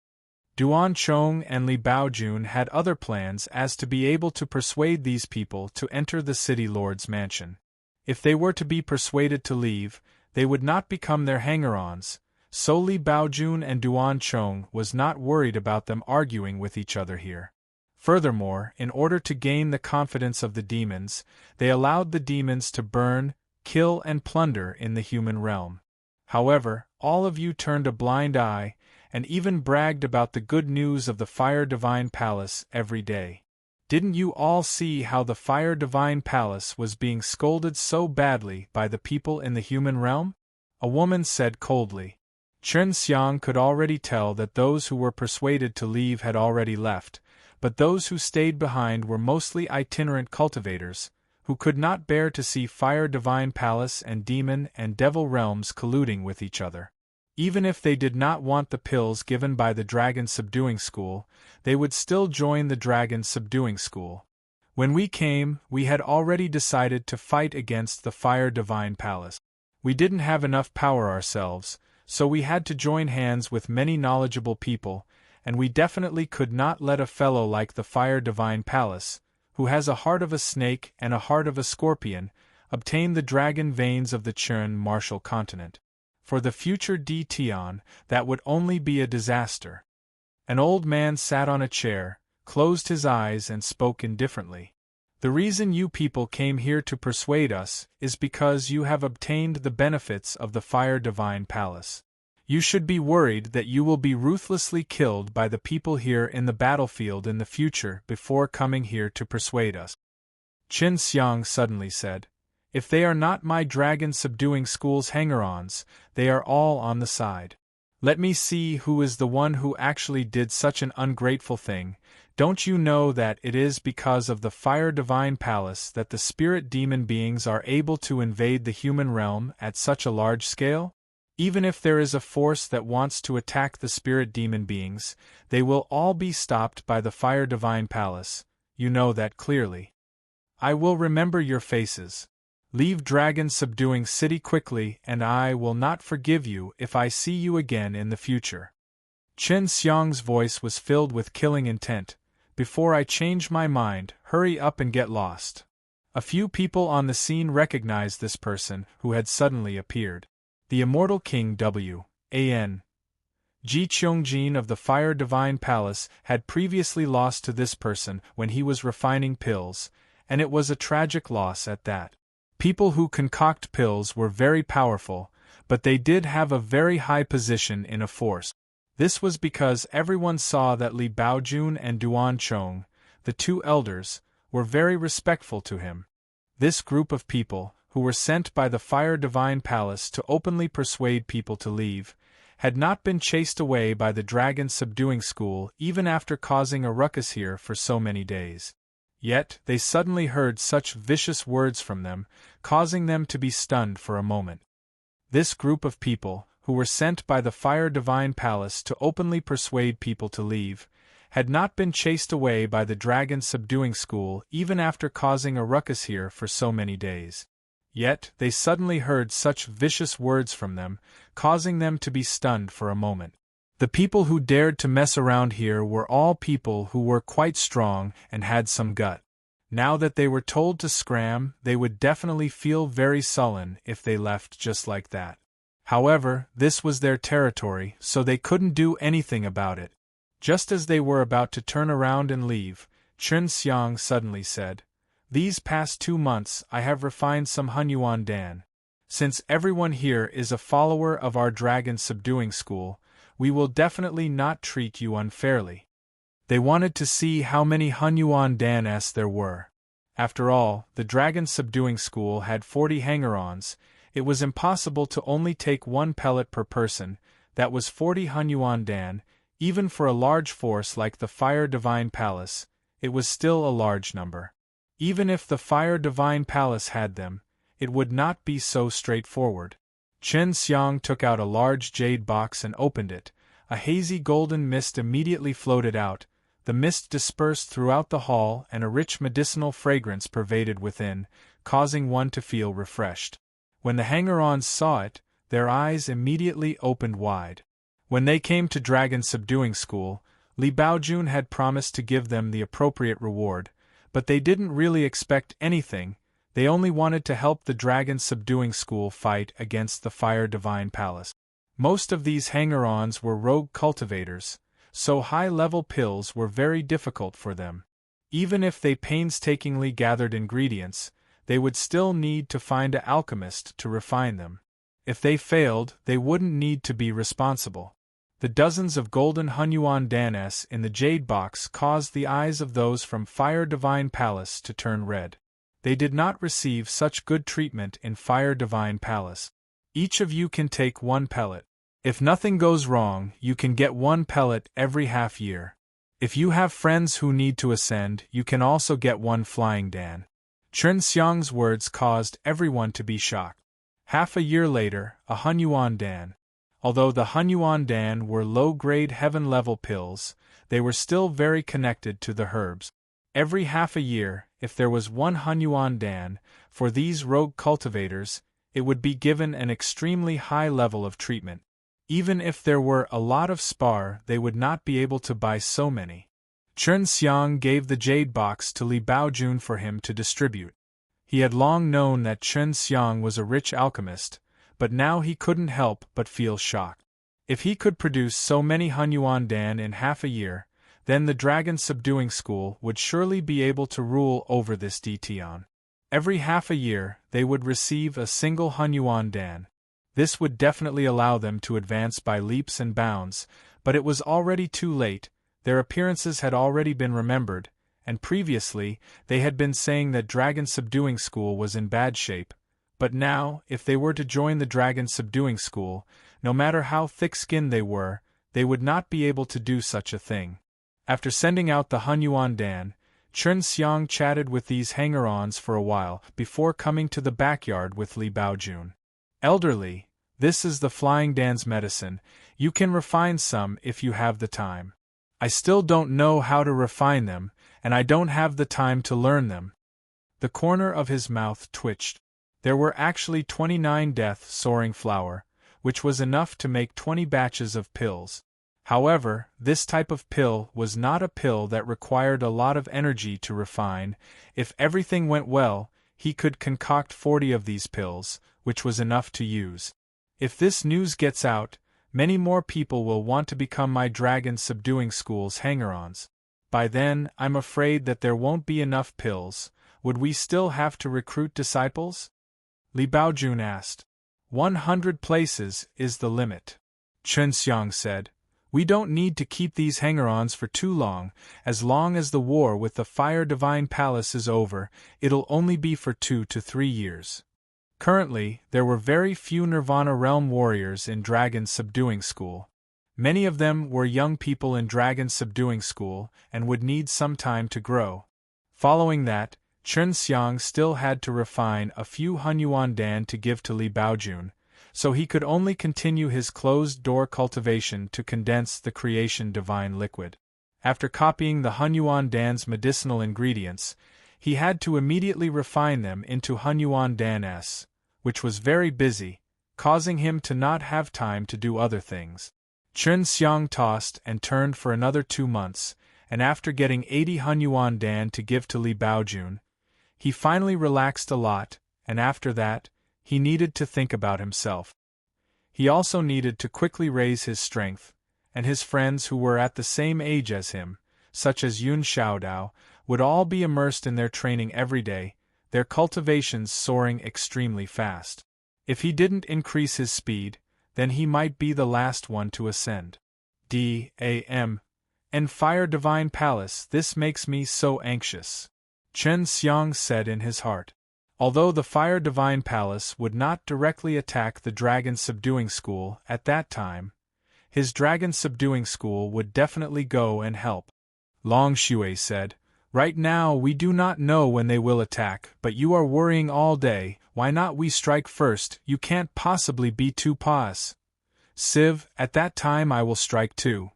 S1: Duan Chong and Li Baojun had other plans as to be able to persuade these people to enter the City Lord's mansion. If they were to be persuaded to leave, they would not become their hanger-ons, so Li Baojun and Duan Chong was not worried about them arguing with each other here. Furthermore, in order to gain the confidence of the demons, they allowed the demons to burn, kill and plunder in the human realm. However, all of you turned a blind eye, and even bragged about the good news of the Fire Divine Palace every day. Didn't you all see how the Fire Divine Palace was being scolded so badly by the people in the human realm? A woman said coldly. Chen Xiang could already tell that those who were persuaded to leave had already left, but those who stayed behind were mostly itinerant cultivators, who could not bear to see Fire Divine Palace and demon and devil realms colluding with each other. Even if they did not want the pills given by the Dragon Subduing School, they would still join the Dragon Subduing School. When we came, we had already decided to fight against the Fire Divine Palace. We didn't have enough power ourselves, so we had to join hands with many knowledgeable people, and we definitely could not let a fellow like the Fire Divine Palace, who has a heart of a snake and a heart of a scorpion, obtain the dragon veins of the Churn martial continent. For the future Tion, that would only be a disaster. An old man sat on a chair, closed his eyes and spoke indifferently. The reason you people came here to persuade us is because you have obtained the benefits of the Fire Divine Palace. You should be worried that you will be ruthlessly killed by the people here in the battlefield in the future before coming here to persuade us. Chen Xiang suddenly said, "If they are not my dragon subduing school's hanger-ons, they are all on the side. Let me see who is the one who actually did such an ungrateful thing. Don't you know that it is because of the Fire Divine Palace that the spirit demon beings are able to invade the human realm at such a large scale? Even if there is a force that wants to attack the spirit demon beings, they will all be stopped by the Fire Divine Palace. You know that clearly. I will remember your faces. Leave dragon subduing city quickly, and I will not forgive you if I see you again in the future. Chen Xiang's voice was filled with killing intent. Before I change my mind, hurry up and get lost. A few people on the scene recognized this person who had suddenly appeared. The immortal King W.A.N. Ji Qiangjin of the Fire Divine Palace had previously lost to this person when he was refining pills, and it was a tragic loss at that. People who concoct pills were very powerful, but they did have a very high position in a force. This was because everyone saw that Li Baojun and Duan Chong, the two elders, were very respectful to him. This group of people, who were sent by the Fire Divine Palace to openly persuade people to leave, had not been chased away by the Dragon Subduing School even after causing a ruckus here for so many days. Yet, they suddenly heard such vicious words from them, causing them to be stunned for a moment. This group of people, who were sent by the Fire Divine Palace to openly persuade people to leave, had not been chased away by the Dragon Subduing School even after causing a ruckus here for so many days. Yet, they suddenly heard such vicious words from them, causing them to be stunned for a moment. The people who dared to mess around here were all people who were quite strong and had some gut. Now that they were told to scram, they would definitely feel very sullen if they left just like that. However, this was their territory, so they couldn't do anything about it. Just as they were about to turn around and leave, Chen Xiang suddenly said, "These past 2 months I have refined some Hunyuan Dan. Since everyone here is a follower of our Dragon Subduing School, we will definitely not treat you unfairly." They wanted to see how many Hunyuan Dan there were. After all, the Dragon Subduing School had 40 hanger-ons. It was impossible to only take 1 pellet per person. That was 40 Hunyuan Dan. Even for a large force like the Fire Divine Palace, it was still a large number. Even if the Fire Divine Palace had them, it would not be so straightforward. Chen Xiang took out a large jade box and opened it. A hazy golden mist immediately floated out. The mist dispersed throughout the hall and a rich medicinal fragrance pervaded within, causing one to feel refreshed. When the hanger-ons saw it, their eyes immediately opened wide. When they came to Dragon Subduing School, Li Baojun had promised to give them the appropriate reward, but they didn't really expect anything. They only wanted to help the Dragon Subduing School fight against the Fire Divine Palace. Most of these hanger-ons were rogue cultivators, so high-level pills were very difficult for them. Even if they painstakingly gathered ingredients, they would still need to find an alchemist to refine them. If they failed, they wouldn't need to be responsible. The dozens of golden Hunyuan Danes in the jade box caused the eyes of those from Fire Divine Palace to turn red. They did not receive such good treatment in Fire Divine Palace. Each of you can take 1 pellet. If nothing goes wrong, you can get 1 pellet every half year. If you have friends who need to ascend, you can also get 1 flying Dan. Chen Xiang's words caused everyone to be shocked. Half a year later, a Hunyuan Dan. Although the Hunyuan Dan were low-grade heaven-level pills, they were still very connected to the herbs. Every half a year, if there was 1 Hunyuan Dan, for these rogue cultivators, it would be given an extremely high level of treatment. Even if there were a lot of spar, they would not be able to buy so many. Chen Xiang gave the jade box to Li Baojun for him to distribute. He had long known that Chen Xiang was a rich alchemist, but now he couldn't help but feel shocked. If he could produce so many Hunyuan Dan in half a year, then the Dragon Subduing School would surely be able to rule over this Dtion. Every half a year, they would receive a single Hunyuan Dan. This would definitely allow them to advance by leaps and bounds, but it was already too late. Their appearances had already been remembered, and previously, they had been saying that Dragon Subduing School was in bad shape. But now, if they were to join the Dragon Subduing School, no matter how thick-skinned they would not be able to do such a thing. After sending out the Hunyuan Dan, Chen Xiang chatted with these hanger-ons for a while before coming to the backyard with Li Baojun. "Elderly, this is the Flying Dan's medicine. You can refine some if you have the time. I still don't know how to refine them, and I don't have the time to learn them." The corner of his mouth twitched. There were actually 29 death-soaring flour, which was enough to make 20 batches of pills. However, this type of pill was not a pill that required a lot of energy to refine. If everything went well, he could concoct 40 of these pills, which was enough to use. If this news gets out, many more people will want to become my dragon subduing school's hanger-ons. By then, I'm afraid that there won't be enough pills. Would we still have to recruit disciples? Li Baojun asked. 100 places is the limit. Chen Xiang said. We don't need to keep these hanger-ons for too long. As the war with the Fire Divine Palace is over, it'll only be for 2 to 3 years. Currently, there were very few Nirvana Realm warriors in Dragon Subduing School. Many of them were young people in Dragon Subduing School and would need some time to grow. Following that, Chen Xiang still had to refine a few Hunyuan Dan to give to Li Baojun, so he could only continue his closed-door cultivation to condense the creation divine liquid. After copying the Hunyuan Dan's medicinal ingredients, he had to immediately refine them into Hunyuan Dan S, which was very busy, causing him to not have time to do other things. Chen Xiang tossed and turned for another 2 months, and after getting 80 Hunyuan Dan to give to Li Baojun, he finally relaxed a lot, and after that, he needed to think about himself. He also needed to quickly raise his strength, and his friends who were at the same age as him, such as Yun Xiaodao, would all be immersed in their training every day, their cultivations soaring extremely fast. If he didn't increase his speed, then he might be the last one to ascend. D.A.M. And Fire Divine Palace, this makes me so anxious. Chen Xiang said in his heart. Although the Fire Divine Palace would not directly attack the Dragon Subduing School at that time, his Dragon Subduing School would definitely go and help. Long Shui said, Right now we do not know when they will attack, but you are worrying all day. Why not we strike first? You can't possibly be too pause. Siv, at that time I will strike too.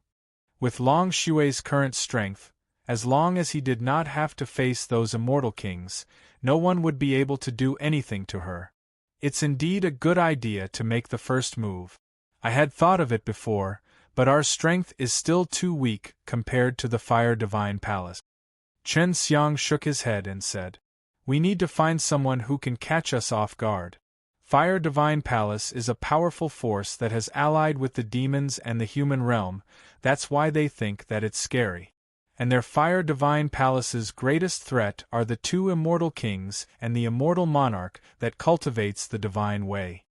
S1: With Long Shui's current strength, as long as he did not have to face those immortal kings, no one would be able to do anything to her. It's indeed a good idea to make the first move. I had thought of it before, but our strength is still too weak compared to the Fire Divine Palace. Chen Xiang shook his head and said, We need to find someone who can catch us off guard. Fire Divine Palace is a powerful force that has allied with the demons and the human realm, that's why they think that it's scary. And their Fire Divine Palace's greatest threat are the 2 immortal kings and the immortal monarch that cultivates the divine way.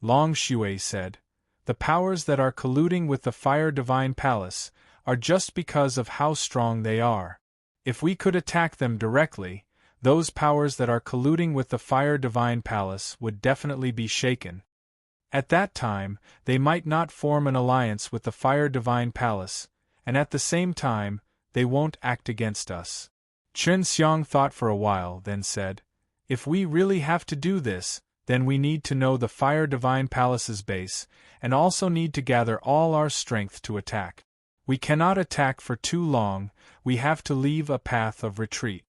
S1: Long Shui said, The powers that are colluding with the Fire Divine Palace are just because of how strong they are. If we could attack them directly, those powers that are colluding with the Fire Divine Palace would definitely be shaken. At that time, they might not form an alliance with the Fire Divine Palace, and at the same time, they won't act against us. Chen Xiang thought for a while, then said, If we really have to do this, then we need to know the Fire Divine Palace's base, and also need to gather all our strength to attack. We cannot attack for too long, we have to leave a path of retreat.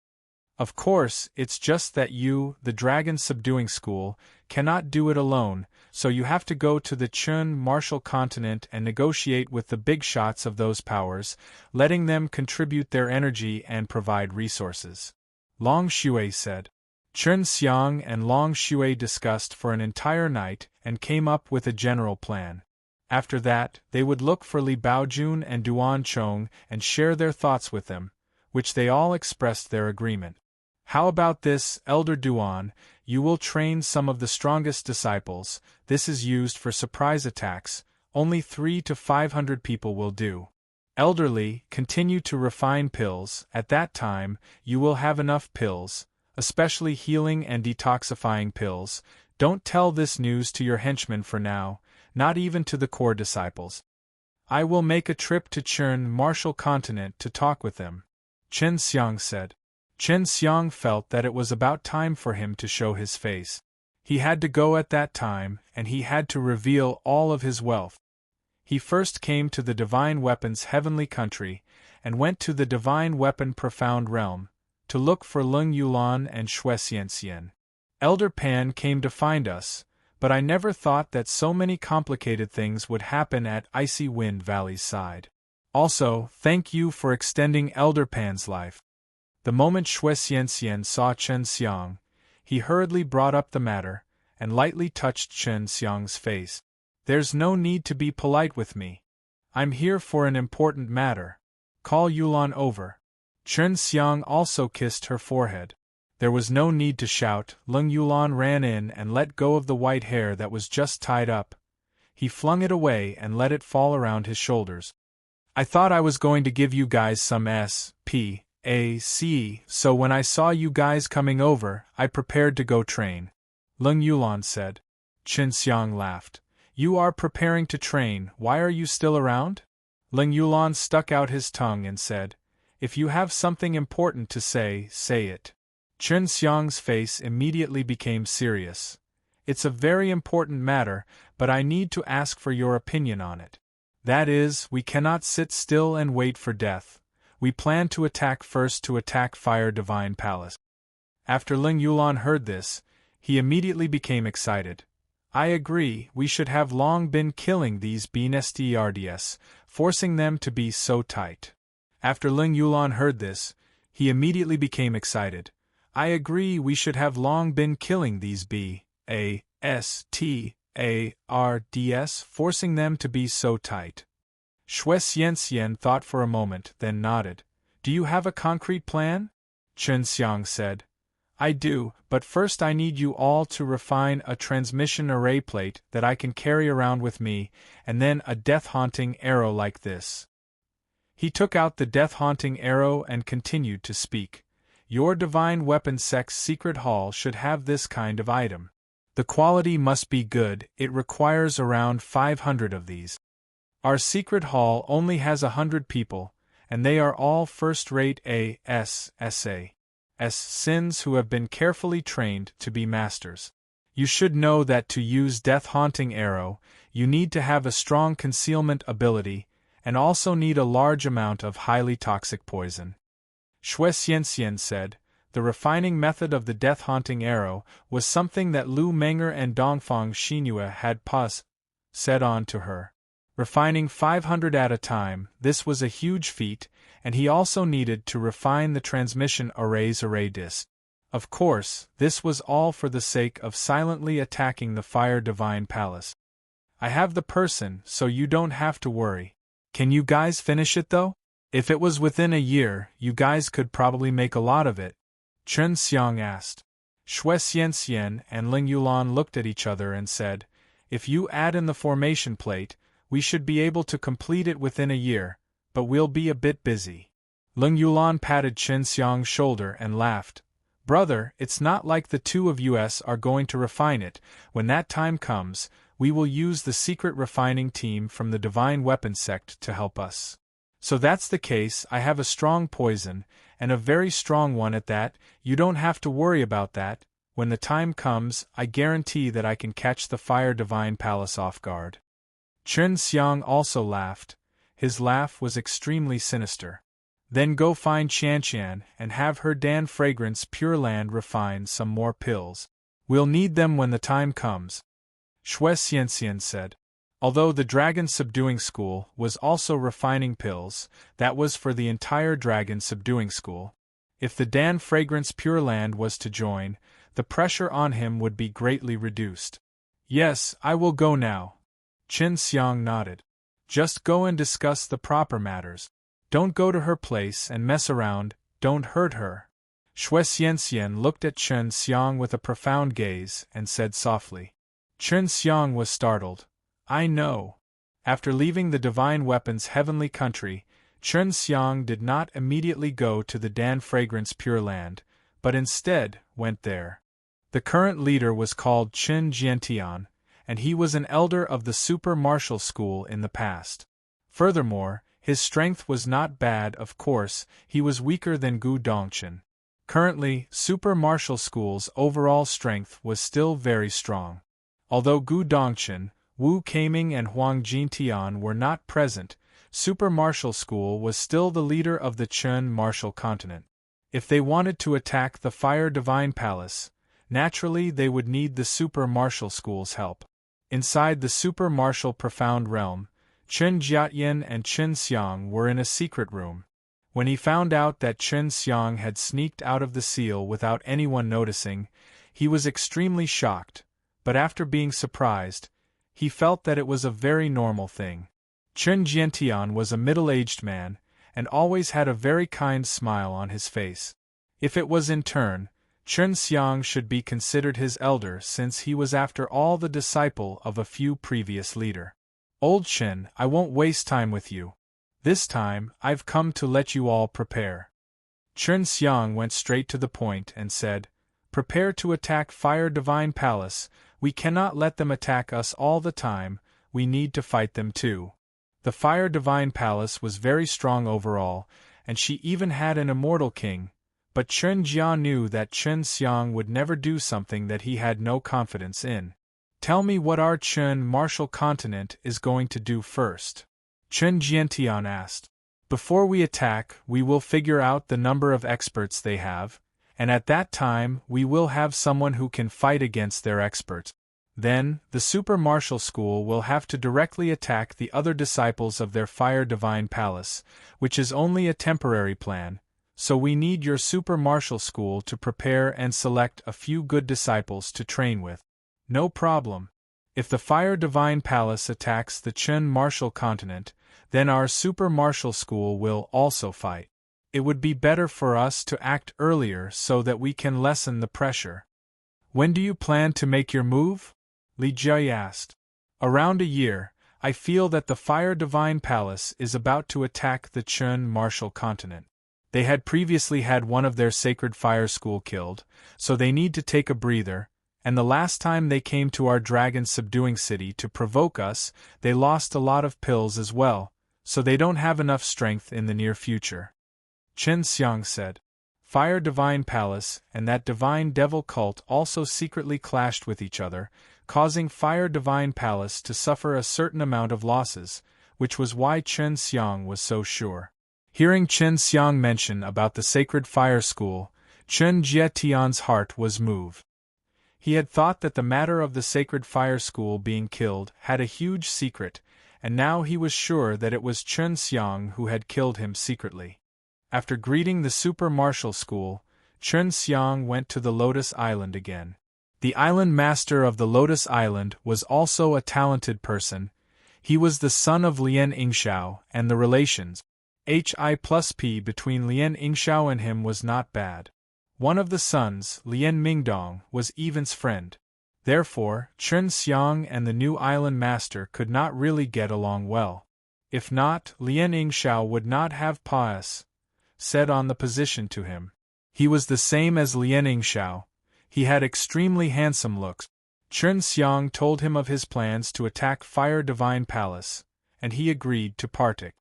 S1: Of course, it's just that you, the Dragon Subduing School, cannot do it alone, so you have to go to the Chun Martial Continent and negotiate with the big shots of those powers, letting them contribute their energy and provide resources. Long Shui said. Chen Xiang and Long Shui discussed for an entire night and came up with a general plan. After that, they would look for Li Baojun and Duan Chong and share their thoughts with them, which they all expressed their agreement. How about this, Elder Duan? You will train some of the strongest disciples. This is used for surprise attacks. Only 300 to 500 people will do. Elderly, continue to refine pills. At that time, you will have enough pills, especially healing and detoxifying pills. Don't tell this news to your henchmen for now, not even to the core disciples. I will make a trip to Chun Martial Continent to talk with them. Chen Xiang said. Chen Xiang felt that it was about time for him to show his face. He had to go at that time, and he had to reveal all of his wealth. He first came to the Divine Weapon's heavenly country, and went to the Divine Weapon Profound Realm, to look for Lung Yulan and Shui Xianxian. Elder Pan came to find us, but I never thought that so many complicated things would happen at Icy Wind Valley's side. Also, thank you for extending Elder Pan's life. The moment Shui Xianxian saw Chen Xiang, he hurriedly brought up the matter, and lightly touched Chen Xiang's face. There's no need to be polite with me. I'm here for an important matter. Call Yulan over. Chen Xiang also kissed her forehead. There was no need to shout. Lung Yulan ran in and let go of the white hair that was just tied up. He flung it away and let it fall around his shoulders. I thought I was going to give you guys some S.P.A.C., so when I saw you guys coming over, I prepared to go train. Lung Yulan said. Chen Xiang laughed. You are preparing to train, why are you still around? Lung Yulan stuck out his tongue and said, If you have something important to say, say it. Chen Xiang's face immediately became serious. It's a very important matter, but I need to ask for your opinion on it. That is, we cannot sit still and wait for death. We plan to attack first to attack Fire Divine Palace. After Ling Yulan heard this, he immediately became excited. I agree, we should have long been killing these BNSTRDS, forcing them to be so tight. After Ling Yulan heard this, he immediately became excited. I agree, we should have long been killing these BASTARDS, forcing them to be so tight. Shui Xianxian thought for a moment, then nodded. Do you have a concrete plan? Chen Xiang said. I do, but first I need you all to refine a transmission array plate that I can carry around with me, and then a death-haunting arrow like this. He took out the death-haunting arrow and continued to speak. Your Divine Weapon Sect's secret hall should have this kind of item. The quality must be good, it requires around 500 of these. Our secret hall only has 100 people, and they are all first-rate sins who have been carefully trained to be masters. You should know that to use Death-Haunting Arrow, you need to have a strong concealment ability, and also need a large amount of highly toxic poison. Shui Xianxian said, the refining method of the Death-Haunting Arrow was something that Lu Menger and Dongfang Xinhua had said on to her. Refining 500 at a time, this was a huge feat, and he also needed to refine the transmission array's array disk. Of course, this was all for the sake of silently attacking the Fire Divine Palace. I have the person, so you don't have to worry. Can you guys finish it though? If it was within a year, you guys could probably make a lot of it. Chen Xiang asked. Shui Xianxian and Ling Yulan looked at each other and said, if you add in the formation plate, we should be able to complete it within a year, but we'll be a bit busy. Ling Yulan patted Chen Xiang's shoulder and laughed. Brother, it's not like the two of us are going to refine it. When that time comes, we will use the secret refining team from the Divine Weapon Sect to help us. So that's the case, I have a strong poison, and a very strong one at that, you don't have to worry about that. When the time comes, I guarantee that I can catch the Fire Divine Palace off guard. Chen Xiang also laughed. His laugh was extremely sinister. Then go find Qianqian and have her Dan Fragrance Pure Land refine some more pills. We'll need them when the time comes. Shui Xianxian said. Although the Dragon Subduing School was also refining pills, that was for the entire Dragon Subduing School. If the Dan Fragrance Pure Land was to join, the pressure on him would be greatly reduced. Yes, I will go now. Chen Xiang nodded. Just go and discuss the proper matters. Don't go to her place and mess around, don't hurt her. Shui Xianxian looked at Chen Xiang with a profound gaze and said softly. Chen Xiang was startled. I know. After leaving the Divine Weapon's heavenly country, Chen Xiang did not immediately go to the Dan Fragrance Pure Land, but instead went there. The current leader was called Qin Jiantian, and he was an elder of the Super Martial School in the past. Furthermore, his strength was not bad, of course, he was weaker than Gu Dongchen. Currently, Super Martial School's overall strength was still very strong. Although Gu Dongchen, Wu Keiming and Huang Jintian were not present, Super Martial School was still the leader of the Chen Martial Continent. If they wanted to attack the Fire Divine Palace, Naturally, they would need the super martial school's help. Inside the super martial profound realm, Chen Jiatian and Chen Xiang were in a secret room. When he found out that Chen Xiang had sneaked out of the seal without anyone noticing, he was extremely shocked, but after being surprised, he felt that it was a very normal thing. Chen Jiantian was a middle-aged man, and always had a very kind smile on his face. If it was in turn, Chen Xiang should be considered his elder since he was after all the disciple of a few previous leader. Old Chen, I won't waste time with you. This time, I've come to let you all prepare. Chen Xiang went straight to the point and said, Prepare to attack Fire Divine Palace. We cannot let them attack us all the time, we need to fight them too. The Fire Divine Palace was very strong overall, and she even had an immortal king, but Chen Jia knew that Chen Xiang would never do something that he had no confidence in. Tell me what our Chen martial continent is going to do first. Chen Jiantian asked. Before we attack, we will figure out the number of experts they have, and at that time we will have someone who can fight against their experts. Then, the Super Martial School will have to directly attack the other disciples of their Fire Divine Palace, which is only a temporary plan, so we need your Super Martial School to prepare and select a few good disciples to train with. No problem. If the Fire Divine Palace attacks the Chen Martial Continent, then our Super Martial School will also fight. It would be better for us to act earlier so that we can lessen the pressure. When do you plan to make your move? Li Jie asked. Around a year. I feel that the Fire Divine Palace is about to attack the Chen Martial Continent. They had previously had one of their Sacred Fire School killed, so they need to take a breather, and the last time they came to our dragon subduing city to provoke us, they lost a lot of pills as well, so they don't have enough strength in the near future. Chen Xiang said. Fire Divine Palace and that Divine Devil cult also secretly clashed with each other, causing Fire Divine Palace to suffer a certain amount of losses, which was why Chen Xiang was so sure. Hearing Chen Xiang mention about the Sacred Fire School, Chen Jietian's heart was moved. He had thought that the matter of the Sacred Fire School being killed had a huge secret, and now he was sure that it was Chen Xiang who had killed him secretly. After greeting the Super Martial School, Chen Xiang went to the Lotus Island again. The island master of the Lotus Island was also a talented person. He was the son of Lien Yingxiao, and the relations, Hi+P between Lien Yingxiao and him was not bad. One of the sons, Lien Mingdong, was Even's friend. Therefore, Chen Xiang and the new island master could not really get along well. If not, Lien Yingxiao would not have said on the position to him. He was the same as Lien Yingxiao. He had extremely handsome looks. Chen Xiang told him of his plans to attack Fire Divine Palace, and he agreed to partake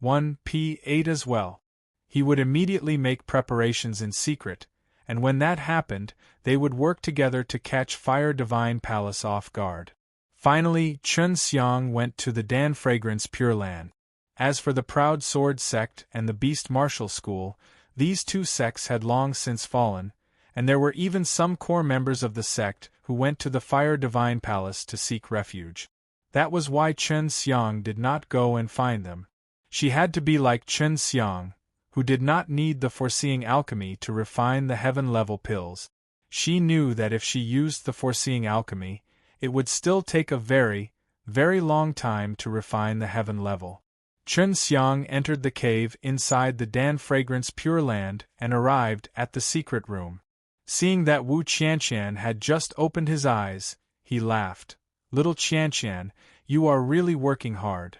S1: 1p8 as well. He would immediately make preparations in secret, and when that happened, they would work together to catch Fire Divine Palace off guard. Finally, Chen Xiang went to the Dan Fragrance Pure Land. As for the Proud Sword Sect and the Beast Martial School, these two sects had long since fallen, and there were even some core members of the sect who went to the Fire Divine Palace to seek refuge. That was why Chen Xiang did not go and find them. She had to be like Chen Xiang, who did not need the foreseeing alchemy to refine the heaven-level pills. She knew that if she used the foreseeing alchemy, it would still take a very, very long time to refine the heaven level. Chen Xiang entered the cave inside the Dan Fragrance Pure Land and arrived at the secret room. Seeing that Wu Qianqian had just opened his eyes, he laughed. Little Qianqian, you are really working hard.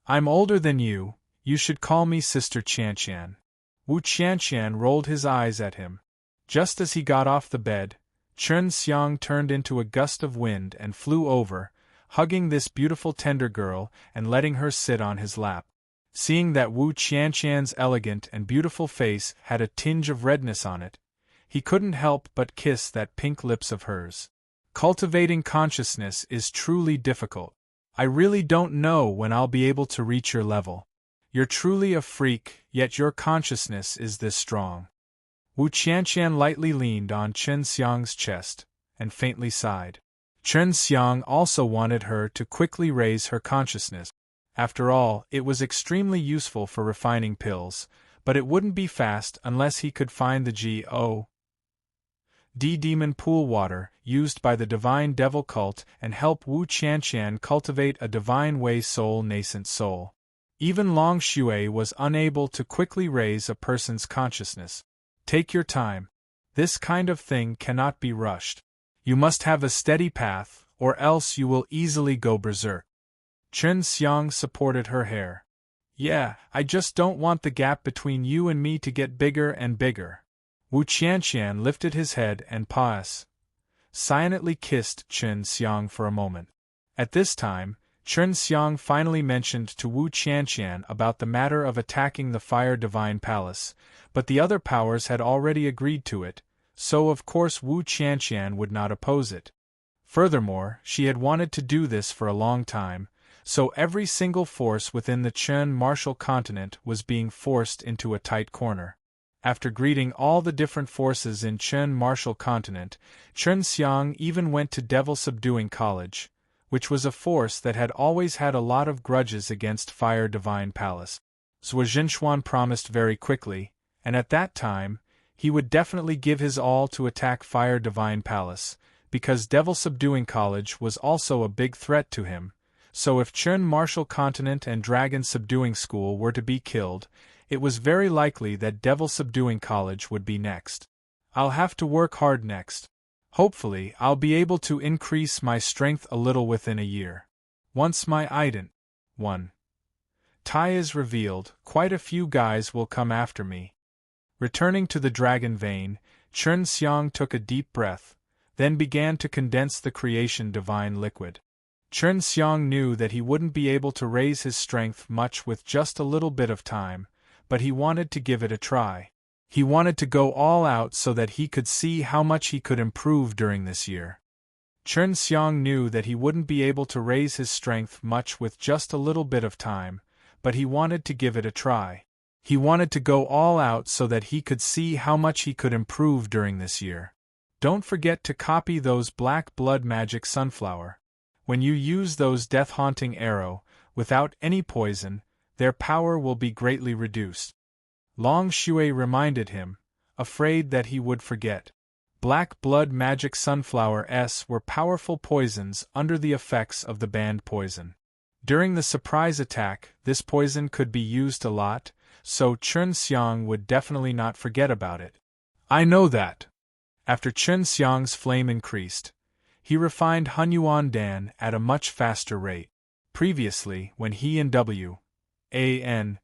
S1: I'm older than you should call me Sister Qianqian. Wu Qianqian rolled his eyes at him. Just as he got off the bed, Chen Xiang turned into a gust of wind and flew over, hugging this beautiful tender girl and letting her sit on his lap. Seeing that Wu Qianqian's elegant and beautiful face had a tinge of redness on it, he couldn't help but kiss that pink lips of hers. Cultivating consciousness is truly difficult. I really don't know when I'll be able to reach your level. You're truly a freak, yet your consciousness is this strong. Wu Qianqian lightly leaned on Chen Xiang's chest, and faintly sighed. Chen Xiang also wanted her to quickly raise her consciousness. After all, it was extremely useful for refining pills, but it wouldn't be fast unless he could find the G.O.D. demon pool water used by the divine devil cult and help Wu Qianqian cultivate a divine way soul nascent soul. Even Long Shui was unable to quickly raise a person's consciousness. Take your time. This kind of thing cannot be rushed. You must have a steady path, or else you will easily go berserk. Chen Xiang supported her hair. Yeah, I just don't want the gap between you and me to get bigger and bigger. Wu Qianqian lifted his head and silently kissed Chen Xiang for a moment. At this time, Chen Xiang finally mentioned to Wu Qianqian about the matter of attacking the Fire Divine Palace, but the other powers had already agreed to it, so of course Wu Qianqian would not oppose it. Furthermore, she had wanted to do this for a long time, so every single force within the Chen martial continent was being forced into a tight corner. After greeting all the different forces in Chen martial continent, Chen Xiang even went to Devil Subduing College, which was a force that had always had a lot of grudges against Fire Divine Palace. Zhuo Zhenxuan promised very quickly, and at that time, he would definitely give his all to attack Fire Divine Palace, because Devil Subduing College was also a big threat to him, so if Chen Martial Continent and Dragon Subduing School were to be killed, it was very likely that Devil Subduing College would be next. I'll have to work hard next. Hopefully, I'll be able to increase my strength a little within a year. Once my ident 1. Tai is revealed, quite a few guys will come after me. Returning to the dragon vein, Chen Xiang took a deep breath, then began to condense the creation divine liquid. Chen Xiang knew that he wouldn't be able to raise his strength much with just a little bit of time, but he wanted to give it a try. He wanted to go all out so that he could see how much he could improve during this year. Chen Xiang knew that he wouldn't be able to raise his strength much with just a little bit of time, but he wanted to give it a try. He wanted to go all out so that he could see how much he could improve during this year. Don't forget to copy those black blood magic sunflower. When you use those death-haunting arrow, without any poison, their power will be greatly reduced. Long Shui reminded him, afraid that he would forget. Black blood magic sunflowers were powerful poisons under the effects of the banned poison. During the surprise attack, this poison could be used a lot, so Chen Xiang would definitely not forget about it. I know that. After Chen Xiang's flame increased, he refined Hunyuan Dan at a much faster rate. Previously, when he and W.A.N.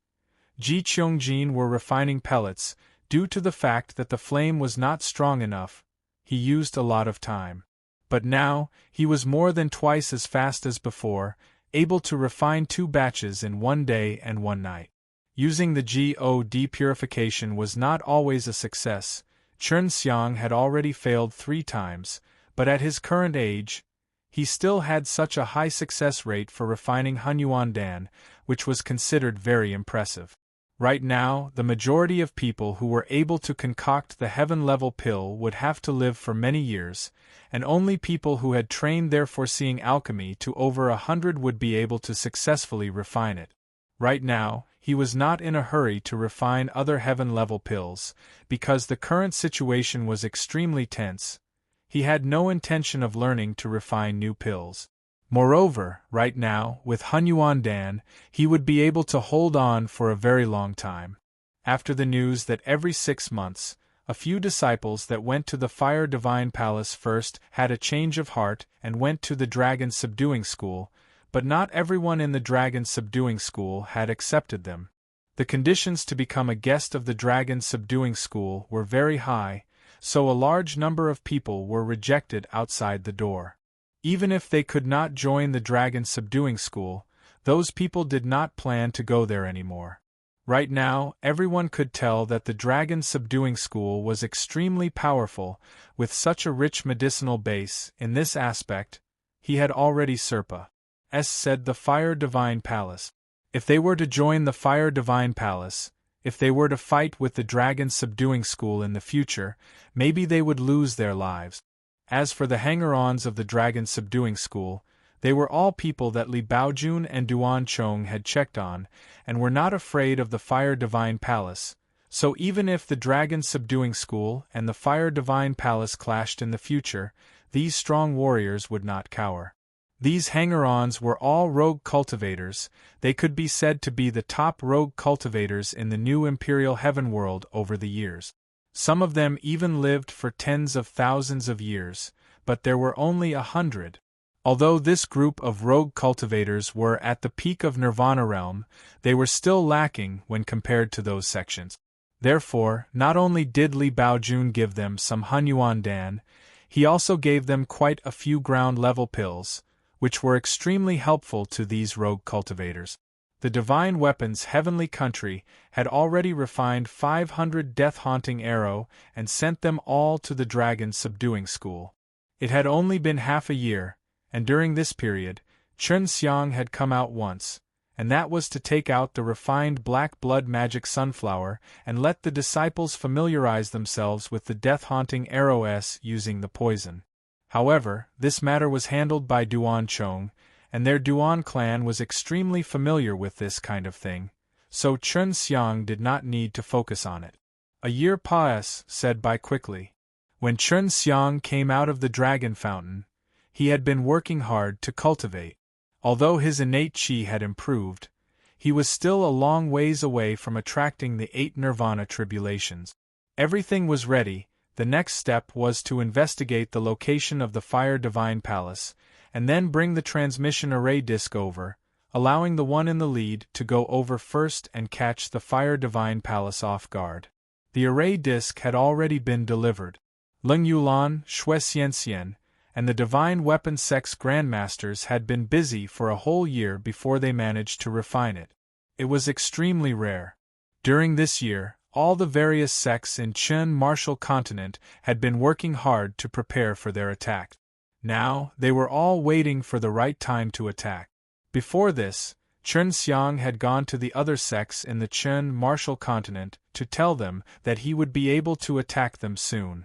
S1: Ji Qiangjin were refining pellets, due to the fact that the flame was not strong enough, he used a lot of time. But now, he was more than twice as fast as before, able to refine 2 batches in 1 day and 1 night. Using the God purification was not always a success. Chen Xiang had already failed 3 times, but at his current age, he still had such a high success rate for refining Hunyuan Dan, which was considered very impressive. Right now, the majority of people who were able to concoct the heaven-level pill would have to live for many years, and only people who had trained their foreseeing alchemy to over 100 would be able to successfully refine it. Right now, he was not in a hurry to refine other heaven-level pills, because the current situation was extremely tense. He had no intention of learning to refine new pills. Moreover, right now, with Hunyuan Dan, he would be able to hold on for a very long time. After the news that every 6 months, a few disciples that went to the Fire Divine Palace first had a change of heart and went to the Dragon Subduing School, but not everyone in the Dragon Subduing School had accepted them. The conditions to become a guest of the Dragon Subduing School were very high, so a large number of people were rejected outside the door. Even if they could not join the Dragon Subduing School, those people did not plan to go there anymore. Right now, everyone could tell that the Dragon Subduing School was extremely powerful, with such a rich medicinal base. In this aspect, he had already said the Fire Divine Palace. If they were to join the Fire Divine Palace, if they were to fight with the Dragon Subduing School in the future, maybe they would lose their lives. As for the hanger-ons of the dragon subduing school, they were all people that Li Baojun and Duan Chong had checked on, and were not afraid of the Fire Divine Palace, so even if the dragon subduing school and the Fire Divine Palace clashed in the future, these strong warriors would not cower. These hanger-ons were all rogue cultivators. They could be said to be the top rogue cultivators in the new Imperial Heaven world over the years. Some of them even lived for tens of thousands of years, but there were only 100. Although this group of rogue cultivators were at the peak of Nirvana realm, they were still lacking when compared to those sections. Therefore, not only did Li Baojun give them some Hunyuan Dan, he also gave them quite a few ground-level pills, which were extremely helpful to these rogue cultivators. The divine weapons Heavenly Country had already refined 500 death-haunting arrow and sent them all to the dragon subduing school. It had only been half a year, and during this period, Chen Xiang had come out once, and that was to take out the refined black blood magic sunflower and let the disciples familiarize themselves with the death-haunting arrow using the poison. However, this matter was handled by Duan Chong, and their Duan clan was extremely familiar with this kind of thing, so Chen Xiang did not need to focus on it. A year passed, said by quickly. When Chen Xiang came out of the dragon fountain, he had been working hard to cultivate. Although his innate chi had improved, he was still a long ways away from attracting the 8 nirvana tribulations. Everything was ready. The next step was to investigate the location of the Fire Divine Palace, and then bring the transmission array disk over, allowing the one in the lead to go over first and catch the Fire Divine Palace off guard. The array disk had already been delivered. Leng Yulan, Xue Xianxian, and the Divine Weapon Sect's Grandmasters had been busy for a whole year before they managed to refine it. It was extremely rare. During this year, all the various sects in Chen Martial Continent had been working hard to prepare for their attack. Now, they were all waiting for the right time to attack. Before this, Chen Xiang had gone to the other sects in the Chen Martial Continent to tell them that he would be able to attack them soon.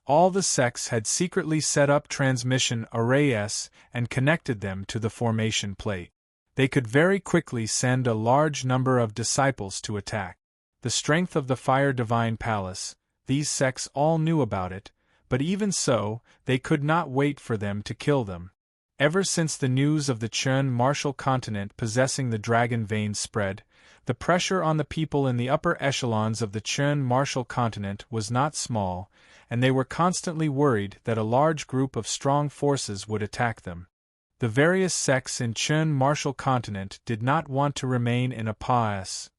S1: All the sects had secretly set up transmission arrays and connected them to the formation plate. They could very quickly send a large number of disciples to attack. The strength of the Fire Divine Palace, these sects all knew about it, but even so, they could not wait for them to kill them. Ever since the news of the Chen Martial Continent possessing the dragon vein spread, the pressure on the people in the upper echelons of the Chen Martial Continent was not small, and they were constantly worried that a large group of strong forces would attack them. The various sects in Chen Martial Continent did not want to remain in a passive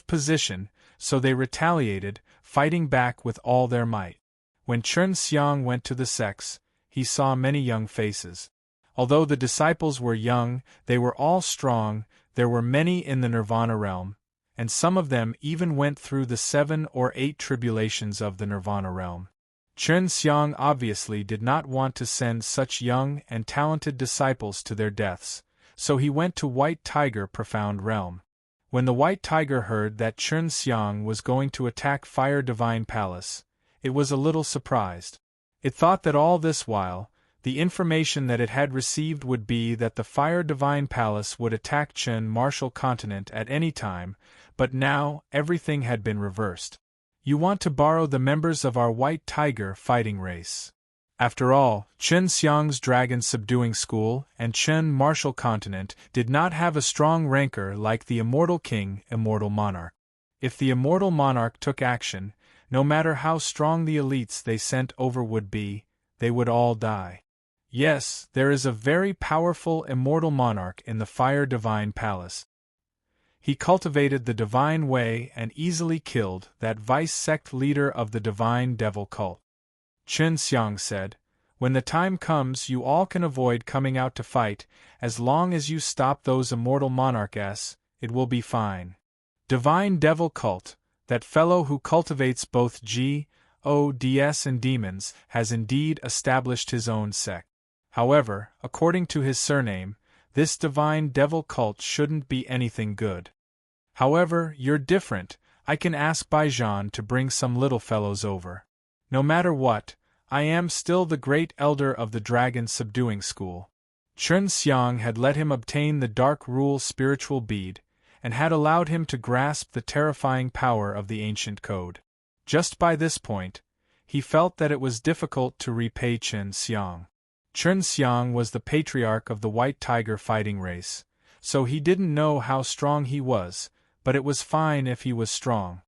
S1: position, so they retaliated, fighting back with all their might. When Chen Xiang went to the sects, he saw many young faces. Although the disciples were young, they were all strong. There were many in the Nirvana realm, and some of them even went through the 7 or 8 tribulations of the Nirvana realm. Chen Xiang obviously did not want to send such young and talented disciples to their deaths, so he went to White Tiger Profound Realm. When the White Tiger heard that Chen Xiang was going to attack Fire Divine Palace, it was a little surprised. It thought that all this while, the information that it had received would be that the Fire Divine Palace would attack Chen Martial Continent at any time, but now everything had been reversed. You want to borrow the members of our White Tiger fighting race. After all, Chen Xiang's Dragon Subduing School and Chen Martial Continent did not have a strong rancor like the Immortal King, Immortal Monarch. If the Immortal Monarch took action, no matter how strong the elites they sent over would be, they would all die. Yes, there is a very powerful Immortal Monarch in the Fire Divine Palace. He cultivated the Divine Way and easily killed that vice-sect leader of the Divine Devil cult. Chen Xiang said, "When the time comes you all can avoid coming out to fight, as long as you stop those Immortal Monarchs, it will be fine. Divine Devil cult, that fellow who cultivates both gods and demons, has indeed established his own sect. However, according to his surname, this Divine Devil cult shouldn't be anything good. However, you're different. I can ask Baijan to bring some little fellows over. No matter what, I am still the great elder of the dragon subduing school. Chen Xiang had let him obtain the Dark Rule spiritual bead, and had allowed him to grasp the terrifying power of the ancient code. Just by this point, he felt that it was difficult to repay Chen Xiang. Chen Xiang was the patriarch of the White Tiger fighting race, so he didn't know how strong he was, but it was fine if he was strong.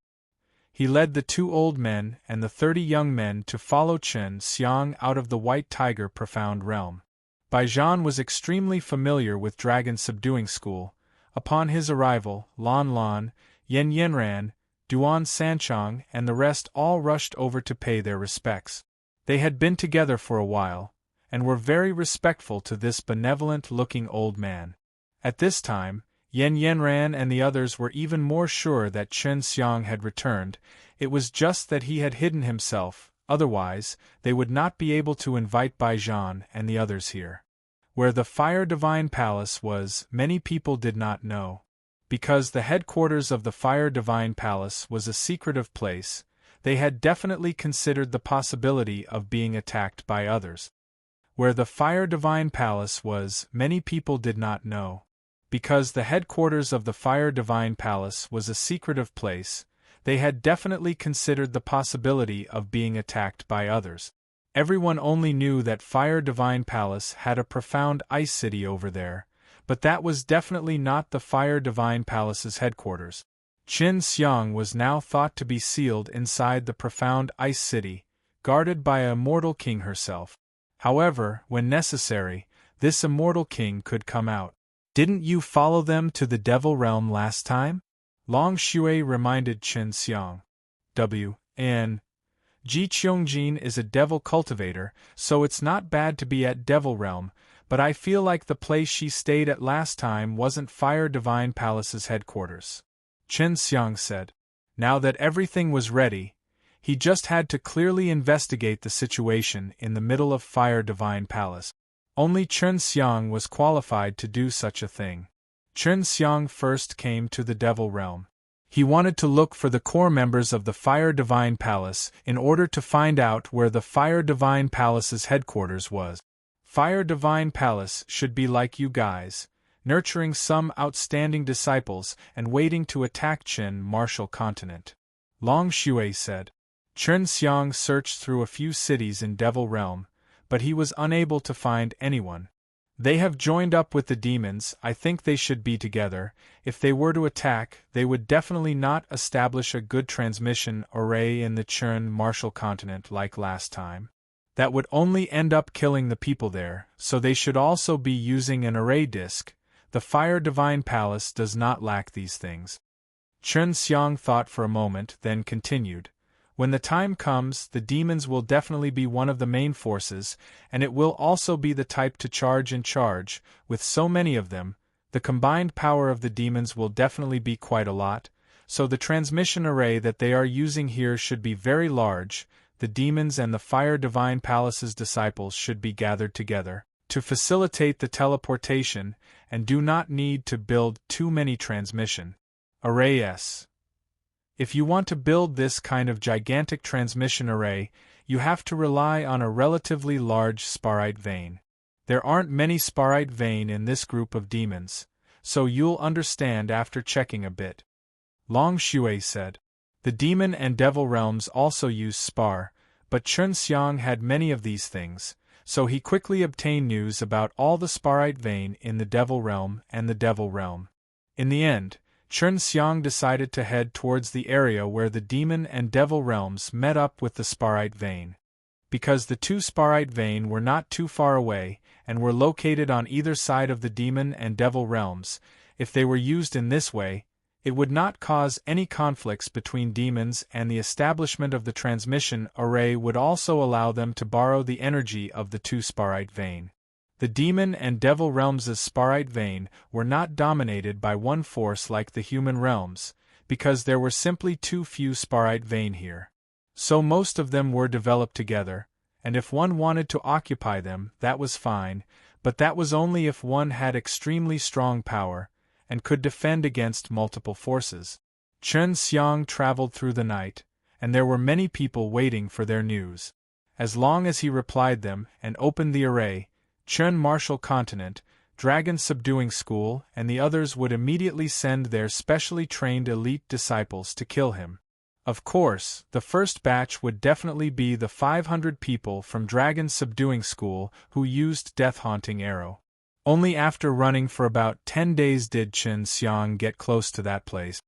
S1: He led the 2 old men and the 30 young men to follow Chen Xiang out of the White Tiger profound realm. Baijian was extremely familiar with Dragon Subduing School. Upon his arrival, Lan Lan, Yen Yenran, Duan Sanchang and the rest all rushed over to pay their respects. They had been together for a while, and were very respectful to this benevolent-looking old man. At this time, Yen Yenran and the others were even more sure that Chen Xiang had returned. It was just that he had hidden himself, otherwise, they would not be able to invite Baijian and the others here. Where the Fire Divine Palace was, many people did not know. Because the headquarters of the Fire Divine Palace was a secretive place, they had definitely considered the possibility of being attacked by others. Where the Fire Divine Palace was, many people did not know. Because the headquarters of the Fire Divine Palace was a secretive place, they had definitely considered the possibility of being attacked by others. Everyone only knew that Fire Divine Palace had a profound ice city over there, but that was definitely not the Fire Divine Palace's headquarters. Chen Xiang was now thought to be sealed inside the profound ice city, guarded by a immortal king herself. However, when necessary, this immortal king could come out. Didn't you follow them to the Devil Realm last time? Long Shui reminded Chen Xiang. N. Ji Qiangjin is a devil cultivator, so it's not bad to be at Devil Realm, but I feel like the place she stayed at last time wasn't Fire Divine Palace's headquarters. Chen Xiang said. Now that everything was ready, he just had to clearly investigate the situation in the middle of Fire Divine Palace. Only Chen Xiang was qualified to do such a thing. Chen Xiang first came to the Devil Realm. He wanted to look for the core members of the Fire Divine Palace in order to find out where the Fire Divine Palace's headquarters was. Fire Divine Palace should be like you guys, nurturing some outstanding disciples and waiting to attack Qin Martial Continent. Long Shui said. Chen Xiang searched through a few cities in Devil Realm, but he was unable to find anyone. They have joined up with the demons. I think they should be together. If they were to attack, they would definitely not establish a good transmission array in the Qin Martial Continent like last time. That would only end up killing the people there, so they should also be using an array disk. The Fire Divine Palace does not lack these things. Chen Xiang thought for a moment, then continued. When the time comes, the demons will definitely be one of the main forces, and it will also be the type to charge and charge. With so many of them, the combined power of the demons will definitely be quite a lot, so the transmission array that they are using here should be very large. The demons and the Fire Divine Palace's disciples should be gathered together to facilitate the teleportation, and do not need to build too many transmission arrays. If you want to build this kind of gigantic transmission array, you have to rely on a relatively large sparite vein. There aren't many sparite vein in this group of demons, so you'll understand after checking a bit. Long Shui said. The demon and devil realms also use spar, but Chen Xiang had many of these things, so he quickly obtained news about all the sparite vein in the devil realm and the devil realm. In the end, Chen Xiang decided to head towards the area where the demon and devil realms met up with the sparite vein. Because the two sparite vein were not too far away, and were located on either side of the demon and devil realms, if they were used in this way, it would not cause any conflicts between demons, and the establishment of the transmission array would also allow them to borrow the energy of the two sparite vein. The demon and devil realms' sparite vein were not dominated by one force like the human realms, because there were simply too few sparite vein here. So most of them were developed together, and if one wanted to occupy them, that was fine, but that was only if one had extremely strong power, and could defend against multiple forces. Chen Xiang traveled through the night, and there were many people waiting for their news. as long as he replied them and opened the array, Chun Martial Continent, Dragon Subduing School, and the others would immediately send their specially trained elite disciples to kill him. Of course, the first batch would definitely be the 500 people from Dragon Subduing School who used Death-Haunting Arrow. Only after running for about 10 days did Chen Xiang get close to that place.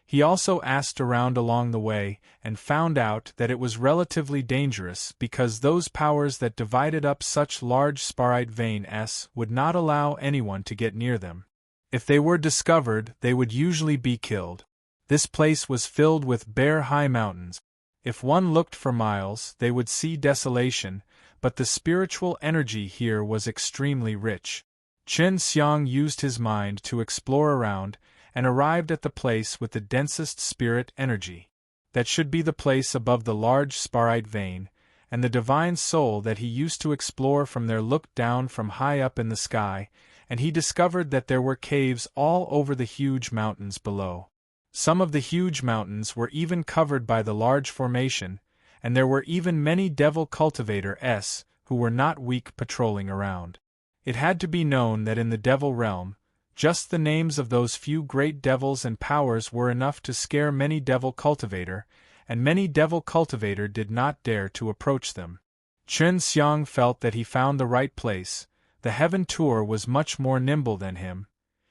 S1: He also asked around along the way and found out that it was relatively dangerous because those powers that divided up such large sparite veins would not allow anyone to get near them. If they were discovered, they would usually be killed. This place was filled with bare high mountains. If one looked for miles, they would see desolation, but the spiritual energy here was extremely rich. Chen Xiang used his mind to explore around, and arrived at the place with the densest spirit energy. That should be the place above the large sparite vein, and the divine soul that he used to explore from there looked down from high up in the sky, and he discovered that there were caves all over the huge mountains below. Some of the huge mountains were even covered by the large formation, and there were even many devil cultivators who were not weak patrolling around. It had to be known that in the devil realm, just the names of those few great devils and powers were enough to scare many devil cultivator, and many devil cultivator did not dare to approach them. Chen Xiang felt that he found the right place. The heaven tour was much more nimble than him.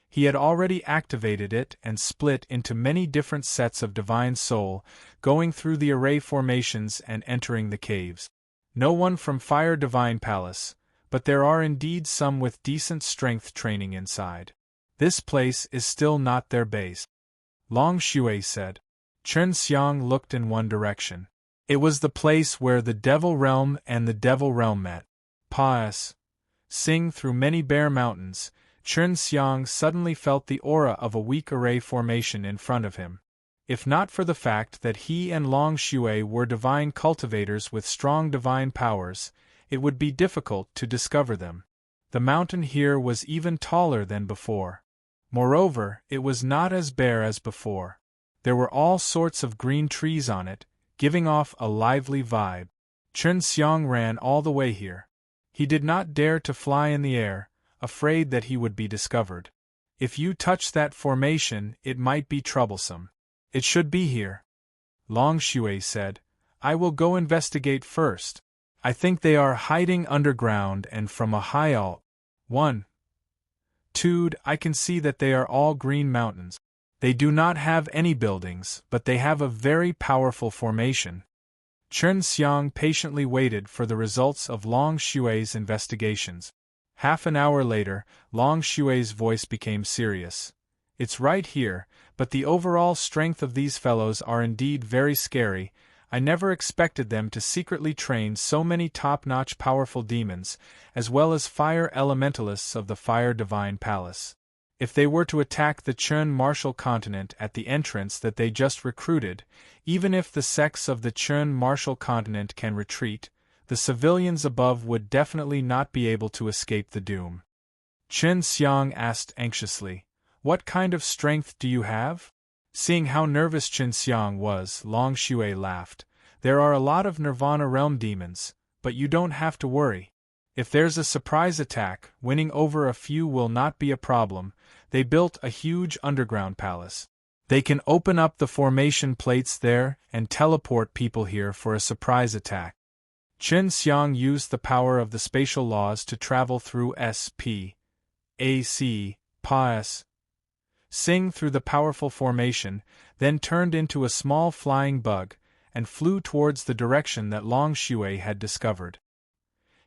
S1: He had already activated it and split into many different sets of divine soul, going through the array formations and entering the caves. No one from Fire Divine Palace, but there are indeed some with decent strength training inside. This place is still not their base, Long Shui said. Chen Xiang looked in one direction. It was the place where the devil realm and the devil realm met. Sing through many bare mountains, Chen Xiang suddenly felt the aura of a weak array formation in front of him. If not for the fact that he and Long Shui were divine cultivators with strong divine powers, it would be difficult to discover them. The mountain here was even taller than before. Moreover, it was not as bare as before. There were all sorts of green trees on it, giving off a lively vibe. Chen Xiang ran all the way here. He did not dare to fly in the air, afraid that he would be discovered. If you touch that formation, it might be troublesome. It should be here, Long Shui said. I will go investigate first. I think they are hiding underground and from a high altitude. 2. I can see that they are all green mountains. They do not have any buildings, but they have a very powerful formation. Chen Xiang patiently waited for the results of Long Shui's investigations. Half an hour later, Long Shui's voice became serious. It's right here, but the overall strength of these fellows are indeed very scary. I never expected them to secretly train so many top-notch powerful demons, as well as fire elementalists of the Fire Divine Palace. If they were to attack the Chun Martial Continent at the entrance that they just recruited, even if the sects of the Chun Martial Continent can retreat, the civilians above would definitely not be able to escape the doom. Chen Xiang asked anxiously, "What kind of strength do you have?" Seeing how nervous Chen Xiang was, Long Shui laughed. There are a lot of Nirvana realm demons, but you don't have to worry. If there's a surprise attack, winning over a few will not be a problem. They built a huge underground palace. They can open up the formation plates there and teleport people here for a surprise attack. Chen Xiang used the power of the spatial laws to travel through sing through the powerful formation, then turned into a small flying bug, and flew towards the direction that Long Shui had discovered.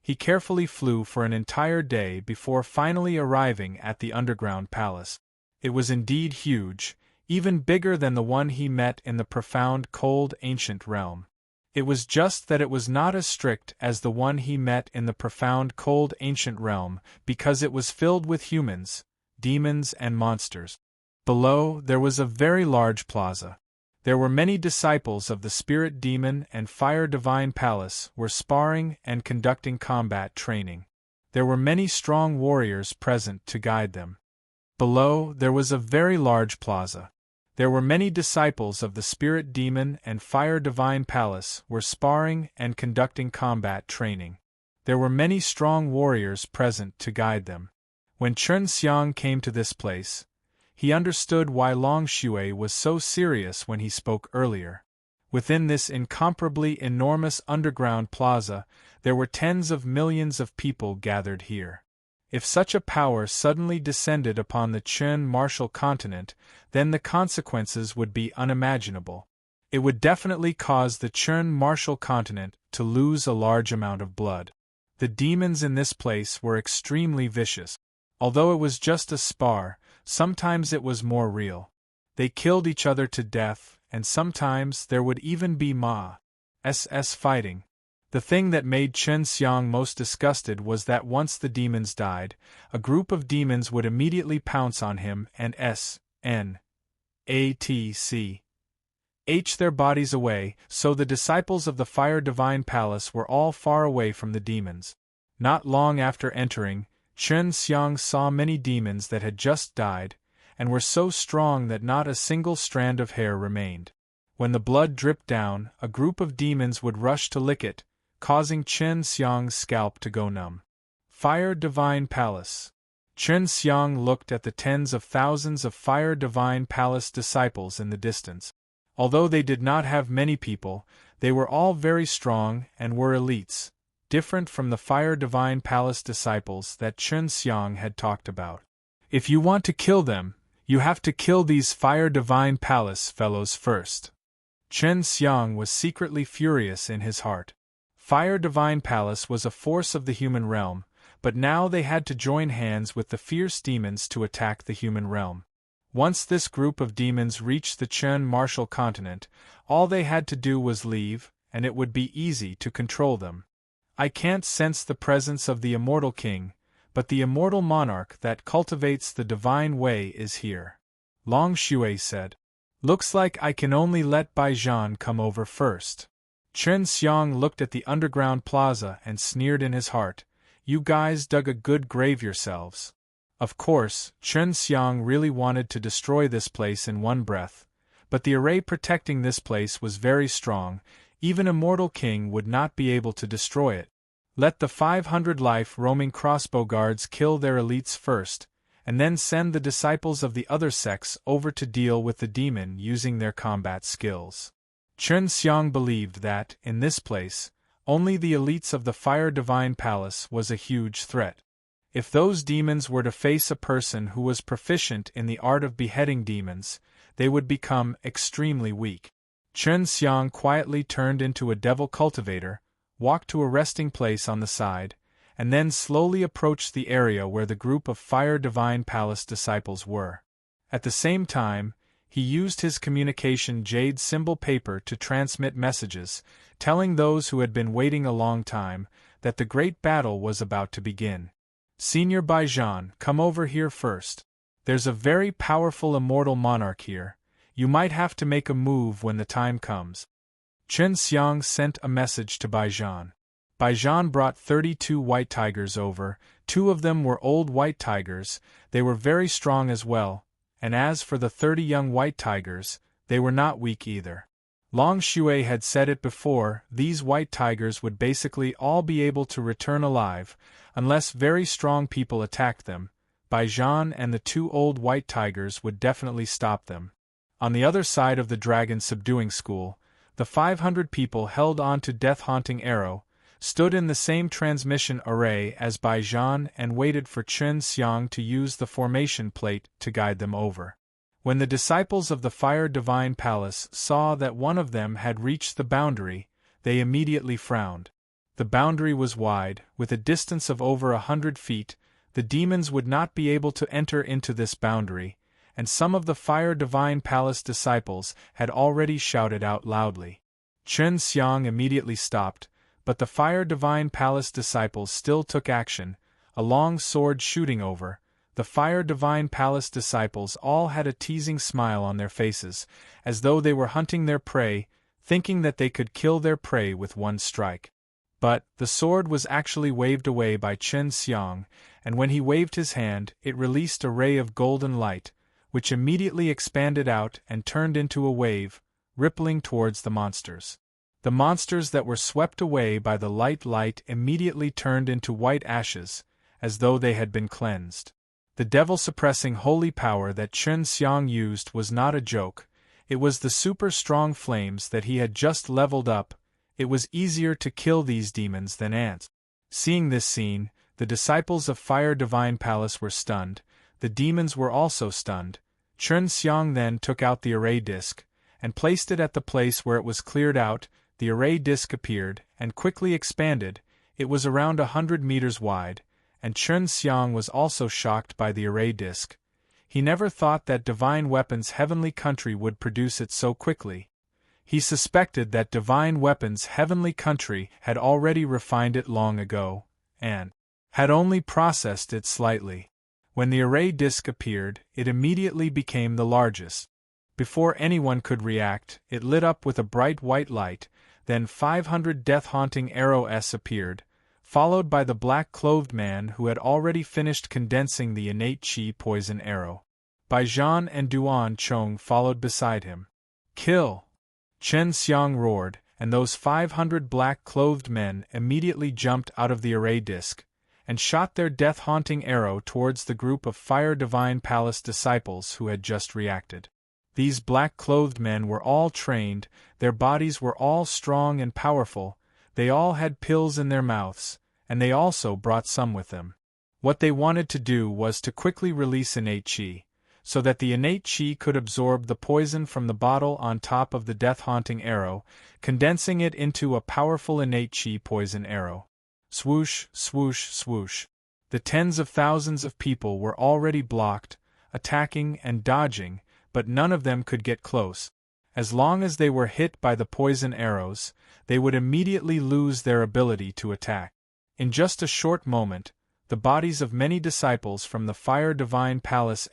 S1: He carefully flew for an entire day before finally arriving at the underground palace. It was indeed huge, even bigger than the one he met in the profound cold ancient realm. It was just that it was not as strict as the one he met in the profound cold ancient realm because it was filled with humans, demons and monsters. Below, there was a very large plaza. There were many disciples of the Spirit Demon and Fire Divine Palace were sparring and conducting combat training. There were many strong warriors present to guide them. Below, there was a very large plaza. There were many disciples of the Spirit Demon and Fire Divine Palace were sparring and conducting combat training. There were many strong warriors present to guide them. When Chen Xiang came to this place, he understood why Long Shui was so serious when he spoke earlier. Within this incomparably enormous underground plaza, there were tens of millions of people gathered here. If such a power suddenly descended upon the Chen martial continent, then the consequences would be unimaginable. It would definitely cause the Chen martial continent to lose a large amount of blood. The demons in this place were extremely vicious. Although it was just a spar, sometimes it was more real. They killed each other to death, and sometimes there would even be Ma.S.S. fighting. The thing that made Chen Xiang most disgusted was that once the demons died, a group of demons would immediately pounce on him and S.N.A.T.C. H their bodies away, so the disciples of the Fire Divine Palace were all far away from the demons. Not long after entering, Chen Xiang saw many demons that had just died, and were so strong that not a single strand of hair remained. When the blood dripped down, a group of demons would rush to lick it, causing Chen Xiang's scalp to go numb. Fire Divine Palace. Chen Xiang looked at the tens of thousands of Fire Divine Palace disciples in the distance. Although they did not have many people, they were all very strong and were elites, different from the Fire Divine Palace disciples that Chen Xiang had talked about. If you want to kill them, you have to kill these Fire Divine Palace fellows first. Chen Xiang was secretly furious in his heart. Fire Divine Palace was a force of the human realm, but now they had to join hands with the fierce demons to attack the human realm. Once this group of demons reached the Chen martial continent, all they had to do was leave, and it would be easy to control them. I can't sense the presence of the immortal king, but the immortal monarch that cultivates the divine way is here. Long Shui said. Looks like I can only let Baijian come over first. Chen Xiang looked at the underground plaza and sneered in his heart, "You guys dug a good grave yourselves." Of course, Chen Xiang really wanted to destroy this place in one breath, but the array protecting this place was very strong, even Immortal King would not be able to destroy it. Let the 500 life-roaming crossbow guards kill their elites first, and then send the disciples of the other sects over to deal with the demon using their combat skills. Chen Xiang believed that, in this place, only the elites of the Fire Divine Palace was a huge threat. If those demons were to face a person who was proficient in the art of beheading demons, they would become extremely weak. Chen Xiang quietly turned into a devil cultivator, walked to a resting place on the side, and then slowly approached the area where the group of Fire Divine Palace disciples were. At the same time, he used his communication jade symbol paper to transmit messages, telling those who had been waiting a long time that the great battle was about to begin. Senior Baijian, come over here first. There's a very powerful immortal monarch here. You might have to make a move when the time comes. Chen Xiang sent a message to Baijian. Baijian brought 32 white tigers over, 2 of them were old white tigers, they were very strong as well, and as for the 30 young white tigers, they were not weak either. Long Shui had said it before, these white tigers would basically all be able to return alive, unless very strong people attacked them. Baijian and the 2 old white tigers would definitely stop them. On the other side of the dragon subduing school, the 500 people held on to death-haunting arrow, stood in the same transmission array as Baijian and waited for Chen Xiang to use the formation plate to guide them over. When the disciples of the Fire Divine Palace saw that one of them had reached the boundary, they immediately frowned. The boundary was wide, with a distance of over 100 feet, the demons would not be able to enter into this boundary, and some of the Fire Divine Palace disciples had already shouted out loudly. Chen Xiang immediately stopped, but the Fire Divine Palace disciples still took action, a long sword shooting over. The Fire Divine Palace disciples all had a teasing smile on their faces, as though they were hunting their prey, thinking that they could kill their prey with one strike. But, the sword was actually waved away by Chen Xiang, and when he waved his hand, it released a ray of golden light, which immediately expanded out and turned into a wave, rippling towards the monsters. The monsters that were swept away by the light immediately turned into white ashes, as though they had been cleansed. The devil-suppressing holy power that Chen Xiang used was not a joke. It was the super-strong flames that he had just leveled up. It was easier to kill these demons than ants. Seeing this scene, the disciples of Fire Divine Palace were stunned. The demons were also stunned. Chen Xiang then took out the array disc, and placed it at the place where it was cleared out. The array disc appeared, and quickly expanded. It was around 100 meters wide, and Chen Xiang was also shocked by the array disc. He never thought that Divine Weapon's heavenly country would produce it so quickly. He suspected that Divine Weapon's heavenly country had already refined it long ago, and had only processed it slightly. When the array disc appeared, it immediately became the largest. Before anyone could react, it lit up with a bright white light. Then 500 death-haunting arrows appeared, followed by the black-clothed man who had already finished condensing the innate qi poison arrow. Baijian and Duan Chong followed beside him. "Kill!" Chen Xiang roared, and those 500 black-clothed men immediately jumped out of the array disc, and shot their death-haunting arrow towards the group of Fire Divine Palace disciples who had just reacted. These black-clothed men were all trained, their bodies were all strong and powerful, they all had pills in their mouths, and they also brought some with them. What they wanted to do was to quickly release innate qi, so that the innate qi could absorb the poison from the bottle on top of the death-haunting arrow, condensing it into a powerful innate qi poison arrow. Swoosh, swoosh, swoosh. The tens of thousands of people were already blocked, attacking and dodging, but none of them could get close. As long as they were hit by the poison arrows, they would immediately lose their ability to attack. In just a short moment, the bodies of many disciples from the Fire Divine Palace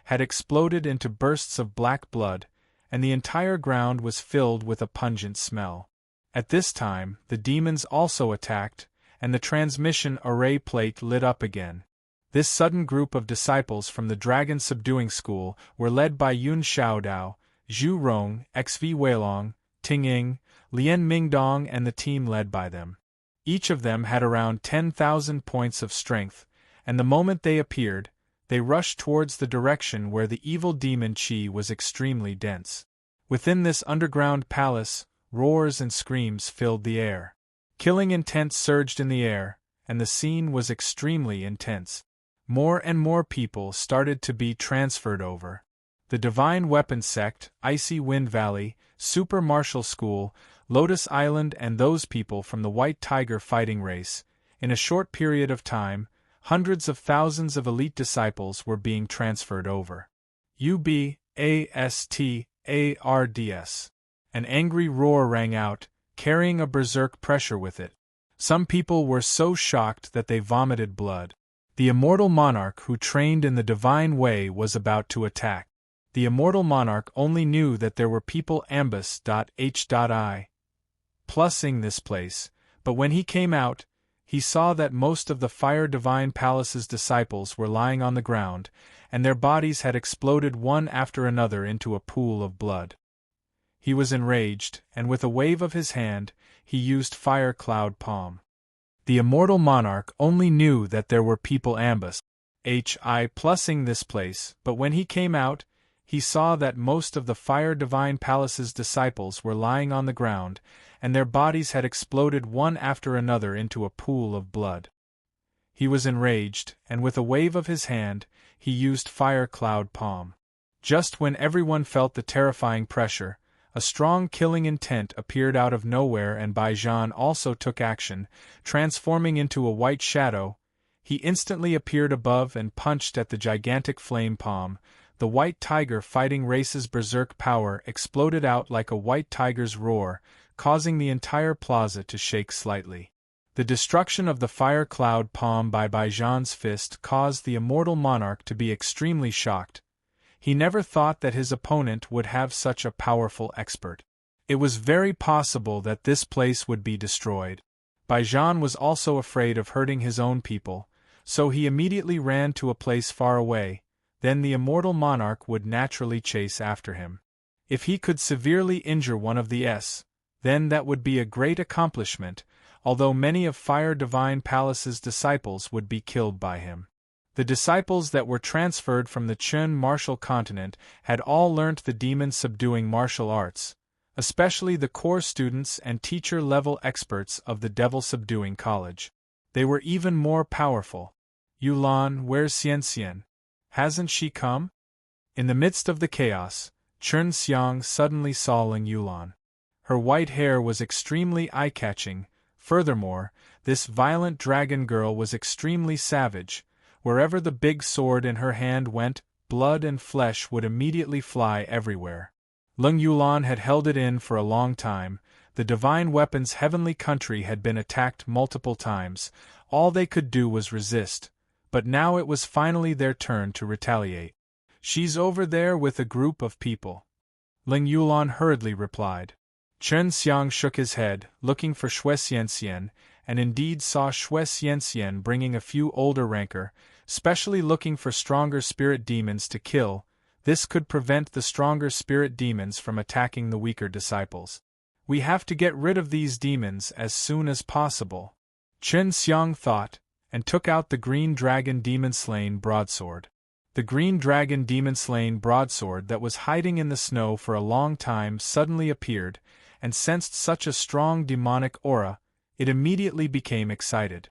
S1: had exploded into bursts of black blood, and the entire ground was filled with a pungent smell. At this time, the demons also attacked, and the transmission array plate lit up again. This sudden group of disciples from the Dragon Subduing School were led by Yun Xiaodao, Zhu Rong, XV Weilong, Ting Ying, Lian Mingdong, and the team led by them. Each of them had around 10,000 points of strength, and the moment they appeared, they rushed towards the direction where the evil demon qi was extremely dense. Within this underground palace, roars and screams filled the air. Killing intent surged in the air, and the scene was extremely intense. More and more people started to be transferred over. The Divine Weapon Sect, Icy Wind Valley, Super Martial School, Lotus Island, and those people from the White Tiger fighting race. In a short period of time, hundreds of thousands of elite disciples were being transferred over. UBASTARDS. An angry roar rang out, carrying a berserk pressure with it. Some people were so shocked that they vomited blood. The immortal monarch who trained in the divine way was about to attack. The immortal monarch only knew that there were people ambus.h.I. plusing this place, but when he came out, he saw that most of the Fire Divine Palace's disciples were lying on the ground, and their bodies had exploded one after another into a pool of blood. He was enraged, and with a wave of his hand, he used Fire Cloud Palm. The immortal monarch only knew that there were people ambus.hi plusing this place, but when he came out, he saw that most of the Fire Divine Palace's disciples were lying on the ground, and their bodies had exploded one after another into a pool of blood. He was enraged, and with a wave of his hand, he used Fire Cloud Palm. Just when everyone felt the terrifying pressure, a strong killing intent appeared out of nowhere, and Baijian also took action, transforming into a white shadow. He instantly appeared above and punched at the gigantic flame palm. The White Tiger fighting race's berserk power exploded out like a white tiger's roar, causing the entire plaza to shake slightly. The destruction of the Fire Cloud Palm by Baijian's fist caused the immortal monarch to be extremely shocked. He never thought that his opponent would have such a powerful expert. It was very possible that this place would be destroyed. Baijian was also afraid of hurting his own people, so he immediately ran to a place far away. then the immortal monarch would naturally chase after him. If he could severely injure one of the then that would be a great accomplishment, although many of Fire Divine Palace's disciples would be killed by him. The disciples that were transferred from the Chun martial continent had all learnt the demon-subduing martial arts, especially the core students and teacher-level experts of the devil-subduing college. They were even more powerful. Yulan, where's Xian Xian? Hasn't she come? In the midst of the chaos, Chun Xiang suddenly saw Ling Yulan. Her white hair was extremely eye-catching. Furthermore, this violent dragon girl was extremely savage. Wherever the big sword in her hand went, blood and flesh would immediately fly everywhere. Ling Yulan had held it in for a long time. The divine weapon's heavenly country had been attacked multiple times. All they could do was resist. But now it was finally their turn to retaliate. She's over there with a group of people. Ling Yulan hurriedly replied. Chen Xiang shook his head, looking for Xue Xianxian, and indeed saw Xue Xianxian bringing a few older rancor, specially looking for stronger spirit demons to kill. This could prevent the stronger spirit demons from attacking the weaker disciples. We have to get rid of these demons as soon as possible, Chen Xiang thought, and took out the Green Dragon Demon-Slain broadsword. The Green Dragon Demon-Slain broadsword that was hiding in the snow for a long time suddenly appeared, and sensed such a strong demonic aura, it immediately became excited.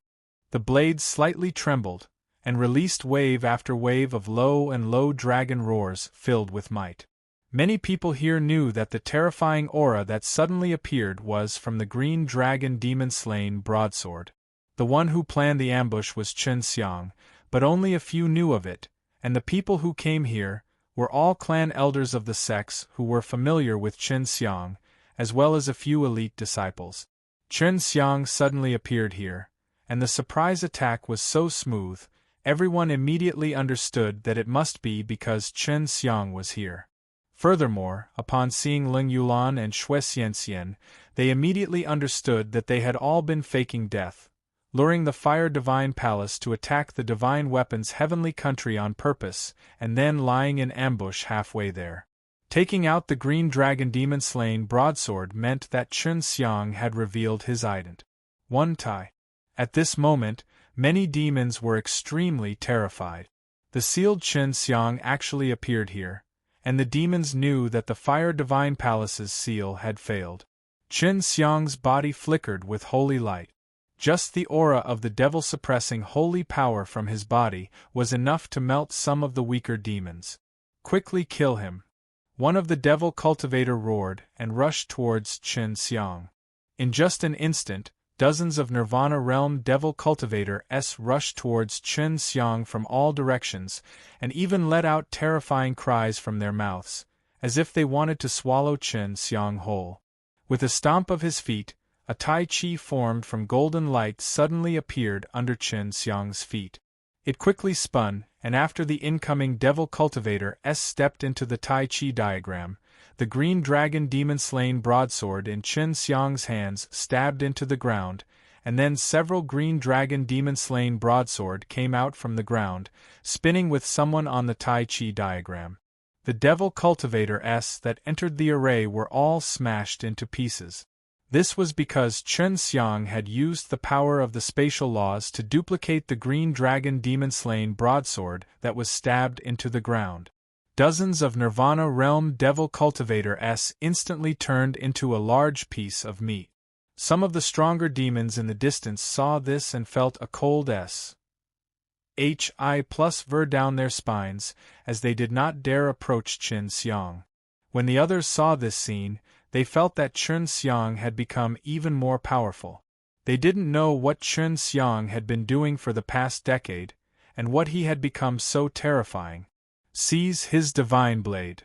S1: The blade slightly trembled, and released wave after wave of low dragon roars filled with might. Many people here knew that the terrifying aura that suddenly appeared was from the Green Dragon Demon-Slain broadsword. The one who planned the ambush was Chen Xiang, but only a few knew of it, and the people who came here were all clan elders of the sects who were familiar with Chen Xiang, as well as a few elite disciples. Chen Xiang suddenly appeared here, and the surprise attack was so smooth, everyone immediately understood that it must be because Chen Xiang was here. Furthermore, upon seeing Ling Yulan and Xue Xianxian, they immediately understood that they had all been faking death, luring the Fire Divine Palace to attack the Divine Weapon's heavenly country on purpose, and then lying in ambush halfway there. Taking out the Green Dragon Demon-Slain broadsword meant that Chen Xiang had revealed his ident. One Tai. At this moment, many demons were extremely terrified. The sealed Chen Xiang actually appeared here, and the demons knew that the Fire Divine Palace's seal had failed. Chen Xiang's body flickered with holy light. Just the aura of the devil-suppressing holy power from his body was enough to melt some of the weaker demons. Quickly kill him. One of the devil cultivator roared and rushed towards Chen Xiang. In just an instant, dozens of Nirvana Realm devil cultivators rushed towards Chen Xiang from all directions, and even let out terrifying cries from their mouths, as if they wanted to swallow Chen Xiang whole. With a stomp of his feet, a Tai Chi formed from golden light suddenly appeared under Chen Xiang's feet. It quickly spun, and after the incoming devil cultivator stepped into the Tai Chi diagram, the Green Dragon Demon-Slain broadsword in Chen Xiang's hands stabbed into the ground, and then several Green Dragon Demon-Slain broadsword came out from the ground, spinning with someone on the Tai Chi diagram. The devil cultivators that entered the array were all smashed into pieces. This was because Chen Xiang had used the power of the spatial laws to duplicate the Green Dragon Demon-Slain broadsword that was stabbed into the ground. Dozens of Nirvana Realm devil cultivators instantly turned into a large piece of meat. Some of the stronger demons in the distance saw this and felt a cold HI+ver down their spines, as they did not dare approach Chen Xiang. When the others saw this scene, they felt that Chen Xiang had become even more powerful. They didn't know what Chen Xiang had been doing for the past decade, and what he had become so terrifying. Seize his divine blade.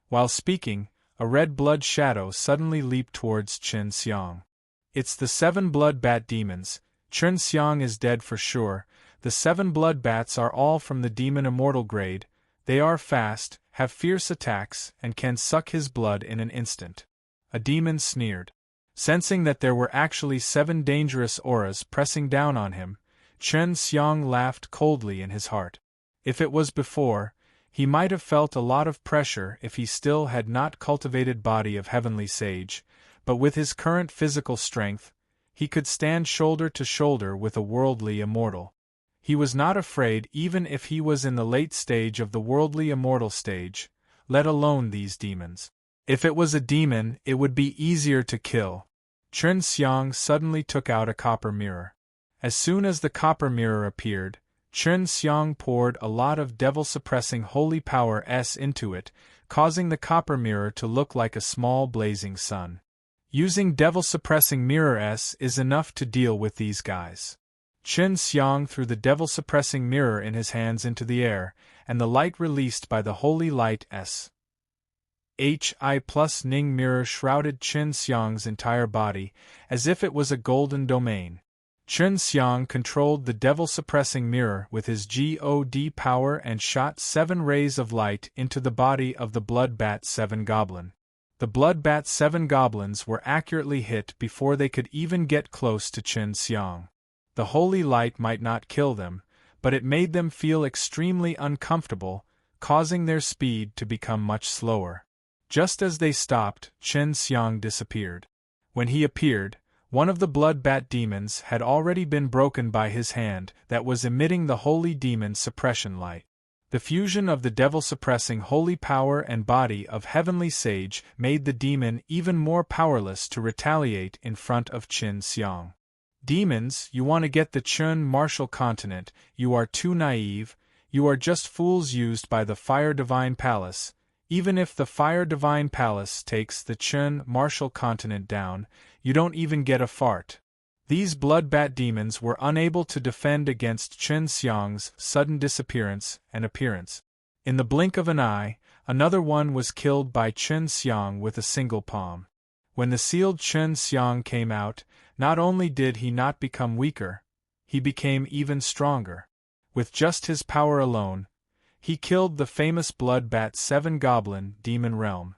S1: While speaking, a red blood shadow suddenly leaped towards Chen Xiang. It's the 7 blood bat demons. Chen Xiang is dead for sure. The 7 blood bats are all from the demon immortal grade. They are fast, have fierce attacks, and can suck his blood in an instant. A demon sneered. Sensing that there were actually 7 dangerous auras pressing down on him, Chen Xiang laughed coldly in his heart. If it was before, He might have felt a lot of pressure if he still had not cultivated body of heavenly sage, but with his current physical strength, he could stand shoulder to shoulder with a worldly immortal. He was not afraid even if he was in the late stage of the worldly immortal stage, let alone these demons. If it was a demon, it would be easier to kill. Chen Xiang suddenly took out a copper mirror. As soon as the copper mirror appeared, Chen Xiang poured a lot of devil-suppressing holy power into it, causing the copper mirror to look like a small blazing sun. Using devil-suppressing mirror is enough to deal with these guys. Chen Xiang threw the devil-suppressing mirror in his hands into the air, and the light released by the holy light Hi plus Ning mirror shrouded Chen Xiang's entire body, as if it was a golden domain. Chen Xiang controlled the devil-suppressing mirror with his God power and shot 7 rays of light into the body of the Bloodbat 7 goblin. The Bloodbat 7 goblins were accurately hit before they could even get close to Chen Xiang. The holy light might not kill them, but it made them feel extremely uncomfortable, causing their speed to become much slower. Just as they stopped, Chen Xiang disappeared. When he appeared, one of the Bloodbat demons had already been broken by his hand that was emitting the holy demon suppression light. The fusion of the devil-suppressing holy power and body of heavenly sage made the demon even more powerless to retaliate in front of Chen Xiang. Demons, you want to get the Chen martial continent, you are too naive, you are just fools used by the Fire Divine Palace. Even if the Fire Divine Palace takes the Chen martial continent down, you don't even get a fart. These Bloodbat demons were unable to defend against Chen Xiang's sudden disappearance and appearance. In the blink of an eye, another one was killed by Chen Xiang with a single palm. When the sealed Chen Xiang came out, not only did he not become weaker, he became even stronger. With just his power alone, he killed the famous Bloodbat 7 goblin demon realm.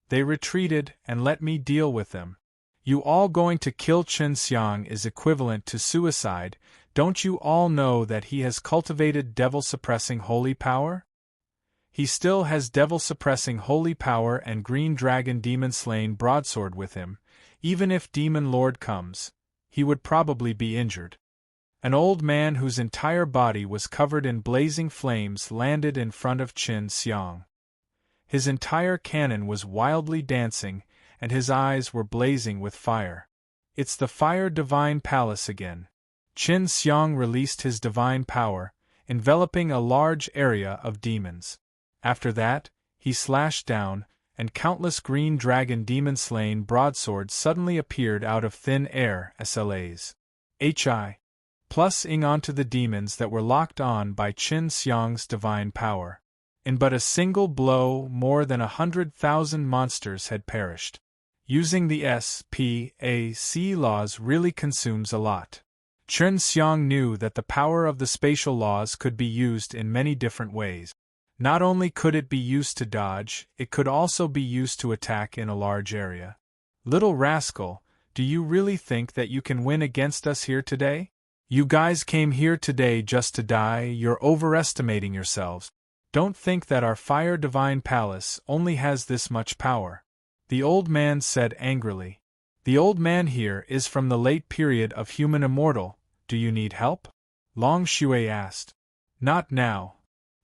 S1: They retreated and let me deal with them. You all going to kill Chen Xiang is equivalent to suicide. Don't you all know that he has cultivated devil-suppressing holy power? He still has devil-suppressing holy power and green dragon demon-slain broadsword with him. Even if Demon Lord comes, he would probably be injured. An old man whose entire body was covered in blazing flames landed in front of Chen Xiang. His entire cannon was wildly dancing, and his eyes were blazing with fire. It's the Fire Divine Palace again. Chen Xiang released his divine power, enveloping a large area of demons. After that, he slashed down, and countless green dragon demon-slain broadswords suddenly appeared out of thin air SLAs. Hi plus ing onto the demons that were locked on by Chen Xiang's divine power. In but a single blow, more than 100,000 monsters had perished. Using the SPAC laws really consumes a lot. Chen Xiang knew that the power of the spatial laws could be used in many different ways. Not only could it be used to dodge, it could also be used to attack in a large area. Little rascal, do you really think that you can win against us here today? You guys came here today just to die. You're overestimating yourselves. Don't think that our Fire Divine Palace only has this much power. The old man said angrily. The old man here is from the late period of human immortal. Do you need help? Long Shui asked. Not now.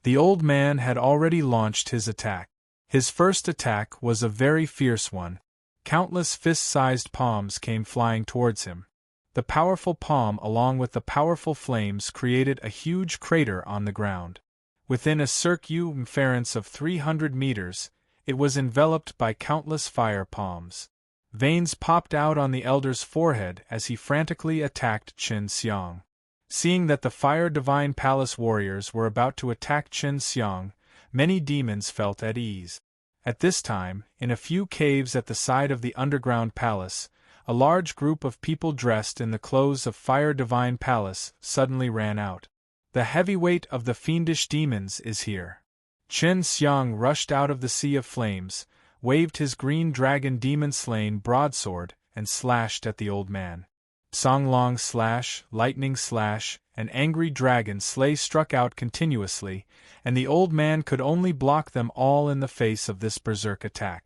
S1: The old man had already launched his attack. His first attack was a very fierce one. Countless fist-sized palms came flying towards him. The powerful palm along with the powerful flames created a huge crater on the ground. Within a circumference of 300 meters, it was enveloped by countless fire palms. Veins popped out on the elder's forehead as he frantically attacked Chen Xiang. Seeing that the Fire Divine Palace warriors were about to attack Chen Xiang, many demons felt at ease. At this time, in a few caves at the side of the underground palace, a large group of people dressed in the clothes of Fire Divine Palace suddenly ran out. The heavyweight of the fiendish demons is here. Chen Xiang rushed out of the sea of flames, waved his green dragon demon-slain broadsword, and slashed at the old man. Songlong slash, lightning slash, and angry dragon slay struck out continuously, and the old man could only block them all in the face of this berserk attack.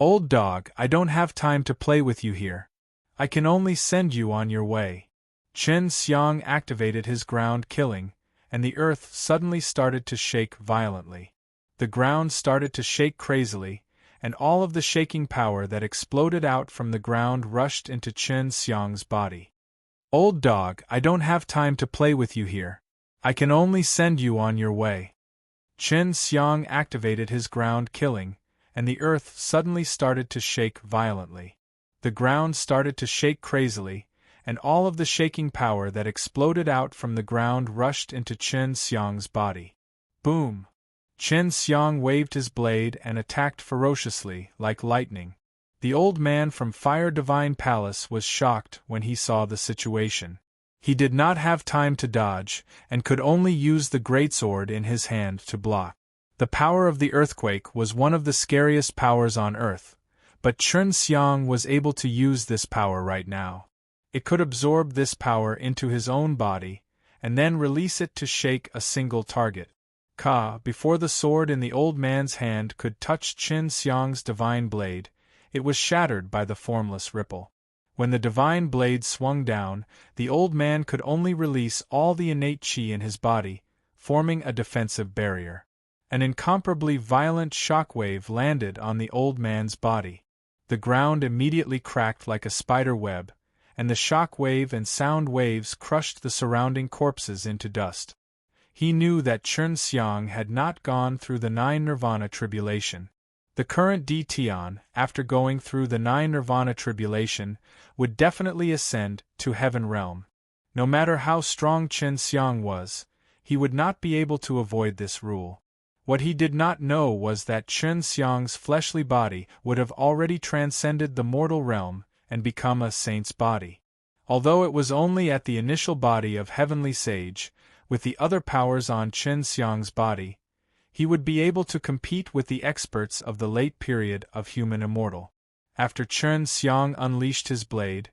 S1: Old dog, I don't have time to play with you here. I can only send you on your way. Chen Xiang activated his ground killing, and the earth suddenly started to shake violently. The ground started to shake crazily, and all of the shaking power that exploded out from the ground rushed into Chen Xiang's body. Old dog, I don't have time to play with you here. I can only send you on your way. Chen Xiang activated his ground killing, and the earth suddenly started to shake violently. The ground started to shake crazily, and all of the shaking power that exploded out from the ground rushed into Chen Xiang's body. Boom! Chen Xiang waved his blade and attacked ferociously, like lightning. The old man from Fire Divine Palace was shocked when he saw the situation. He did not have time to dodge, and could only use the greatsword in his hand to block. The power of the earthquake was one of the scariest powers on Earth, but Chen Xiang was able to use this power right now. It could absorb this power into his own body, and then release it to shake a single target. Before the sword in the old man's hand could touch Chen Xiang's divine blade, it was shattered by the formless ripple. When the divine blade swung down, the old man could only release all the innate qi in his body, forming a defensive barrier. An incomparably violent shockwave landed on the old man's body. The ground immediately cracked like a spider web, and the shock wave and sound waves crushed the surrounding corpses into dust. He knew that Chen Xiang had not gone through the 9 Nirvana tribulation. The current Tian, after going through the 9 Nirvana tribulation, would definitely ascend to heaven realm. No matter how strong Chen Xiang was, he would not be able to avoid this rule. What he did not know was that Chen Xiang's fleshly body would have already transcended the mortal realm and become a saint's body. Although it was only at the initial body of heavenly sage, with the other powers on Chen Xiang's body, he would be able to compete with the experts of the late period of human immortal. After Chen Xiang unleashed his blade,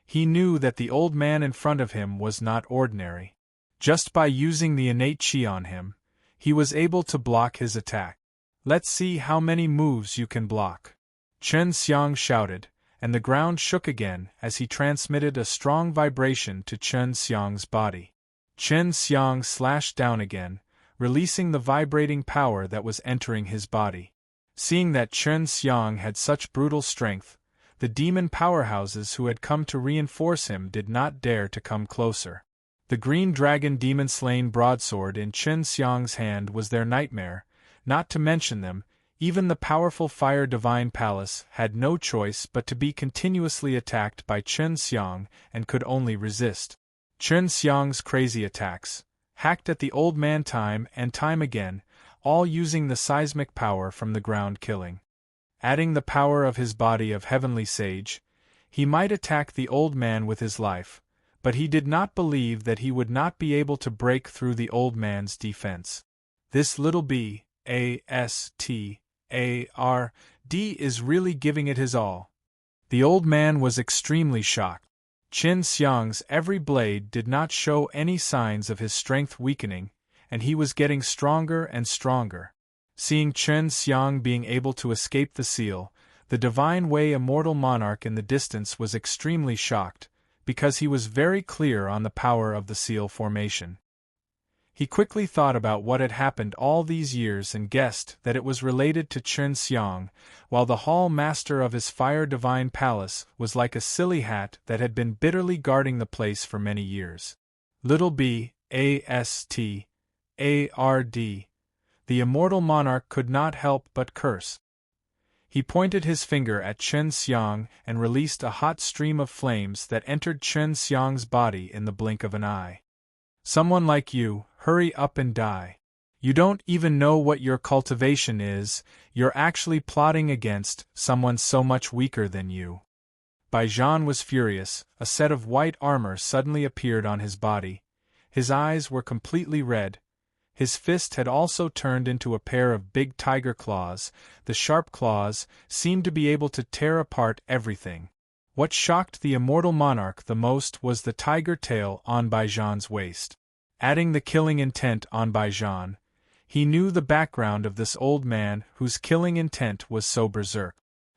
S1: he knew that the old man in front of him was not ordinary. Just by using the innate qi on him, he was able to block his attack. Let's see how many moves you can block. Chen Xiang shouted, and the ground shook again as he transmitted a strong vibration to Chen Xiang's body. Chen Xiang slashed down again, releasing the vibrating power that was entering his body. Seeing that Chen Xiang had such brutal strength, the demon powerhouses who had come to reinforce him did not dare to come closer. The green dragon demon-slain broadsword in Chen Xiang's hand was their nightmare, not to mention them. Even the powerful Fire Divine Palace had no choice but to be continuously attacked by Chen Xiang and could only resist. Chen Xiang's crazy attacks, hacked at the old man time and time again, all using the seismic power from the ground killing. Adding the power of his body of heavenly sage, he might attack the old man with his life, but he did not believe that he would not be able to break through the old man's defense. This little bastard is really giving it his all. The old man was extremely shocked. Chen Xiang's every blade did not show any signs of his strength weakening, and he was getting stronger and stronger. Seeing Chen Xiang being able to escape the seal, the Divine Way immortal monarch in the distance was extremely shocked, because he was very clear on the power of the seal formation. He quickly thought about what had happened all these years and guessed that it was related to Chen Xiang, while the hall master of his Fire Divine Palace was like a silly hat that had been bitterly guarding the place for many years. Little bastard, the immortal monarch could not help but curse. He pointed his finger at Chen Xiang and released a hot stream of flames that entered Chen Xiang's body in the blink of an eye. Someone like you, hurry up and die. You don't even know what your cultivation is, you're actually plotting against someone so much weaker than you. Bai Zhan was furious, a set of white armor suddenly appeared on his body. His eyes were completely red. His fist had also turned into a pair of big tiger claws. The sharp claws seemed to be able to tear apart everything. What shocked the immortal monarch the most was the tiger tail on Baijan's waist. Adding the killing intent on Baijan, he knew the background of this old man whose killing intent was so berserk.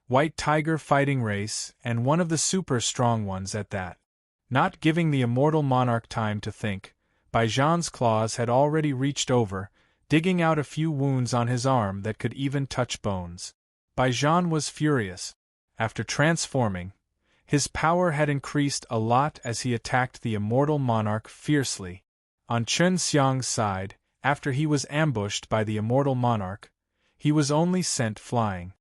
S1: White tiger fighting race, and one of the super strong ones at that. Not giving the immortal monarch time to think, Baijan's claws had already reached over, digging out a few wounds on his arm that could even touch bones. Baijan was furious. After transforming, his power had increased a lot as he attacked the immortal monarch fiercely. On Chen Xiang's side, after he was ambushed by the immortal monarch, he was only sent flying.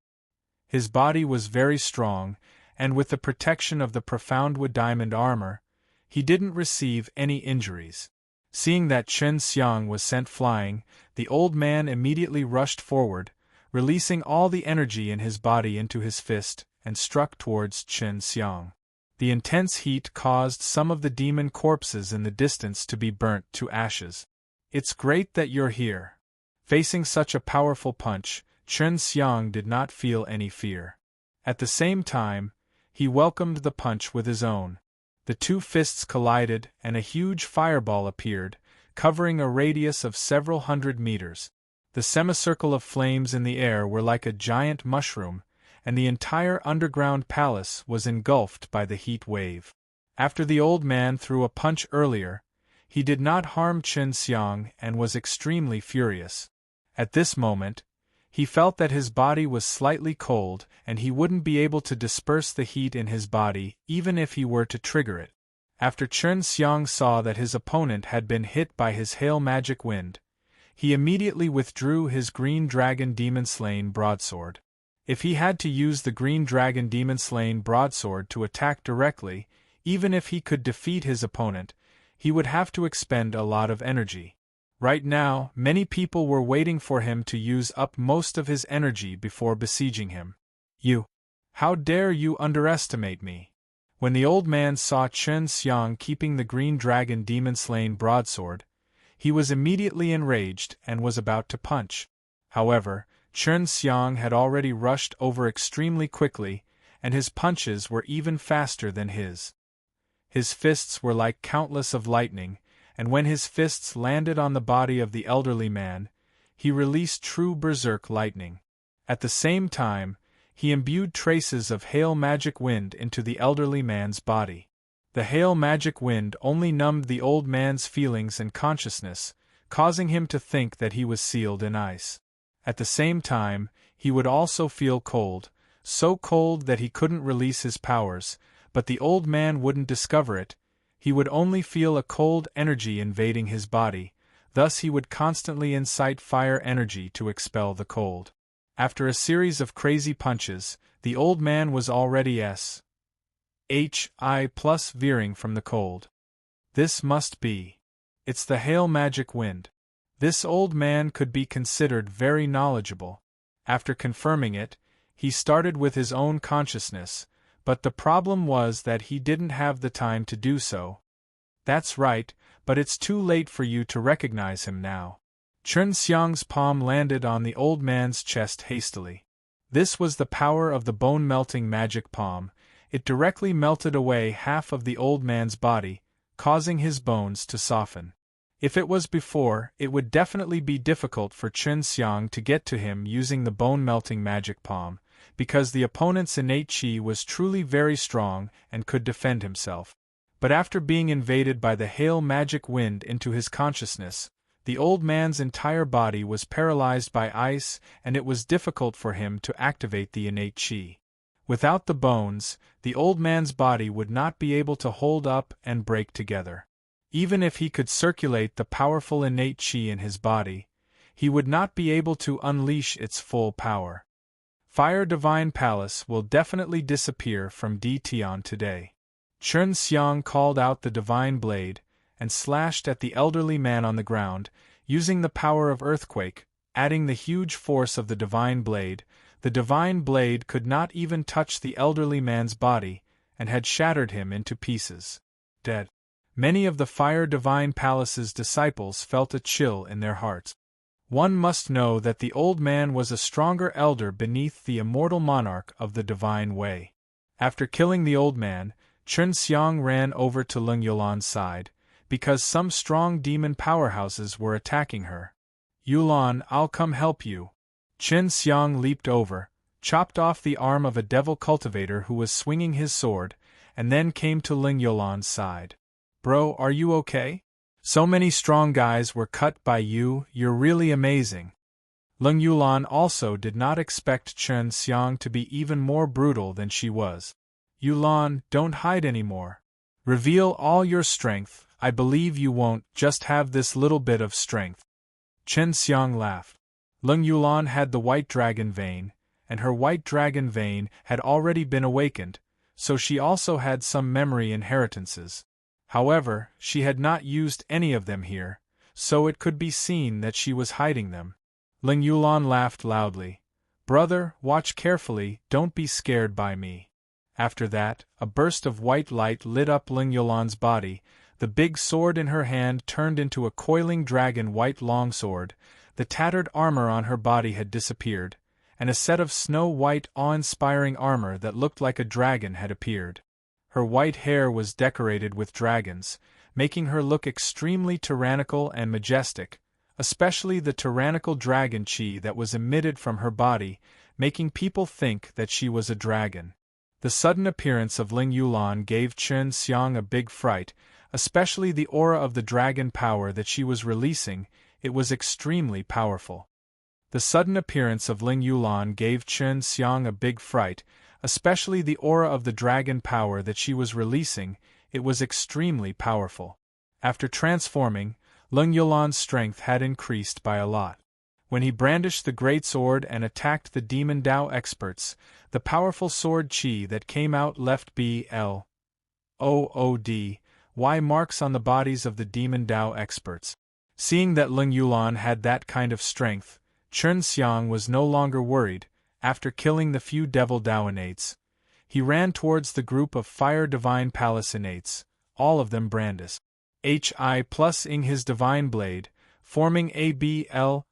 S1: His body was very strong, and with the protection of the profound wood diamond armor, he didn't receive any injuries. Seeing that Chen Xiang was sent flying, the old man immediately rushed forward, releasing all the energy in his body into his fist, and struck towards Chen Xiang. The intense heat caused some of the demon corpses in the distance to be burnt to ashes. It's great that you're here. Facing such a powerful punch, Chen Xiang did not feel any fear. At the same time, he welcomed the punch with his own. The two fists collided, and a huge fireball appeared, covering a radius of several hundred meters. The semicircle of flames in the air were like a giant mushroom, and the entire underground palace was engulfed by the heat wave. After the old man threw a punch earlier, he did not harm Chen Xiang and was extremely furious. At this moment, he felt that his body was slightly cold and he wouldn't be able to disperse the heat in his body even if he were to trigger it. After Chen Xiang saw that his opponent had been hit by his hail magic wind, he immediately withdrew his green dragon demon-slain broadsword. If he had to use the green dragon demon-slain broadsword to attack directly, even if he could defeat his opponent, he would have to expend a lot of energy. Right now, many people were waiting for him to use up most of his energy before besieging him. You! How dare you underestimate me? When the old man saw Chen Xiang keeping the green dragon demon-slain broadsword, he was immediately enraged and was about to punch. However, Chen Xiang had already rushed over extremely quickly, and his punches were even faster than his. His fists were like countless of lightning, and when his fists landed on the body of the elderly man, he released true berserk lightning. At the same time, he imbued traces of hail magic wind into the elderly man's body. The hail magic wind only numbed the old man's feelings and consciousness, causing him to think that he was sealed in ice. At the same time, he would also feel cold, so cold that he couldn't release his powers, but the old man wouldn't discover it. He would only feel a cold energy invading his body, thus he would constantly incite fire energy to expel the cold. After a series of crazy punches, the old man was already HI+ veering from the cold. This must be. It's the hail magic wind. This old man could be considered very knowledgeable. After confirming it, he started with his own consciousness, but the problem was that he didn't have the time to do so. That's right, but it's too late for you to recognize him now. Chen Xiang's palm landed on the old man's chest hastily. This was the power of the bone-melting magic palm. It directly melted away half of the old man's body, causing his bones to soften. If it was before, it would definitely be difficult for Chen Xiang to get to him using the bone-melting magic palm, because the opponent's innate qi was truly very strong and could defend himself. But after being invaded by the hail magic wind into his consciousness, the old man's entire body was paralyzed by ice and it was difficult for him to activate the innate qi. Without the bones, the old man's body would not be able to hold up and break together. Even if he could circulate the powerful innate qi in his body, he would not be able to unleash its full power. Fire Divine Palace will definitely disappear from Dtian today. Chen Xiang called out the divine blade, and slashed at the elderly man on the ground, using the power of earthquake, adding the huge force of the divine blade. The divine blade could not even touch the elderly man's body, and had shattered him into pieces. Dead. Many of the Fire Divine Palace's disciples felt a chill in their hearts. One must know that the old man was a stronger elder beneath the immortal monarch of the divine way. After killing the old man, Chun Xiang ran over to Leng Yulan's side, because some strong demon powerhouses were attacking her. Yulan, I'll come help you. Chun Xiang leaped over, chopped off the arm of a devil cultivator who was swinging his sword, and then came to Leng Yulan's side. Bro, are you okay? So many strong guys were cut by you, you're really amazing. Leng Yulan also did not expect Chun Xiang to be even more brutal than she was. Yulan, don't hide anymore. Reveal all your strength, I believe you won't just have this little bit of strength. Chun Xiang laughed. Leng Yulan had the white dragon vein, and her white dragon vein had already been awakened, so she also had some memory inheritances. However, she had not used any of them here, so it could be seen that she was hiding them. Leng Yulan laughed loudly. Brother, watch carefully, don't be scared by me. After that, a burst of white light lit up Leng Yulan's body, the big sword in her hand turned into a coiling dragon white longsword, the tattered armor on her body had disappeared, and a set of snow-white awe-inspiring armor that looked like a dragon had appeared. Her white hair was decorated with dragons, making her look extremely tyrannical and majestic, especially the tyrannical dragon chi that was emitted from her body, making people think that she was a dragon. The sudden appearance of Leng Yulan gave Chun Xiang a big fright, especially the aura of the dragon power that she was releasing, it was extremely powerful. The sudden appearance of Leng Yulan gave Chun Xiang a big fright, especially the aura of the dragon power that she was releasing, it was extremely powerful. After transforming, Leng Yulan's strength had increased by a lot. When he brandished the great sword and attacked the demon Dao experts, the powerful sword chi that came out left bloody marks on the bodies of the demon Dao experts. Seeing that Leng Yulan had that kind of strength, Chun Xiang was no longer worried. After killing the few devil Dao innates, he ran towards the group of fire divine palace innates, all of them brandished HI+ing his divine blade, forming a bloody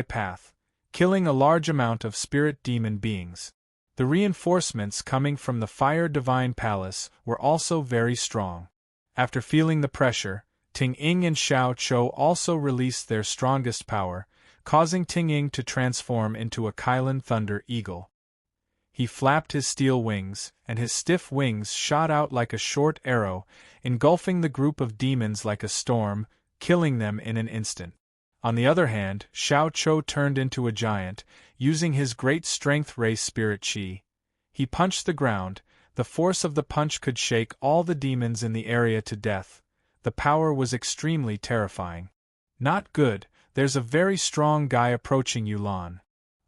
S1: path, killing a large amount of spirit demon beings. The reinforcements coming from the fire divine palace were also very strong. After feeling the pressure, Ting Ying and Xiao Chou also released their strongest power, causing Ting Ying to transform into a Kylin Thunder Eagle. He flapped his steel wings, and his stiff wings shot out like a short arrow, engulfing the group of demons like a storm, killing them in an instant. On the other hand, Xiao Chou turned into a giant, using his great strength race spirit chi. He punched the ground, the force of the punch could shake all the demons in the area to death. The power was extremely terrifying. Not good, there's a very strong guy approaching Yulan.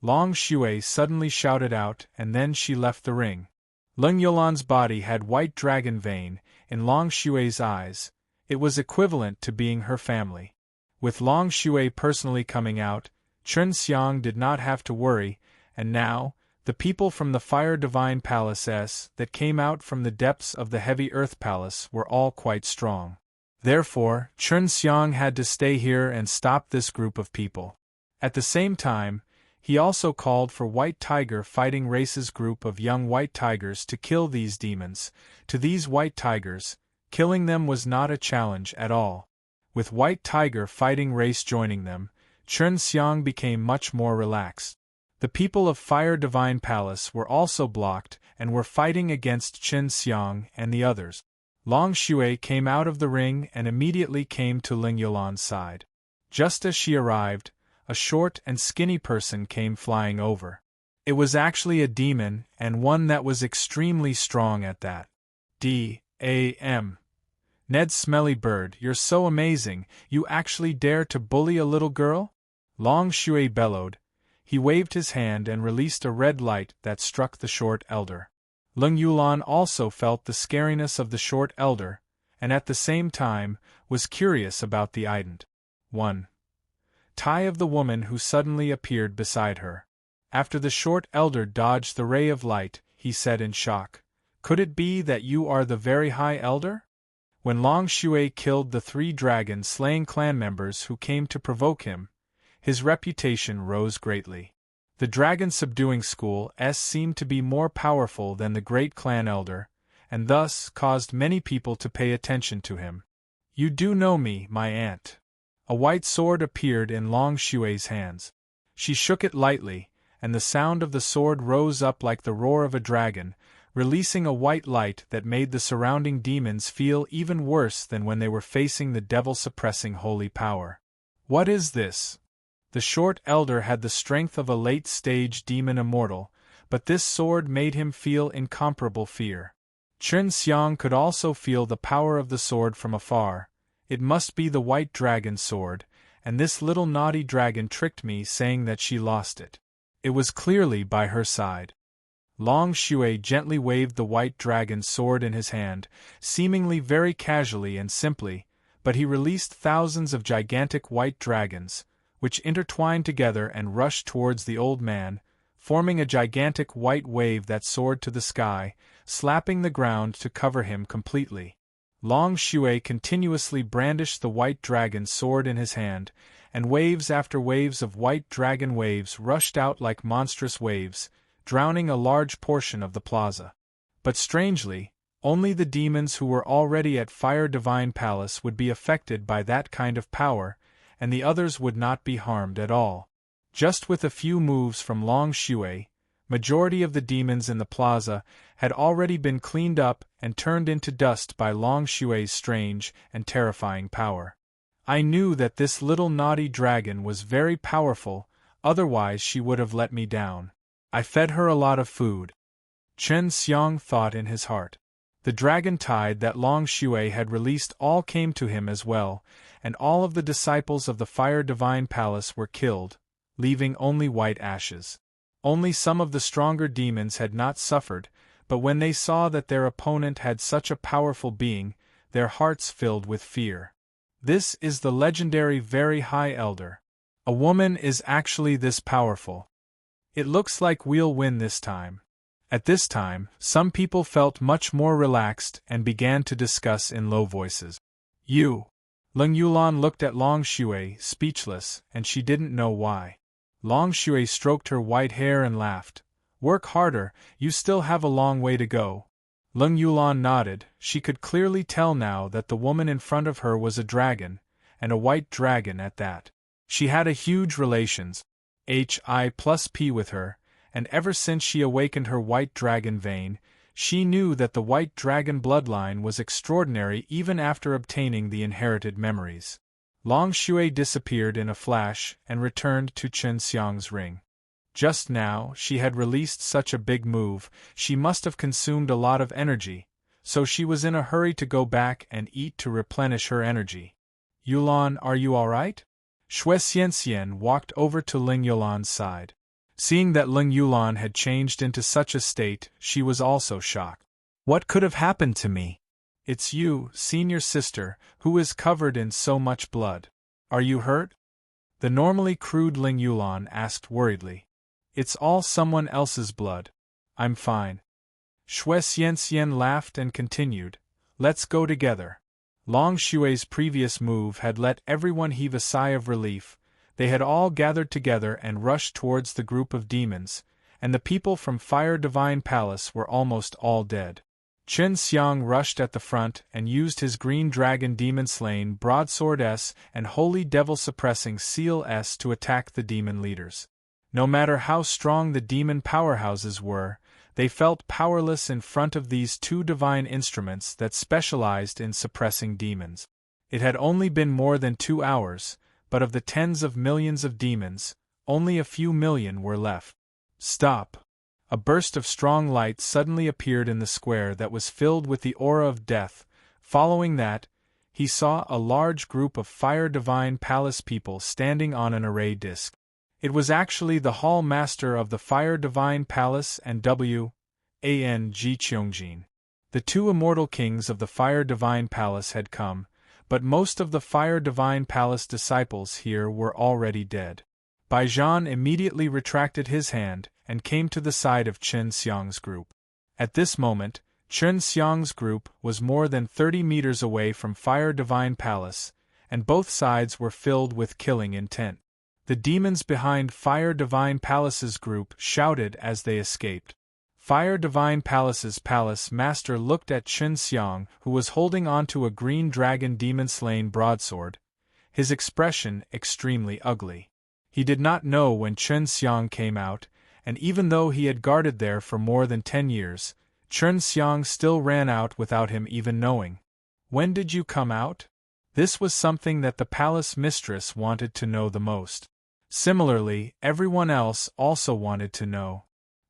S1: Long Shui suddenly shouted out, and then she left the ring. Leng Yulan's body had white dragon vein, in Long Shui's eyes, it was equivalent to being her family. With Long Shui personally coming out, Chun Xiang did not have to worry, and now, the people from the Fire Divine Palace that came out from the depths of the Heavy Earth Palace were all quite strong. Therefore, Chun Xiang had to stay here and stop this group of people. At the same time, he also called for White Tiger Fighting Race's group of young white tigers to kill these demons. To these white tigers, killing them was not a challenge at all. With White Tiger Fighting Race joining them, Chun Xiang became much more relaxed. The people of Fire Divine Palace were also blocked and were fighting against Chun Xiang and the others. Long Shui came out of the ring and immediately came to Leng Yulan's side. Just as she arrived, a short and skinny person came flying over. It was actually a demon, and one that was extremely strong at that. D.A.M. Ned Smelly Bird, you're so amazing, you actually dare to bully a little girl? Long Shui bellowed. He waved his hand and released a red light that struck the short elder. Leng Yulan also felt the scariness of the short elder, and at the same time, was curious about the ident. 1. Tie of the woman who suddenly appeared beside her. After the short elder dodged the ray of light, he said in shock, "Could it be that you are the very high elder?" When Long Shui killed the 3 dragon-slaying clan members who came to provoke him, his reputation rose greatly. The dragon subduing school seemed to be more powerful than the great clan elder, and thus caused many people to pay attention to him. You do know me, my aunt. A white sword appeared in Long Xue's hands. She shook it lightly, and the sound of the sword rose up like the roar of a dragon, releasing a white light that made the surrounding demons feel even worse than when they were facing the devil-suppressing holy power. What is this? The short elder had the strength of a late-stage demon immortal, but this sword made him feel incomparable fear. Chen Xiang could also feel the power of the sword from afar. It must be the white dragon's sword, and this little naughty dragon tricked me saying that she lost it. It was clearly by her side. Long Xue gently waved the white dragon's sword in his hand, seemingly very casually and simply, but he released thousands of gigantic white dragons, which intertwined together and rushed towards the old man, forming a gigantic white wave that soared to the sky, slapping the ground to cover him completely. Long Xue continuously brandished the white dragon's sword in his hand, and waves after waves of white dragon waves rushed out like monstrous waves, drowning a large portion of the plaza. But strangely, only the demons who were already at Fire Divine Palace would be affected by that kind of power, and the others would not be harmed at all. Just with a few moves from Long Xue, majority of the demons in the plaza had already been cleaned up and turned into dust by Long Xue's strange and terrifying power. I knew that this little naughty dragon was very powerful, otherwise she would have let me down. I fed her a lot of food. Chen Xiang thought in his heart. The dragon tide that Long Xue had released all came to him as well, and all of the disciples of the Fire Divine Palace were killed, leaving only white ashes. Only some of the stronger demons had not suffered, but when they saw that their opponent had such a powerful being, their hearts filled with fear. This is the legendary Very High Elder. A woman is actually this powerful. It looks like we'll win this time. At this time, some people felt much more relaxed and began to discuss in low voices. Leng Yulan looked at Long Xue, speechless, and she didn't know why. Long Xue stroked her white hair and laughed. Work harder, you still have a long way to go. Leng Yulan nodded. She could clearly tell now that the woman in front of her was a dragon, and a white dragon at that. She had a huge relations, Hi+P with her, and ever since she awakened her white dragon vein, she knew that the white dragon bloodline was extraordinary even after obtaining the inherited memories. Long Xue disappeared in a flash and returned to Chen Xiang's ring. Just now, she had released such a big move, she must have consumed a lot of energy, so she was in a hurry to go back and eat to replenish her energy. Yulan, are you alright? Xue Xianxian walked over to Ling Yulan's side. Seeing that Ling Yulan had changed into such a state, she was also shocked. What could have happened to me? It's you, senior sister, who is covered in so much blood. Are you hurt? The normally crude Ling Yulan asked worriedly. It's all someone else's blood. I'm fine. Xue Xianxian laughed and continued. Let's go together. Long Xue's previous move had let everyone heave a sigh of relief. They had all gathered together and rushed towards the group of demons, and the people from Fire Divine Palace were almost all dead. Chen Xiang rushed at the front and used his green dragon demon-slaying broadsword S and holy devil-suppressing seal S to attack the demon leaders. No matter how strong the demon powerhouses were, they felt powerless in front of these two divine instruments that specialized in suppressing demons. It had only been more than 2 hours, but of the tens of millions of demons, only a few million were left. Stop! A burst of strong light suddenly appeared in the square that was filled with the aura of death. Following that, he saw a large group of Fire Divine Palace people standing on an array disc. It was actually the Hall Master of the Fire Divine Palace and Wang Jiqiangjin. The two immortal kings of the Fire Divine Palace had come, but most of the Fire Divine Palace disciples here were already dead. Baijian immediately retracted his hand and came to the side of Chen Xiang's group. At this moment, Chen Xiang's group was more than 30 meters away from Fire Divine Palace, and both sides were filled with killing intent. The demons behind Fire Divine Palace's group shouted as they escaped. Fire Divine Palace's palace master looked at Chen Xiang, who was holding onto a green dragon demon-slain broadsword, his expression extremely ugly. He did not know when Chen Xiang came out, and even though he had guarded there for more than 10 years, Chen Xiang still ran out without him even knowing. When did you come out? This was something that the palace mistress wanted to know the most. Similarly, everyone else also wanted to know.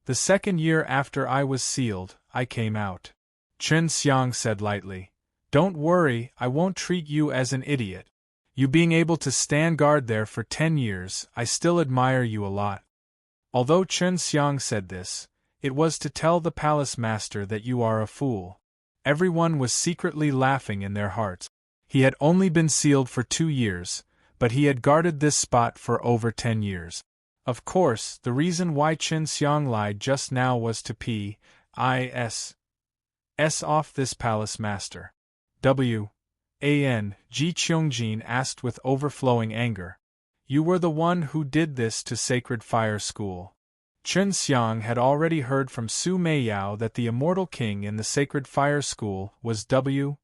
S1: The second year after I was sealed, I came out. Chen Xiang said lightly. Don't worry, I won't treat you as an idiot. You being able to stand guard there for 10 years, I still admire you a lot. Although Chen Xiang said this, it was to tell the palace master that you are a fool. Everyone was secretly laughing in their hearts. He had only been sealed for 2 years, but he had guarded this spot for over 10 years. Of course, the reason why Chen Xiang lied just now was to piss off this palace master. Ji Qiangjin asked with overflowing anger. You were the one who did this to Sacred Fire School. Chen Xiang had already heard from Su Meiyao that the immortal king in the Sacred Fire School was Ji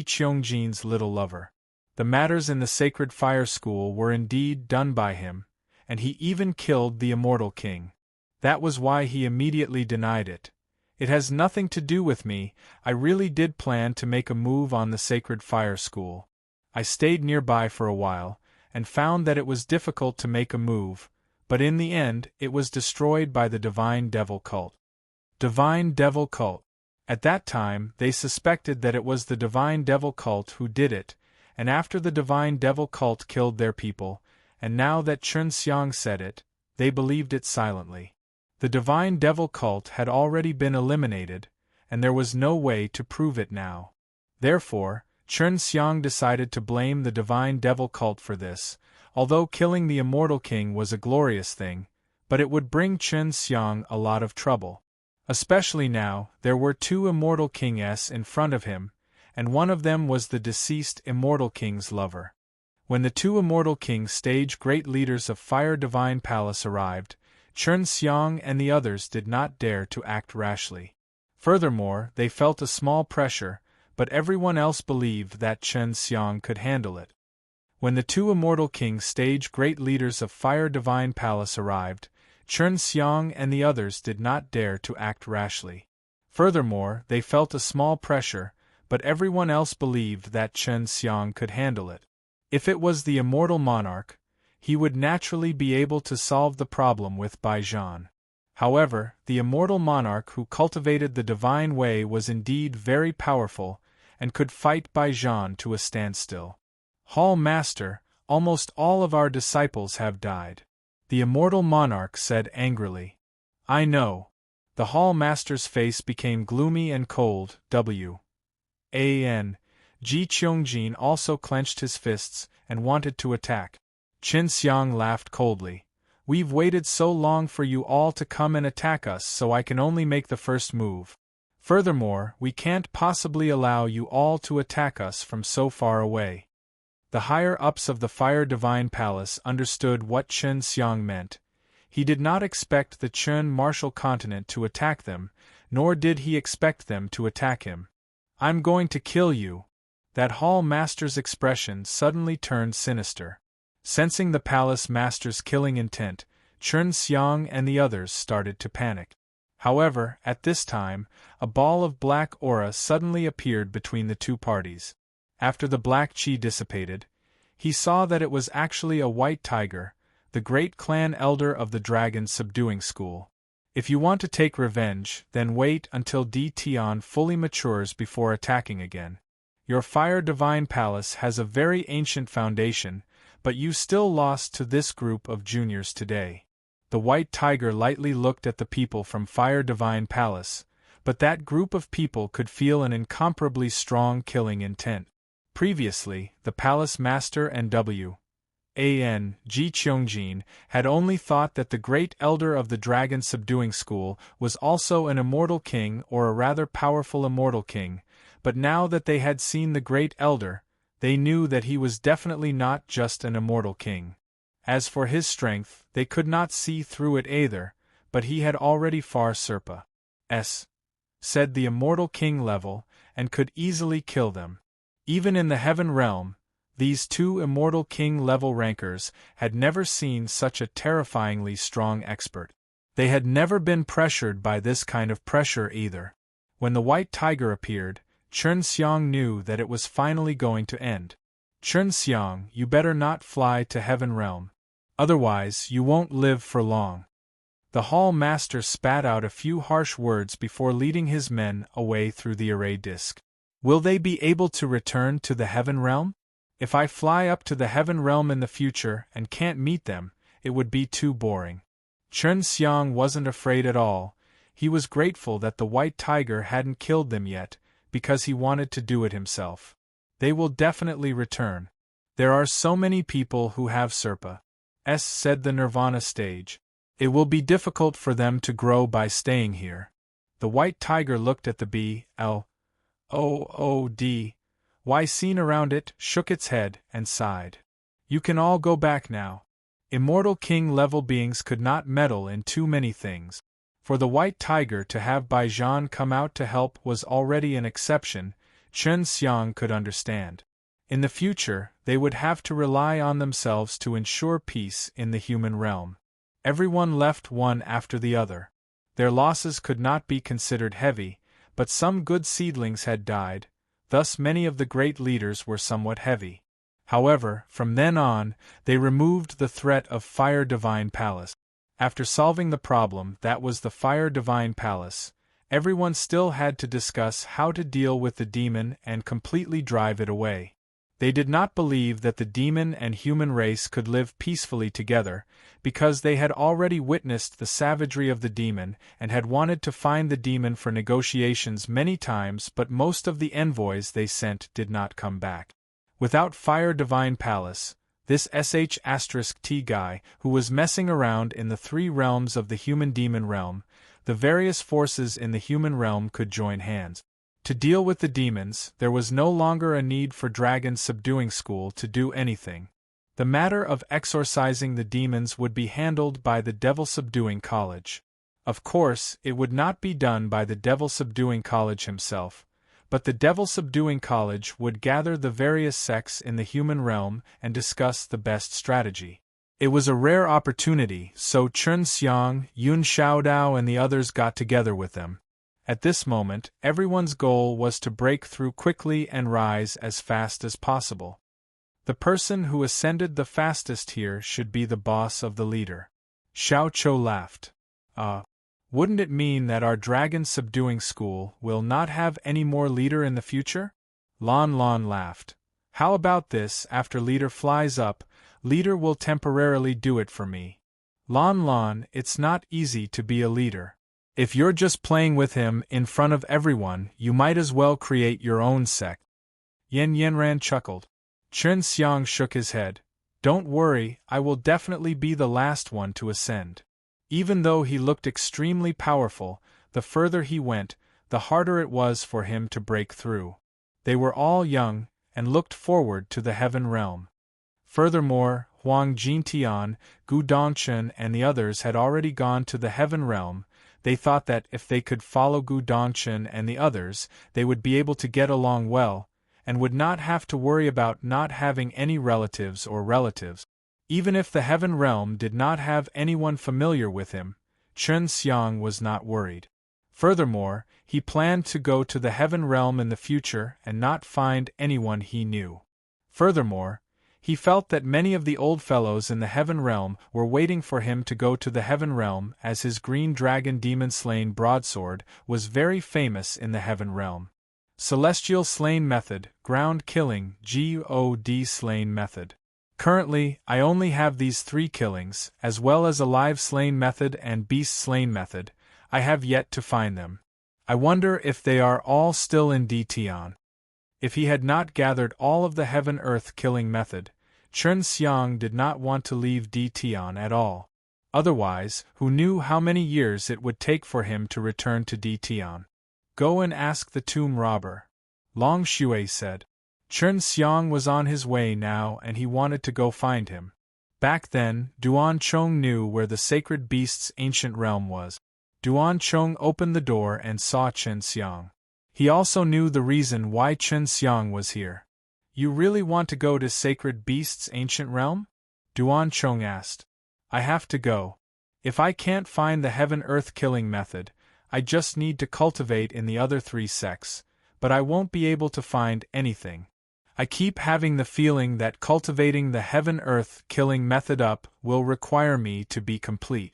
S1: Qiangjin's little lover. The matters in the Sacred Fire School were indeed done by him, and he even killed the immortal king. That was why he immediately denied it. It has nothing to do with me, I really did plan to make a move on the Sacred Fire School. I stayed nearby for a while, and found that it was difficult to make a move, but in the end it was destroyed by the Divine Devil Cult. Divine Devil Cult. At that time they suspected that it was the Divine Devil Cult who did it, and after the Divine Devil Cult killed their people, and now that Chen Xiang said it, they believed it silently. The Divine Devil Cult had already been eliminated, and there was no way to prove it now. Therefore, Chen Xiang decided to blame the Divine Devil Cult for this, although killing the immortal king was a glorious thing, but it would bring Chen Xiang a lot of trouble. Especially now, there were 2 immortal kings in front of him, and one of them was the deceased immortal king's lover. When the 2 immortal kings stage great leaders of Fire Divine Palace arrived, Chen Xiang and the others did not dare to act rashly. Furthermore, they felt a small pressure, but everyone else believed that Chen Xiang could handle it. When the 2 immortal kings stage great leaders of Fire Divine Palace arrived, Chen Xiang and the others did not dare to act rashly. Furthermore, they felt a small pressure, but everyone else believed that Chen Xiang could handle it. If it was the immortal monarch, he would naturally be able to solve the problem with Baijian. However, the immortal monarch who cultivated the divine way was indeed very powerful, and could fight Baijian to a standstill. Hall Master, almost all of our disciples have died. The immortal monarch said angrily. I know. The Hall Master's face became gloomy and cold. Ji Qiangjin also clenched his fists and wanted to attack. Chen Xiang laughed coldly. We've waited so long for you all to come and attack us, so I can only make the first move. Furthermore, we can't possibly allow you all to attack us from so far away. The higher-ups of the Fire Divine Palace understood what Chen Xiang meant. He did not expect the Chen Martial Continent to attack them, nor did he expect them to attack him. I'm going to kill you. That Hall Master's expression suddenly turned sinister. Sensing the Palace Master's killing intent, Chen Xiang and the others started to panic. However, at this time, a ball of black aura suddenly appeared between the 2 parties. After the black chi dissipated, he saw that it was actually a white tiger, the great clan elder of the Dragon Subduing School. If you want to take revenge, then wait until D Tian fully matures before attacking again. Your Fire Divine Palace has a very ancient foundation, but you still lost to this group of juniors today. The white tiger lightly looked at the people from Fire Divine Palace, but that group of people could feel an incomparably strong killing intent. Previously, the Palace Master and Ji Qiangjin had only thought that the great elder of the Dragon Subduing School was also an immortal king or a rather powerful immortal king, but now that they had seen the great elder, they knew that he was definitely not just an immortal king. As for his strength, they could not see through it either, but he had already far surpassed, said the immortal King Level, and could easily kill them. Even in the heaven realm, these two immortal King Level rankers had never seen such a terrifyingly strong expert. They had never been pressured by this kind of pressure either. When the white tiger appeared, Chun Xiang knew that it was finally going to end. Chun Xiang, you better not fly to heaven realm. Otherwise, you won't live for long. The hall master spat out a few harsh words before leading his men away through the array disk. Will they be able to return to the heaven realm? If I fly up to the heaven realm in the future and can't meet them, it would be too boring. Chun Xiang wasn't afraid at all. He was grateful that the white tiger hadn't killed them yet, because he wanted to do it himself. They will definitely return. There are so many people who have Serpa, said the Nirvana stage. It will be difficult for them to grow by staying here. The white tiger looked at the BLOOD scene around it, shook its head, and sighed. You can all go back now. Immortal King Level beings could not meddle in too many things. For the white tiger to have Baijian come out to help was already an exception, Chun Xiang could understand. In the future, they would have to rely on themselves to ensure peace in the human realm. Everyone left one after the other. Their losses could not be considered heavy, but some good seedlings had died, thus many of the great leaders were somewhat heavy. However, from then on, they removed the threat of Fire Divine Palace. After solving the problem that was the Fire Divine Palace, everyone still had to discuss how to deal with the demon and completely drive it away. They did not believe that the demon and human race could live peacefully together, because they had already witnessed the savagery of the demon and had wanted to find the demon for negotiations many times, but most of the envoys they sent did not come back. Without Fire Divine Palace, this *T guy, who was messing around in the three realms of the human demon realm, the various forces in the human realm could join hands. To deal with the demons, there was no longer a need for Dragon Subduing School to do anything. The matter of exorcising the demons would be handled by the Devil Subduing College. Of course, it would not be done by the Devil Subduing College himself, but the Devil Subduing College would gather the various sects in the human realm and discuss the best strategy. It was a rare opportunity, so Chun Xiang, Yun Xiaodao and the others got together with them. At this moment, everyone's goal was to break through quickly and rise as fast as possible. The person who ascended the fastest here should be the boss of the leader. Xiao Chou laughed. Wouldn't it mean that our Dragon Subduing School will not have any more leader in the future? Lon Lon laughed. How about this, after leader flies up, leader will temporarily do it for me. Lon Lon, it's not easy to be a leader. If you're just playing with him in front of everyone, you might as well create your own sect. Yen Yenran chuckled. Chun Xiang shook his head. Don't worry, I will definitely be the last one to ascend. Even though he looked extremely powerful, the further he went, the harder it was for him to break through. They were all young, and looked forward to the heaven realm. Furthermore, Huang Jintian, Gu Dongchen and the others had already gone to the heaven realm. They thought that if they could follow Gu Dongchen and the others, they would be able to get along well, and would not have to worry about not having any relatives. Even if the heaven realm did not have anyone familiar with him, Chun Xiang was not worried. Furthermore, he planned to go to the heaven realm in the future and not find anyone he knew. Furthermore, he felt that many of the old fellows in the heaven realm were waiting for him to go to the heaven realm, as his green dragon demon slain broadsword was very famous in the heaven realm. Celestial Slain Method, Ground Killing, God Slain Method. Currently, I only have these 3 killings, as well as Alive Slain Method and Beast Slain Method. I have yet to find them. I wonder if they are all still in Dtian. If he had not gathered all of the Heaven-Earth killing method, Chun Xiang did not want to leave Dtian at all. Otherwise, who knew how many years it would take for him to return to Dtian? Go and ask the tomb robber, Long Shui said. Chun Xiang was on his way now and he wanted to go find him. Back then, Duan Chong knew where the sacred beast's ancient realm was. Duan Chong opened the door and saw Chen Xiang. He also knew the reason why Chen Xiang was here. You really want to go to sacred beast's ancient realm? Duan Chong asked. I have to go. If I can't find the heaven-earth killing method, I just need to cultivate in the other 3 sects, but I won't be able to find anything. I keep having the feeling that cultivating the heaven-earth killing method up will require me to be complete.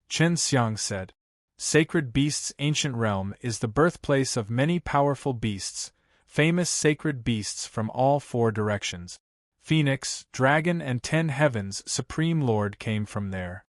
S1: Chen Xiang said. Sacred Beast's ancient realm is the birthplace of many powerful beasts, famous sacred beasts from all 4 directions. Phoenix, Dragon and 10 Heavens Supreme Lord came from there.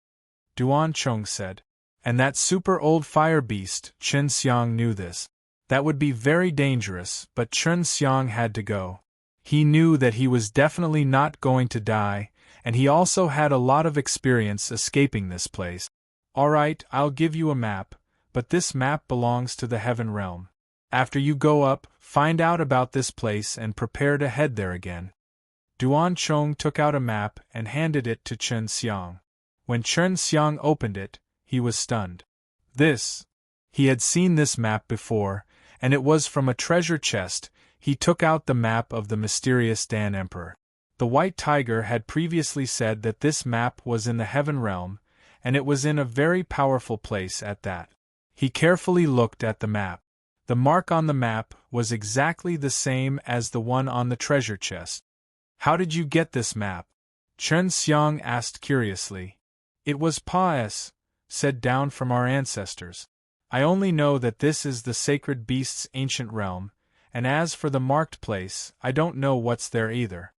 S1: Duan Chong said. And that super old fire beast, Chen Xiang knew this. That would be very dangerous, but Chen Xiang had to go. He knew that he was definitely not going to die, and he also had a lot of experience escaping this place. Alright, I'll give you a map, but this map belongs to the heaven realm. After you go up, find out about this place and prepare to head there again. Duan Chong took out a map and handed it to Chen Xiang. When Chen Xiang opened it, he was stunned. He had seen this map before, and it was from a treasure chest. He took out the map of the mysterious Dan Emperor. The White Tiger had previously said that this map was in the heaven realm, and it was in a very powerful place at that. He carefully looked at the map. The mark on the map was exactly the same as the one on the treasure chest. How did you get this map? Chen Xiang asked curiously. It was pious, said down from our ancestors. I only know that this is the sacred beast's ancient realm, and as for the marked place, I don't know what's there either.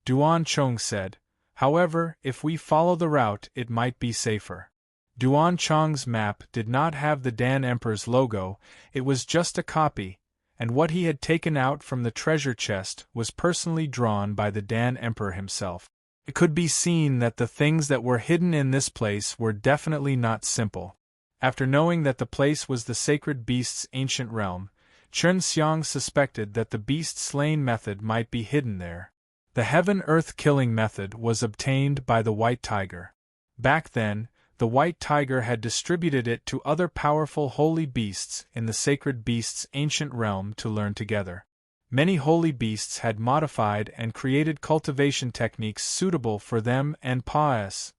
S1: Duan Chong said. However, if we follow the route, it might be safer. Duan Chong's map did not have the Dan Emperor's logo, it was just a copy, and what he had taken out from the treasure chest was personally drawn by the Dan Emperor himself. It could be seen that the things that were hidden in this place were definitely not simple. After knowing that the place was the sacred beast's ancient realm, Chen Xiang suspected that the beast-slain method might be hidden there. The heaven-earth killing method was obtained by the White Tiger. Back then, the White Tiger had distributed it to other powerful holy beasts in the sacred beast's ancient realm to learn together. Many holy beasts had modified and created cultivation techniques suitable for them and pious,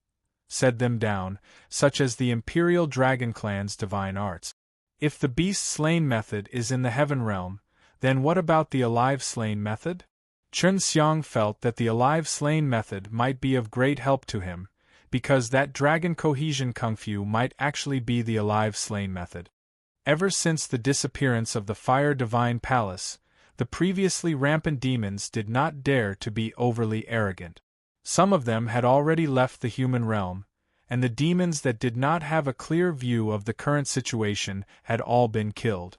S1: set them down, such as the Imperial Dragon Clan's divine arts. If the beast-slain method is in the heaven realm, then what about the alive-slain method? Chen Xiang felt that the alive-slain method might be of great help to him, because that dragon cohesion kung fu might actually be the alive-slain method. Ever since the disappearance of the Fire Divine Palace, the previously rampant demons did not dare to be overly arrogant. Some of them had already left the human realm, and the demons that did not have a clear view of the current situation had all been killed.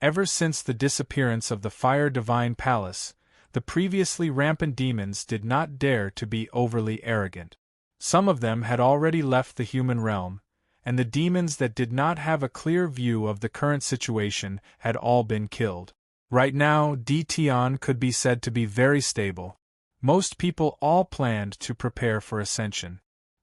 S1: Ever since the disappearance of the Fire Divine Palace, the previously rampant demons did not dare to be overly arrogant. Some of them had already left the human realm, and the demons that did not have a clear view of the current situation had all been killed. Right now, Dtian could be said to be very stable. Most people all planned to prepare for ascension.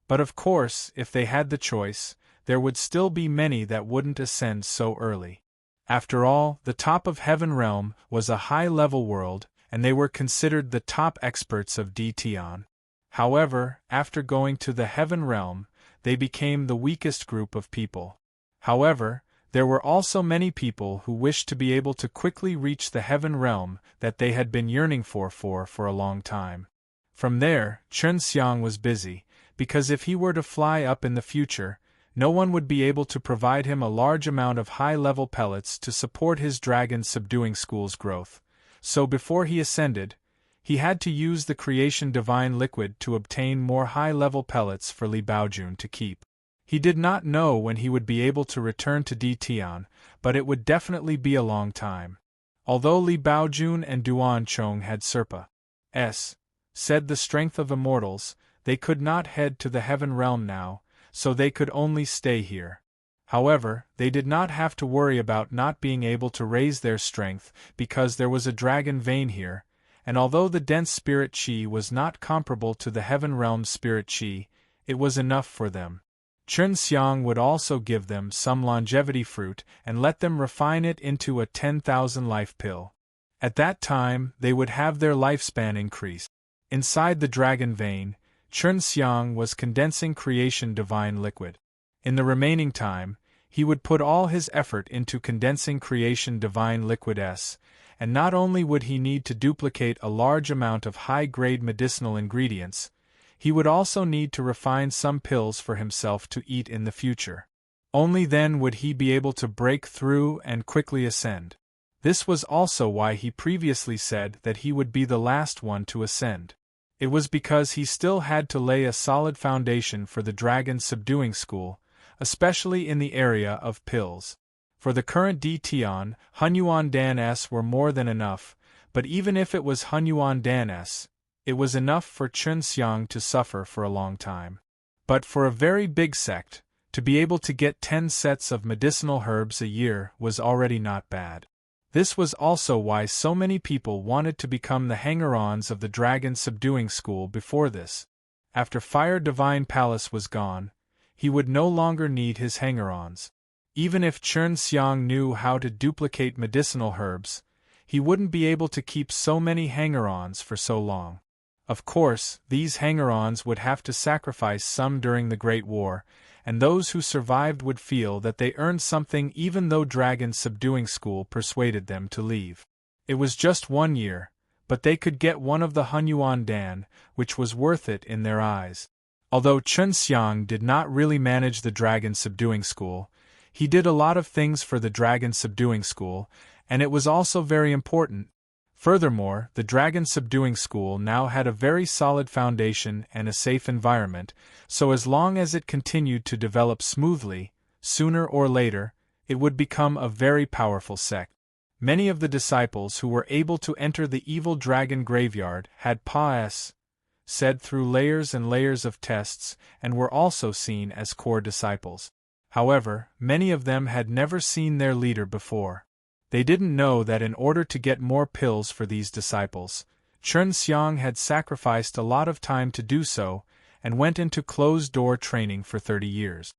S1: But of course, if they had the choice, there would still be many that wouldn't ascend so early. After all, the top of Heaven Realm was a high-level world, and they were considered the top experts of Dtian. However, after going to the Heaven Realm, they became the weakest group of people. However, there were also many people who wished to be able to quickly reach the Heaven Realm that they had been yearning for a long time. From there, Chen Xiang was busy, because if he were to fly up in the future, no one would be able to provide him a large amount of high-level pellets to support his dragon-subduing school's growth. So before he ascended, he had to use the creation divine liquid to obtain more high-level pellets for Li Baojun to keep. He did not know when he would be able to return to Dtian, but it would definitely be a long time. Although Li Baojun and Duan Chong had said the strength of immortals, they could not head to the Heaven Realm now, so they could only stay here. However, they did not have to worry about not being able to raise their strength because there was a dragon vein here, and although the dense spirit chi was not comparable to the heaven realm spirit chi, it was enough for them. Chun Xiang would also give them some longevity fruit and let them refine it into a 10,000 life pill. At that time, they would have their lifespan increase. Inside the dragon vein, Chun Xiang was condensing creation divine liquid. In the remaining time, he would put all his effort into condensing creation divine liquid S, and not only would he need to duplicate a large amount of high-grade medicinal ingredients, he would also need to refine some pills for himself to eat in the future. Only then would he be able to break through and quickly ascend. This was also why he previously said that he would be the last one to ascend. It was because he still had to lay a solid foundation for the dragon subduing school, especially in the area of pills. For the current Dtian, Hunyuan Dan S were more than enough, but even if it was Hunyuan Dan S, it was enough for Chun Xiang to suffer for a long time. But for a very big sect, to be able to get 10 sets of medicinal herbs a year was already not bad. This was also why so many people wanted to become the hanger-ons of the dragon subduing school before this. After Fire Divine Palace was gone, he would no longer need his hanger-ons. Even if Chun Xiang knew how to duplicate medicinal herbs, he wouldn't be able to keep so many hanger-ons for so long. Of course, these hanger-ons would have to sacrifice some during the Great War, and those who survived would feel that they earned something even though Dragon Subduing School persuaded them to leave. It was just 1 year, but they could get one of the Hunyuan Dan, which was worth it in their eyes. Although Chun Xiang did not really manage the Dragon Subduing School, he did a lot of things for the Dragon Subduing School, and it was also very important. Furthermore, the Dragon Subduing School now had a very solid foundation and a safe environment, so as long as it continued to develop smoothly, sooner or later, it would become a very powerful sect. Many of the disciples who were able to enter the evil dragon graveyard had pas said through layers and layers of tests and were also seen as core disciples. However, many of them had never seen their leader before. They didn't know that in order to get more pills for these disciples, Chun Xiang had sacrificed a lot of time to do so, and went into closed-door training for 30 years.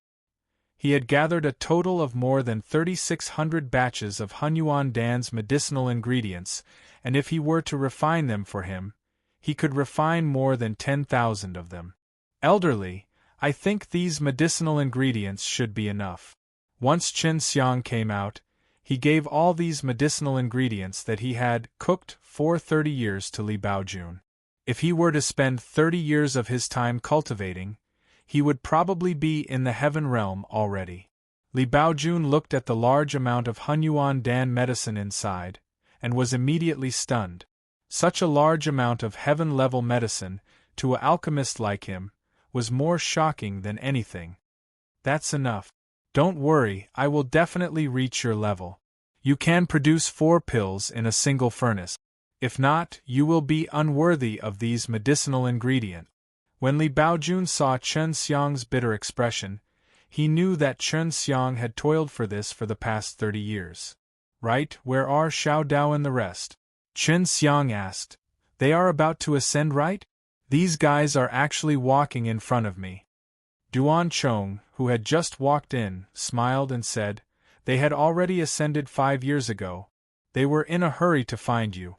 S1: He had gathered a total of more than 3,600 batches of Hunyuan Dan's medicinal ingredients, and if he were to refine them for him, he could refine more than 10,000 of them. Elderly, I think these medicinal ingredients should be enough. Once Chun Xiang came out, he gave all these medicinal ingredients that he had cooked for 30 years to Li Baojun. If he were to spend 30 years of his time cultivating, he would probably be in the heaven realm already. Li Baojun looked at the large amount of Hunyuan Dan medicine inside, and was immediately stunned. Such a large amount of heaven-level medicine, to an alchemist like him, was more shocking than anything. That's enough. Don't worry, I will definitely reach your level. You can produce 4 pills in a single furnace. If not, you will be unworthy of these medicinal ingredients. When Li Baojun saw Chun Xiang's bitter expression, he knew that Chun Xiang had toiled for this for the past 30 years. Right, where are Xiao Dao and the rest? Chun Xiang asked. They are about to ascend, right? These guys are actually walking in front of me. Duan Chong, who had just walked in, smiled and said, they had already ascended 5 years ago. They were in a hurry to find you.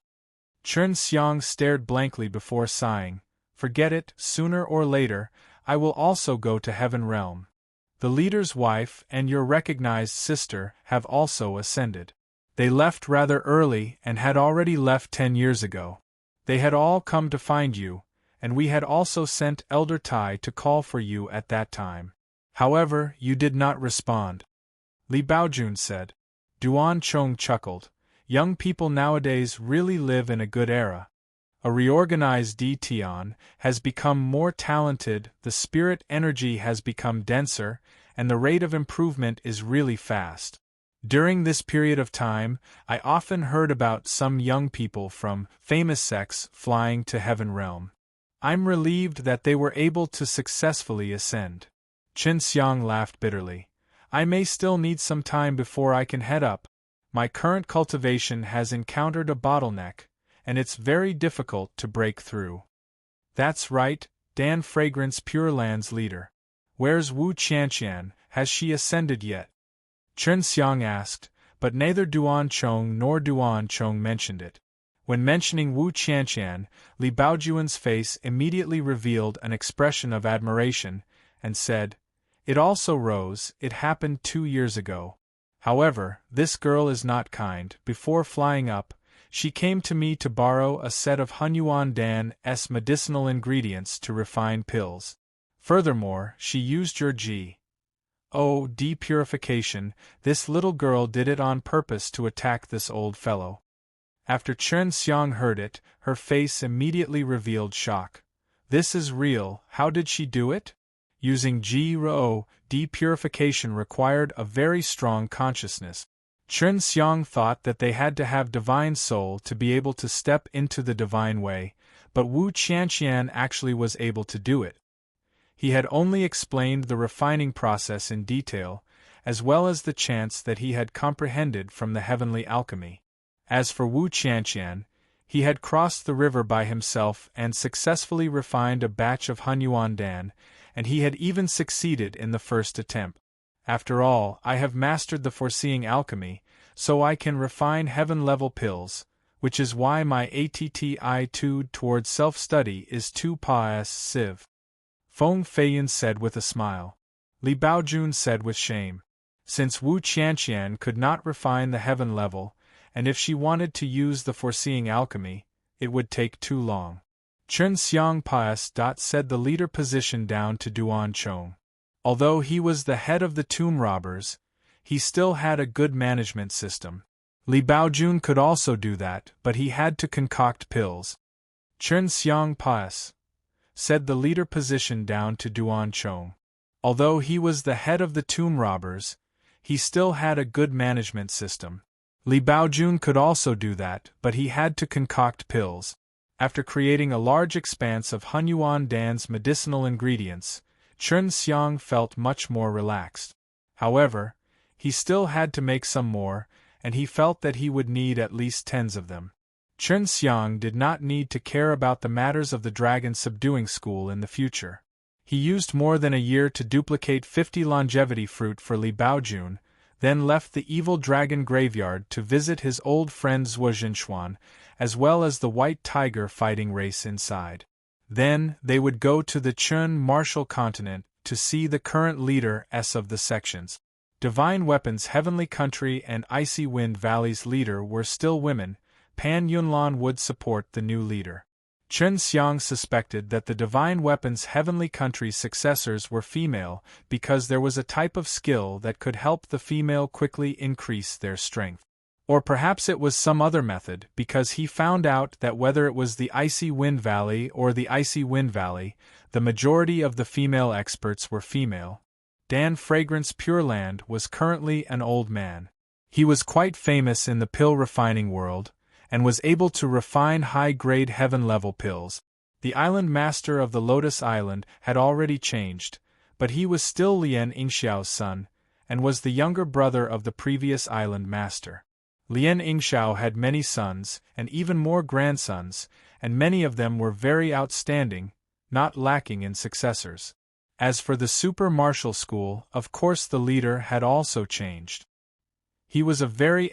S1: Chun Xiang stared blankly before sighing, forget it, sooner or later, I will also go to Heaven Realm. The leader's wife and your recognized sister have also ascended. They left rather early and had already left 10 years ago. They had all come to find you, and we had also sent Elder Tai to call for you at that time. However, you did not respond. Li Baojun said. Duan Chong chuckled. Young people nowadays really live in a good era. A reorganized Dtian has become more talented, the spirit energy has become denser, and the rate of improvement is really fast. During this period of time, I often heard about some young people from famous sects flying to Heaven Realm. I'm relieved that they were able to successfully ascend. Chun Xiang laughed bitterly. I may still need some time before I can head up. My current cultivation has encountered a bottleneck, and it's very difficult to break through. That's right, Dan Fragrance Pure Land's leader. Where's Wu Qianqian, has she ascended yet? Chen Xiang asked, but neither Duan Chong nor Duan Chong mentioned it. When mentioning Wu Qianqian, Li Baojuan's face immediately revealed an expression of admiration, and said, "It also rose, it happened 2 years ago. However, this girl is not kind. Before flying up, she came to me to borrow a set of Hunyuan Dan's medicinal ingredients to refine pills. Furthermore, she used your purification. This little girl did it on purpose to attack this old fellow." After Chen Xiang heard it, her face immediately revealed shock. "This is real, how did she do it?" Using purification required a very strong consciousness. Chen Xiang thought that they had to have divine soul to be able to step into the divine way, but Wu Qianqian actually was able to do it. He had only explained the refining process in detail, as well as the chants that he had comprehended from the heavenly alchemy. As for Wu Qianqian, he had crossed the river by himself and successfully refined a batch of Hunyuan Dan, and he had even succeeded in the first attempt. After all, I have mastered the foreseeing alchemy, so I can refine heaven-level pills, which is why my attitude towards self-study is 2 pas sieve. Feng Feiyan said with a smile. Li Baojun said with shame. Since Wu Qianqian could not refine the heaven level, and if she wanted to use the foreseeing alchemy, it would take too long. Chen Xiang pas. Said the leader position down to Duan Chong. Although he was the head of the tomb robbers, he still had a good management system. Li Baojun could also do that, but he had to concoct pills. Chen Xiang pas. Said the leader position down to Duan Chong. Although he was the head of the tomb robbers, he still had a good management system. Li Baojun could also do that, but he had to concoct pills. After creating a large expanse of Hunyuan Dan's medicinal ingredients, Chen Xiang felt much more relaxed. However, he still had to make some more, and he felt that he would need at least 10 of them. Chen Xiang did not need to care about the matters of the dragon subduing school in the future. He used more than a year to duplicate 50 longevity fruit for Li Baojun, then left the evil dragon graveyard to visit his old friend Zhuozhinshuan, as well as the white tiger fighting race inside. Then, they would go to the Chun martial continent to see the current leader of the sections. Divine Weapons Heavenly Country and Icy Wind Valley's leader were still women. Pan Yunlan would support the new leader. Chen Xiang suspected that the Divine Weapons Heavenly Country's successors were female because there was a type of skill that could help the female quickly increase their strength. Or perhaps it was some other method, because he found out that whether it was the Icy Wind Valley or the Icy Wind Valley, the majority of the female experts were female. Dan Fragrance Pure Land was currently an old man. He was quite famous in the pill refining world, and was able to refine high-grade heaven-level pills. The island master of the Lotus Island had already changed, but he was still Lian Yingxiao's son, and was the younger brother of the previous island master. Lian Yingxiao had many sons, and even more grandsons, and many of them were very outstanding, not lacking in successors. As for the super martial school, of course the leader had also changed. He was a very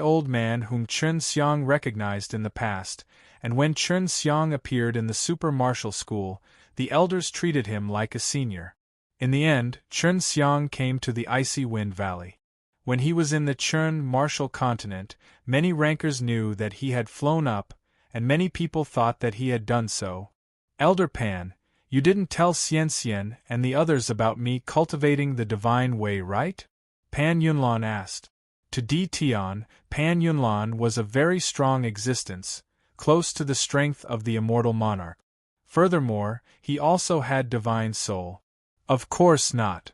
S1: old man whom Chen Xiang recognized in the past, and when Chen Xiang appeared in the super martial school, the elders treated him like a senior. In the end, Chen Xiang came to the Icy Wind Valley. When he was in the Chun martial continent, many rankers knew that he had flown up, and many people thought that he had done so. Elder Pan, you didn't tell Xian Xian and the others about me cultivating the divine way, right? Pan Yunlan asked. To Di Tian, Pan Yunlan was a very strong existence, close to the strength of the immortal monarch. Furthermore, he also had divine soul. Of course not.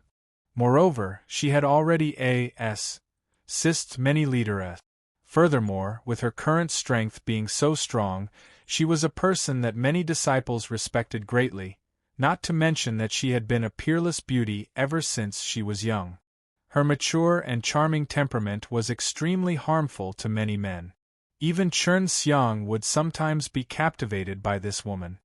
S1: Moreover, she had already assisted many leaders. Furthermore, with her current strength being so strong, she was a person that many disciples respected greatly, not to mention that she had been a peerless beauty ever since she was young. Her mature and charming temperament was extremely harmful to many men. Even Chern Xiang would sometimes be captivated by this woman.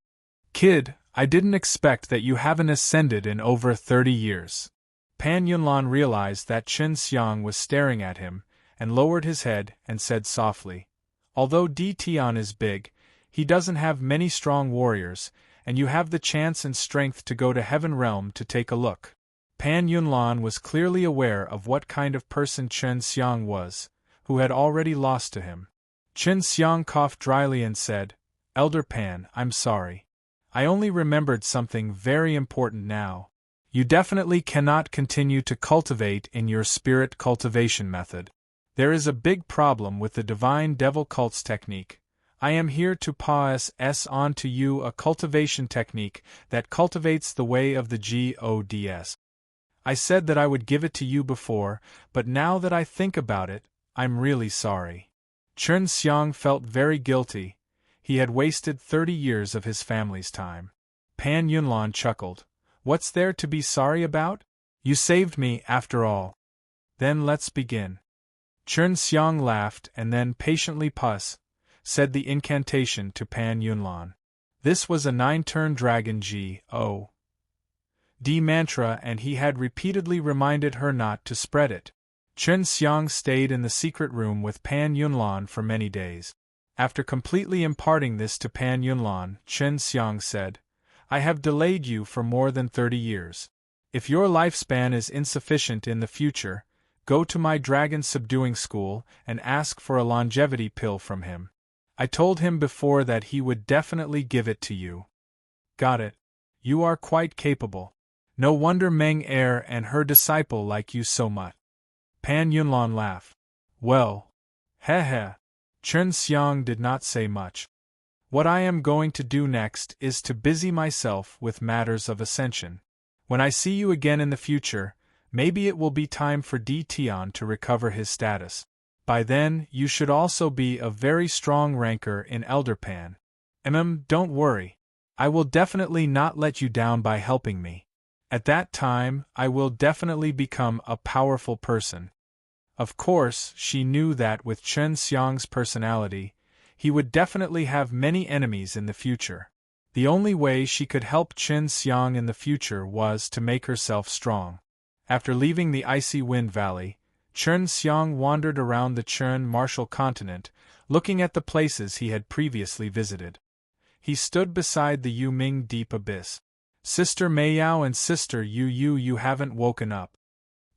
S1: Kid, I didn't expect that you haven't ascended in over 30 years. Pan Yunlan realized that Chen Xiang was staring at him, and lowered his head and said softly, although Di Tian is big, he doesn't have many strong warriors, and you have the chance and strength to go to Heaven Realm to take a look. Pan Yunlan was clearly aware of what kind of person Chen Xiang was, who had already lost to him. Chen Xiang coughed dryly and said, Elder Pan, I'm sorry. I only remembered something very important now. You definitely cannot continue to cultivate in your spirit cultivation method. There is a big problem with the Divine Devil Cults technique. I am here to pass on to you a cultivation technique that cultivates the way of the Gods. I said that I would give it to you before, but now that I think about it, I'm really sorry. Chen Xiang felt very guilty. He had wasted 30 years of his family's time. Pan Yunlan chuckled. What's there to be sorry about? You saved me, after all. Then let's begin. Chen Xiang laughed and then patiently said the incantation to Pan Yunlan. This was a 9-turn dragon G-O-D mantra, and he had repeatedly reminded her not to spread it. Chen Xiang stayed in the secret room with Pan Yunlan for many days. After completely imparting this to Pan Yunlan, Chen Xiang said, I have delayed you for more than 30 years. If your lifespan is insufficient in the future, go to my dragon subduing school and ask for a longevity pill from him. I told him before that he would definitely give it to you. Got it. You are quite capable. No wonder Meng Er and her disciple like you so much. Pan Yunlan laughed. Well, heh. Chen Xiang did not say much. What I am going to do next is to busy myself with matters of ascension. When I see you again in the future, maybe it will be time for Di Tian to recover his status. By then, you should also be a very strong ranker in Elder Pan. Don't worry. I will definitely not let you down by helping me. At that time, I will definitely become a powerful person. Of course, she knew that with Chen Xiang's personality, he would definitely have many enemies in the future. The only way she could help Chen Xiang in the future was to make herself strong. After leaving the icy wind valley, Chen Xiang wandered around the Chen martial continent, looking at the places he had previously visited. He stood beside the Yuming Deep Abyss. Sister Meiyao and Sister Yu, you haven't woken up?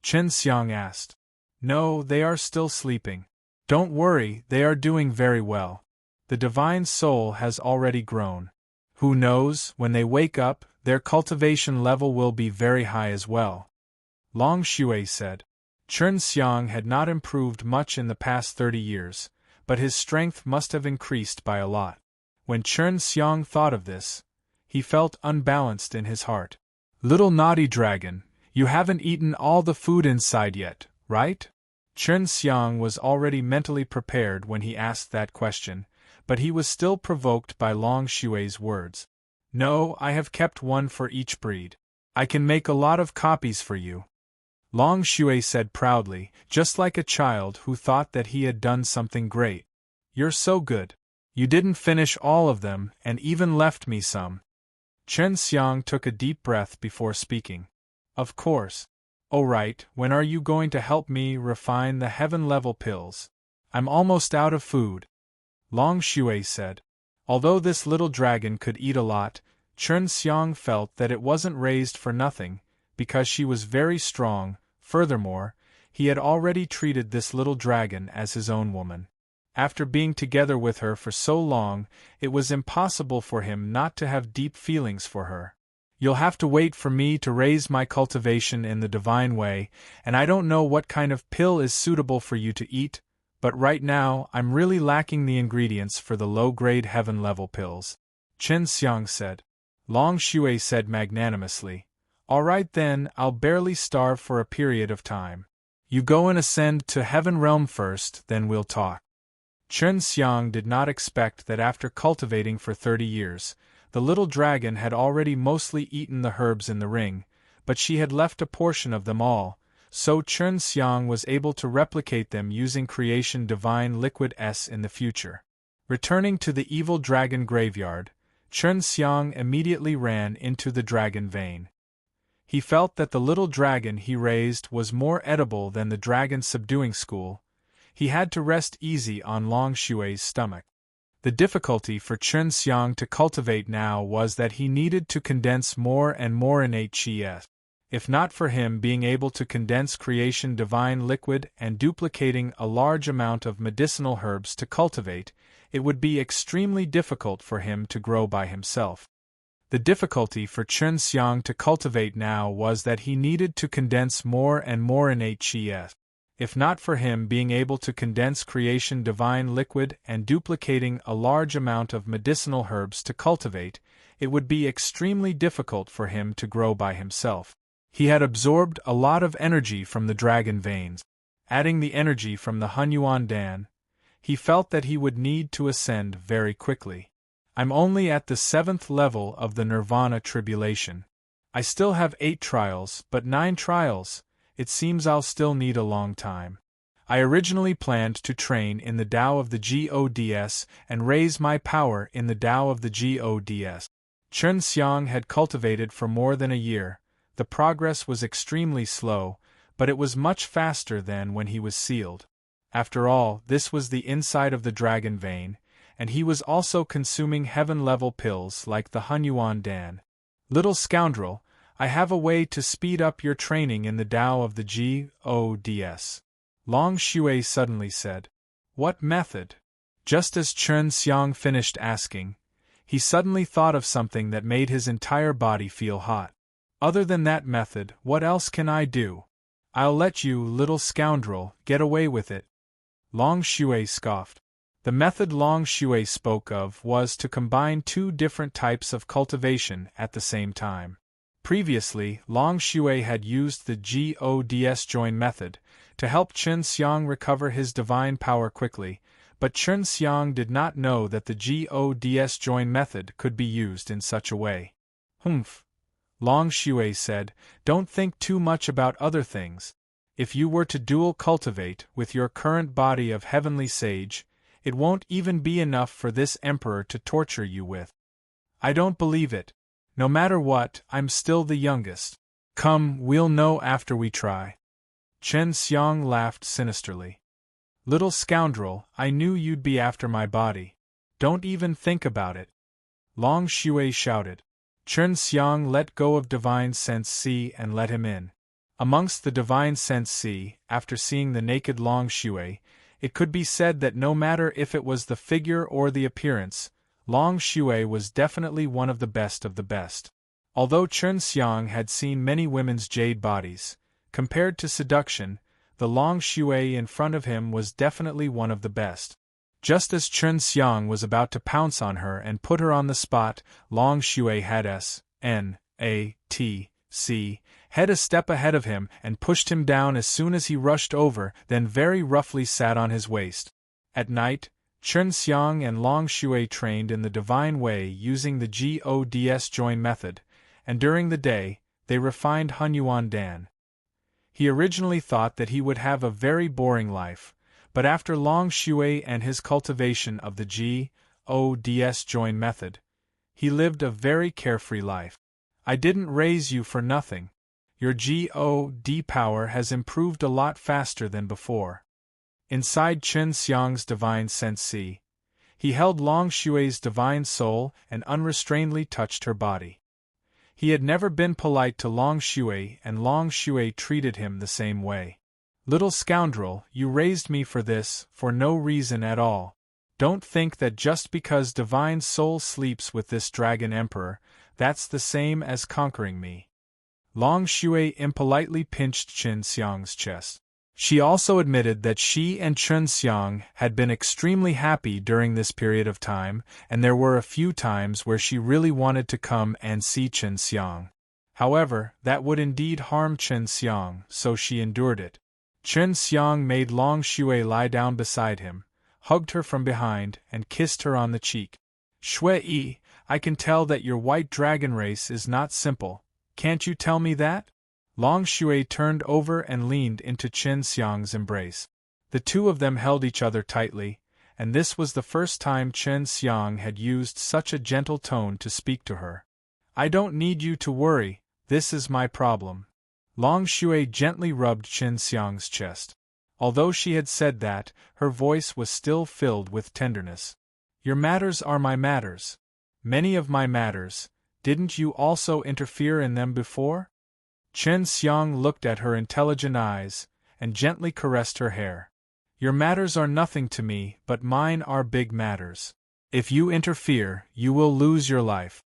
S1: Chen Xiang asked. No, they are still sleeping. Don't worry, they are doing very well. The divine soul has already grown. Who knows, when they wake up, their cultivation level will be very high as well. Long Xue said. Chen Xiang had not improved much in the past 30 years, but his strength must have increased by a lot. When Chen Xiang thought of this, he felt unbalanced in his heart. Little naughty dragon, you haven't eaten all the food inside yet, right? Chen Xiang was already mentally prepared when he asked that question, but he was still provoked by Long Xue's words. No, I have kept one for each breed. I can make a lot of copies for you. Long Xue said proudly, just like a child who thought that he had done something great. You're so good. You didn't finish all of them and even left me some. Chen Xiang took a deep breath before speaking. Of course. Oh right, when are you going to help me refine the heaven-level pills? I'm almost out of food. Long Xue said. Although this little dragon could eat a lot, Chen Xiang felt that it wasn't raised for nothing, because she was very strong. Furthermore, he had already treated this little dragon as his own woman. After being together with her for so long, it was impossible for him not to have deep feelings for her. You'll have to wait for me to raise my cultivation in the divine way, and I don't know what kind of pill is suitable for you to eat, but right now I'm really lacking the ingredients for the low-grade heaven-level pills. Chen Xiang said. Long Xue said magnanimously, All right then, I'll barely starve for a period of time. You go and ascend to Heaven Realm first, then we'll talk. Chen Xiang did not expect that after cultivating for 30 years, the little dragon had already mostly eaten the herbs in the ring, but she had left a portion of them all, so Chen Xiang was able to replicate them using creation divine liquid S in the future. Returning to the evil dragon graveyard, Chen Xiang immediately ran into the dragon vein. He felt that the little dragon he raised was more edible than the dragon subduing school. He had to rest easy on Long Xue's stomach. The difficulty for Chen Xiang to cultivate now was that he needed to condense more and more innate qi. If not for him being able to condense creation divine liquid and duplicating a large amount of medicinal herbs to cultivate, it would be extremely difficult for him to grow by himself. The difficulty for Chen Xiang to cultivate now was that he needed to condense more and more innate qi. If not for him being able to condense creation divine liquid and duplicating a large amount of medicinal herbs to cultivate, it would be extremely difficult for him to grow by himself. He had absorbed a lot of energy from the dragon veins. Adding the energy from the Hunyuan Dan, he felt that he would need to ascend very quickly. I'm only at the 7th level of the Nirvana tribulation. I still have 8 trials, but 9 trials. It seems I'll still need a long time. I originally planned to train in the Tao of the Gods and raise my power in the Tao of the Gods. Chen Xiang had cultivated for more than a year. The progress was extremely slow, but it was much faster than when he was sealed. After all, this was the inside of the dragon vein, and he was also consuming heaven-level pills like the Hunyuan Dan. Little scoundrel, I have a way to speed up your training in the Tao of the Gods. Long Xue suddenly said. What method? Just as Chen Xiang finished asking, he suddenly thought of something that made his entire body feel hot. Other than that method, what else can I do? I'll let you, little scoundrel, get away with it. Long Xue scoffed. The method Long Xue spoke of was to combine 2 different types of cultivation at the same time. Previously, Long Xue had used the Gods join method to help Chen Xiang recover his divine power quickly, but Chen Xiang did not know that the Gods join method could be used in such a way. Humph. Long Xue said, don't think too much about other things. If you were to dual cultivate with your current body of heavenly sage, it won't even be enough for this emperor to torture you with. I don't believe it. No matter what, I'm still the youngest. Come, we'll know after we try. Chen Xiang laughed sinisterly. Little scoundrel, I knew you'd be after my body. Don't even think about it. Long Xue shouted. Chen Xiang let go of divine sense C and let him in. Amongst the divine sense C, after seeing the naked Long Xue, it could be said that no matter if it was the figure or the appearance, Long Xue was definitely one of the best of the best. Although Chen Xiang had seen many women's jade bodies, compared to seduction, the Long Xue in front of him was definitely one of the best. Just as Chen Xiang was about to pounce on her and put her on the spot, Long Xue had head a step ahead of him and pushed him down as soon as he rushed over, then very roughly sat on his waist. At night, Chen Xiang and Long Xue trained in the divine way using the Gods join method, and during the day, they refined Hunyuan Dan. He originally thought that he would have a very boring life, but after Long Xue and his cultivation of the Gods join method, he lived a very carefree life. I didn't raise you for nothing. Your God power has improved a lot faster than before. Inside Chen Xiang's divine sense C, he held Long Xue's divine soul and unrestrainedly touched her body. He had never been polite to Long Xue, and Long Xue treated him the same way. Little scoundrel, you raised me for this, for no reason at all. Don't think that just because divine soul sleeps with this dragon emperor, that's the same as conquering me. Long Xue impolitely pinched Chen Xiang's chest. She also admitted that she and Chen Xiang had been extremely happy during this period of time, and there were a few times where she really wanted to come and see Chen Xiang. However, that would indeed harm Chen Xiang, so she endured it. Chen Xiang made Long Xue lie down beside him, hugged her from behind, and kissed her on the cheek. Xue, I can tell that your white dragon race is not simple. Can't you tell me that? Long Shui turned over and leaned into Chen Xiang's embrace. The two of them held each other tightly, and this was the first time Chen Xiang had used such a gentle tone to speak to her. I don't need you to worry, this is my problem. Long Shui gently rubbed Chen Xiang's chest. Although she had said that, her voice was still filled with tenderness. Your matters are my matters. Many of my matters, didn't you also interfere in them before? Chen Xiang looked at her intelligent eyes, and gently caressed her hair. Your matters are nothing to me, but mine are big matters. If you interfere, you will lose your life.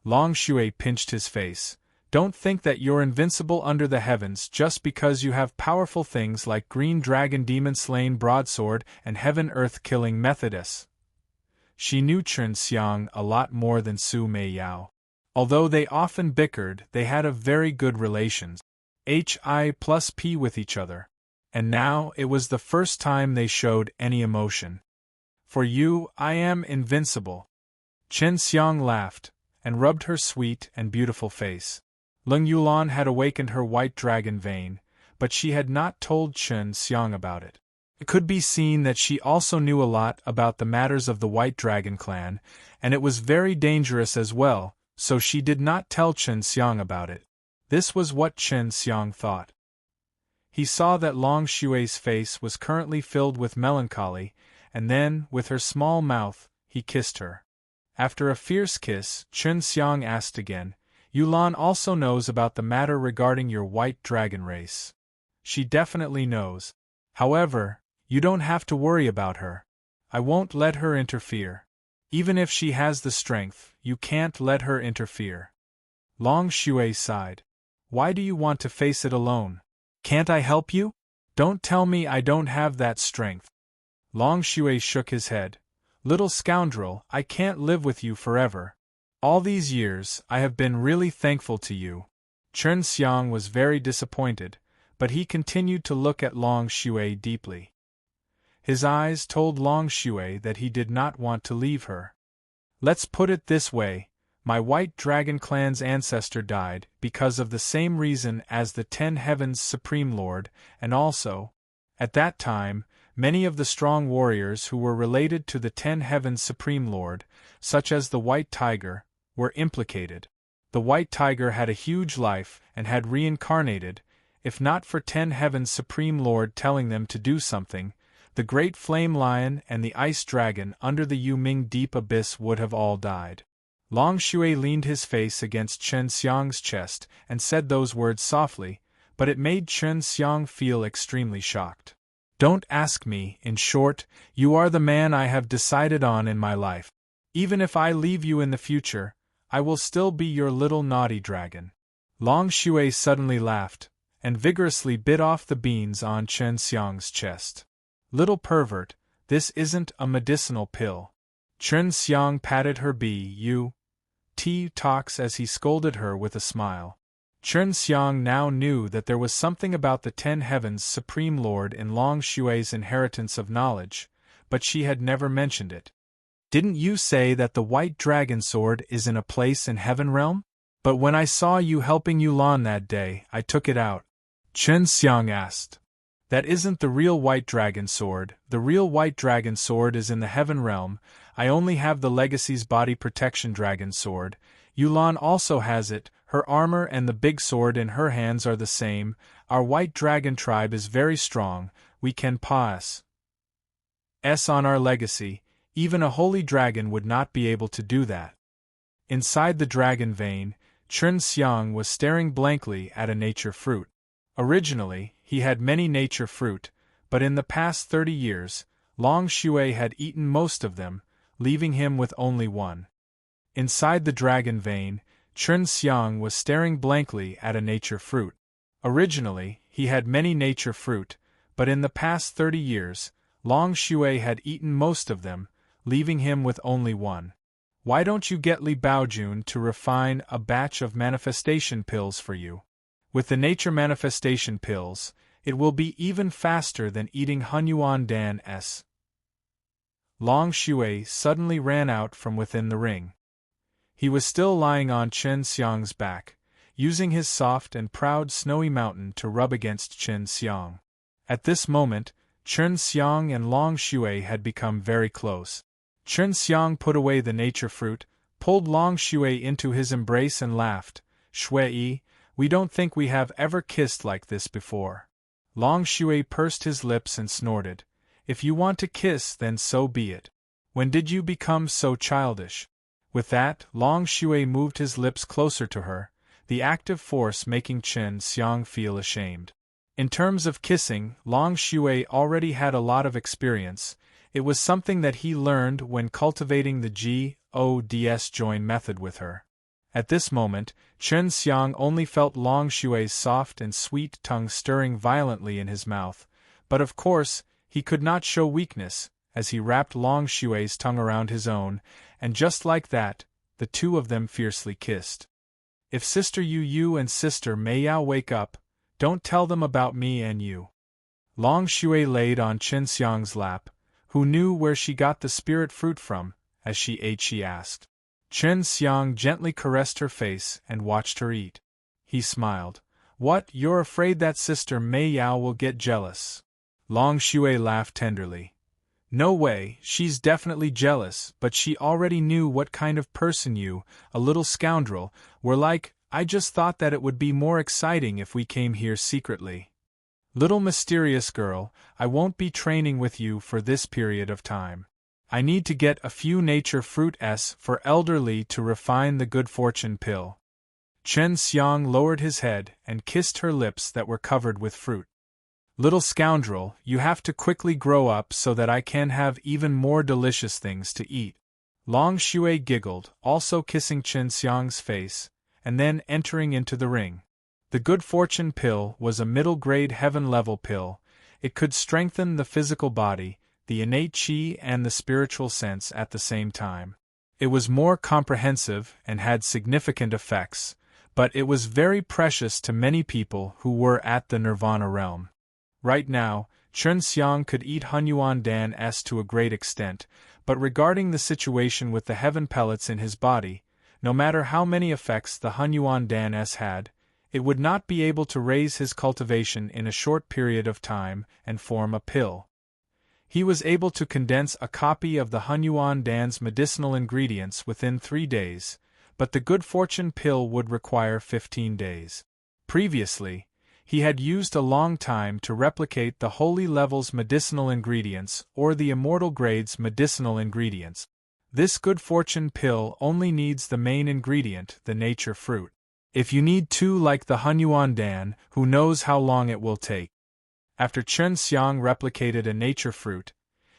S1: Long Shui pinched his face. Don't think that you're invincible under the heavens just because you have powerful things like Green Dragon Demon Slain Broadsword and Heaven Earth Killing Methodess. She knew Chen Xiang a lot more than Su Mei Yao. Although they often bickered, they had a very good relations. Hi+P with each other. And now it was the first time they showed any emotion. For you, I am invincible. Chen Xiang laughed, and rubbed her sweet and beautiful face. Leng Yulan had awakened her white dragon vein, but she had not told Chen Xiang about it. It could be seen that she also knew a lot about the matters of the White Dragon clan, and it was very dangerous as well, so she did not tell Chen Xiang about it. This was what Chen Xiang thought. He saw that Long Shui's face was currently filled with melancholy, and then, with her small mouth, he kissed her. After a fierce kiss, Chen Xiang asked again, Yulan also knows about the matter regarding your white dragon race. She definitely knows. However, you don't have to worry about her. I won't let her interfere. Even if she has the strength, you can't let her interfere. Long Shui sighed. Why do you want to face it alone? Can't I help you? Don't tell me I don't have that strength. Long Shui shook his head. Little scoundrel, I can't live with you forever. All these years, I have been really thankful to you. Chen Xiang was very disappointed, but he continued to look at Long Shui deeply. His eyes told Long Shui that he did not want to leave her. Let's put it this way, my White Dragon clan's ancestor died because of the same reason as the Ten Heavens Supreme Lord, and also, at that time, many of the strong warriors who were related to the Ten Heavens Supreme Lord, such as the White Tiger, were implicated. The White Tiger had a huge life and had reincarnated. If not for Ten Heavens Supreme Lord telling them to do something, the Great Flame Lion and the Ice Dragon under the Yuming Deep Abyss would have all died. Long Shui leaned his face against Chen Xiang's chest and said those words softly, but it made Chen Xiang feel extremely shocked. Don't ask me, in short, you are the man I have decided on in my life. Even if I leave you in the future, I will still be your little naughty dragon. Long Shui suddenly laughed, and vigorously bit off the beans on Chen Xiang's chest. Little pervert, this isn't a medicinal pill. Chen Xiang patted her buttocks as he scolded her with a smile. Chen Xiang now knew that there was something about the Ten Heavens Supreme Lord in Long Shui's inheritance of knowledge, but she had never mentioned it. Didn't you say that the White Dragon Sword is in a place in Heaven Realm? But when I saw you helping Yulan that day, I took it out. Chen Xiang asked. That isn't the real White Dragon Sword. The real White Dragon Sword is in the Heaven Realm. I only have the Legacy's Body Protection Dragon Sword. Yulan also has it. Her armor and the big sword in her hands are the same. Our White Dragon tribe is very strong. We can pass on our legacy. Even a holy dragon would not be able to do that. Inside the dragon vein, Chen Xiang was staring blankly at a nature fruit. Originally, he had many nature fruit, but in the past 30 years, Long Shui had eaten most of them, leaving him with only one. Inside the dragon vein, Chen Xiang was staring blankly at a nature fruit. Originally, he had many nature fruit, but in the past 30 years, Long Shui had eaten most of them, leaving him with only one. Why don't you get Li Baojun to refine a batch of manifestation pills for you? With the nature manifestation pills, it will be even faster than eating Hunyuan Dan's. Long Shui suddenly ran out from within the ring. He was still lying on Chen Xiang's back. using his soft and proud snowy mountain to rub against Chen Xiang. At this moment, Chen Xiang and Long Shui had become very close. Chen Xiang put away the nature fruit, pulled Long Shui into his embrace and laughed. "Shui, we don't think we have ever kissed like this before." Long Shui pursed his lips and snorted. "If you want to kiss, then so be it. When did you become so childish?" With that, Long Shui moved his lips closer to her, the active force making Chen Xiang feel ashamed. In terms of kissing, Long Shui already had a lot of experience. It was something that he learned when cultivating the G-O-D-S join method with her. At this moment, Chen Xiang only felt Long Shui's soft and sweet tongue stirring violently in his mouth, but of course, he could not show weakness, as he wrapped Long Shui's tongue around his own, and just like that, the two of them fiercely kissed. "If Sister Yu and Sister Meiyao wake up, don't tell them about me and you." Long Shui laid on Chen Xiang's lap. "Who knew where she got the spirit fruit from?" As she ate she asked. Chen Xiang gently caressed her face and watched her eat. He smiled. "What, you're afraid that Sister Meiyao will get jealous?" Long Shui laughed tenderly. "No way, she's definitely jealous, but she already knew what kind of person you, a little scoundrel, were like. I just thought that it would be more exciting if we came here secretly. Little mysterious girl, I won't be training with you for this period of time. I need to get a few nature fruits for elderly to refine the good fortune pill." Chen Xiang lowered his head and kissed her lips that were covered with fruit. "Little scoundrel, you have to quickly grow up so that I can have even more delicious things to eat." Long Shui giggled, also kissing Chen Xiang's face, and then entering into the ring. The good fortune pill was a middle-grade heaven-level pill. It could strengthen the physical body, the innate qi and the spiritual sense at the same time. It was more comprehensive and had significant effects, but it was very precious to many people who were at the nirvana realm. Right now, Chen Xiang could eat Hunyuan Dan S to a great extent, but regarding the situation with the heaven pellets in his body, no matter how many effects the Hunyuan Dan S had, it would not be able to raise his cultivation in a short period of time and form a pill. He was able to condense a copy of the Hunyuan Dan's medicinal ingredients within 3 days, but the good fortune pill would require 15 days. Previously, he had used a long time to replicate the holy level's medicinal ingredients or the immortal grade's medicinal ingredients. This good fortune pill only needs the main ingredient, the nature fruit. If you need 2 like the Hunyuan Dan, who knows how long it will take. After Chen Xiang replicated a nature fruit,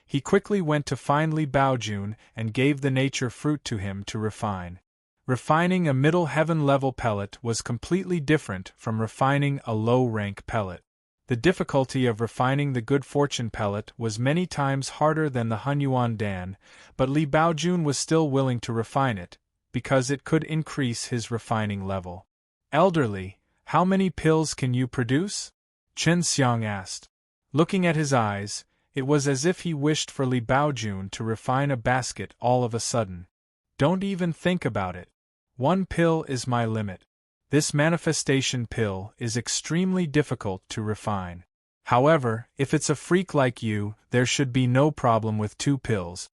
S1: he quickly went to find Li Baojun and gave the nature fruit to him to refine. Refining a middle heaven-level pellet was completely different from refining a low-rank pellet. The difficulty of refining the good fortune pellet was many times harder than the Hunyuan Dan, but Li Baojun was still willing to refine it, because it could increase his refining level. "Elderly, how many pills can you produce?" Chen Xiang asked. Looking at his eyes, it was as if he wished for Li Baojun to refine a basket all of a sudden. "Don't even think about it. 1 pill is my limit. This manifestation pill is extremely difficult to refine. However, if it's a freak like you, there should be no problem with 2 pills,"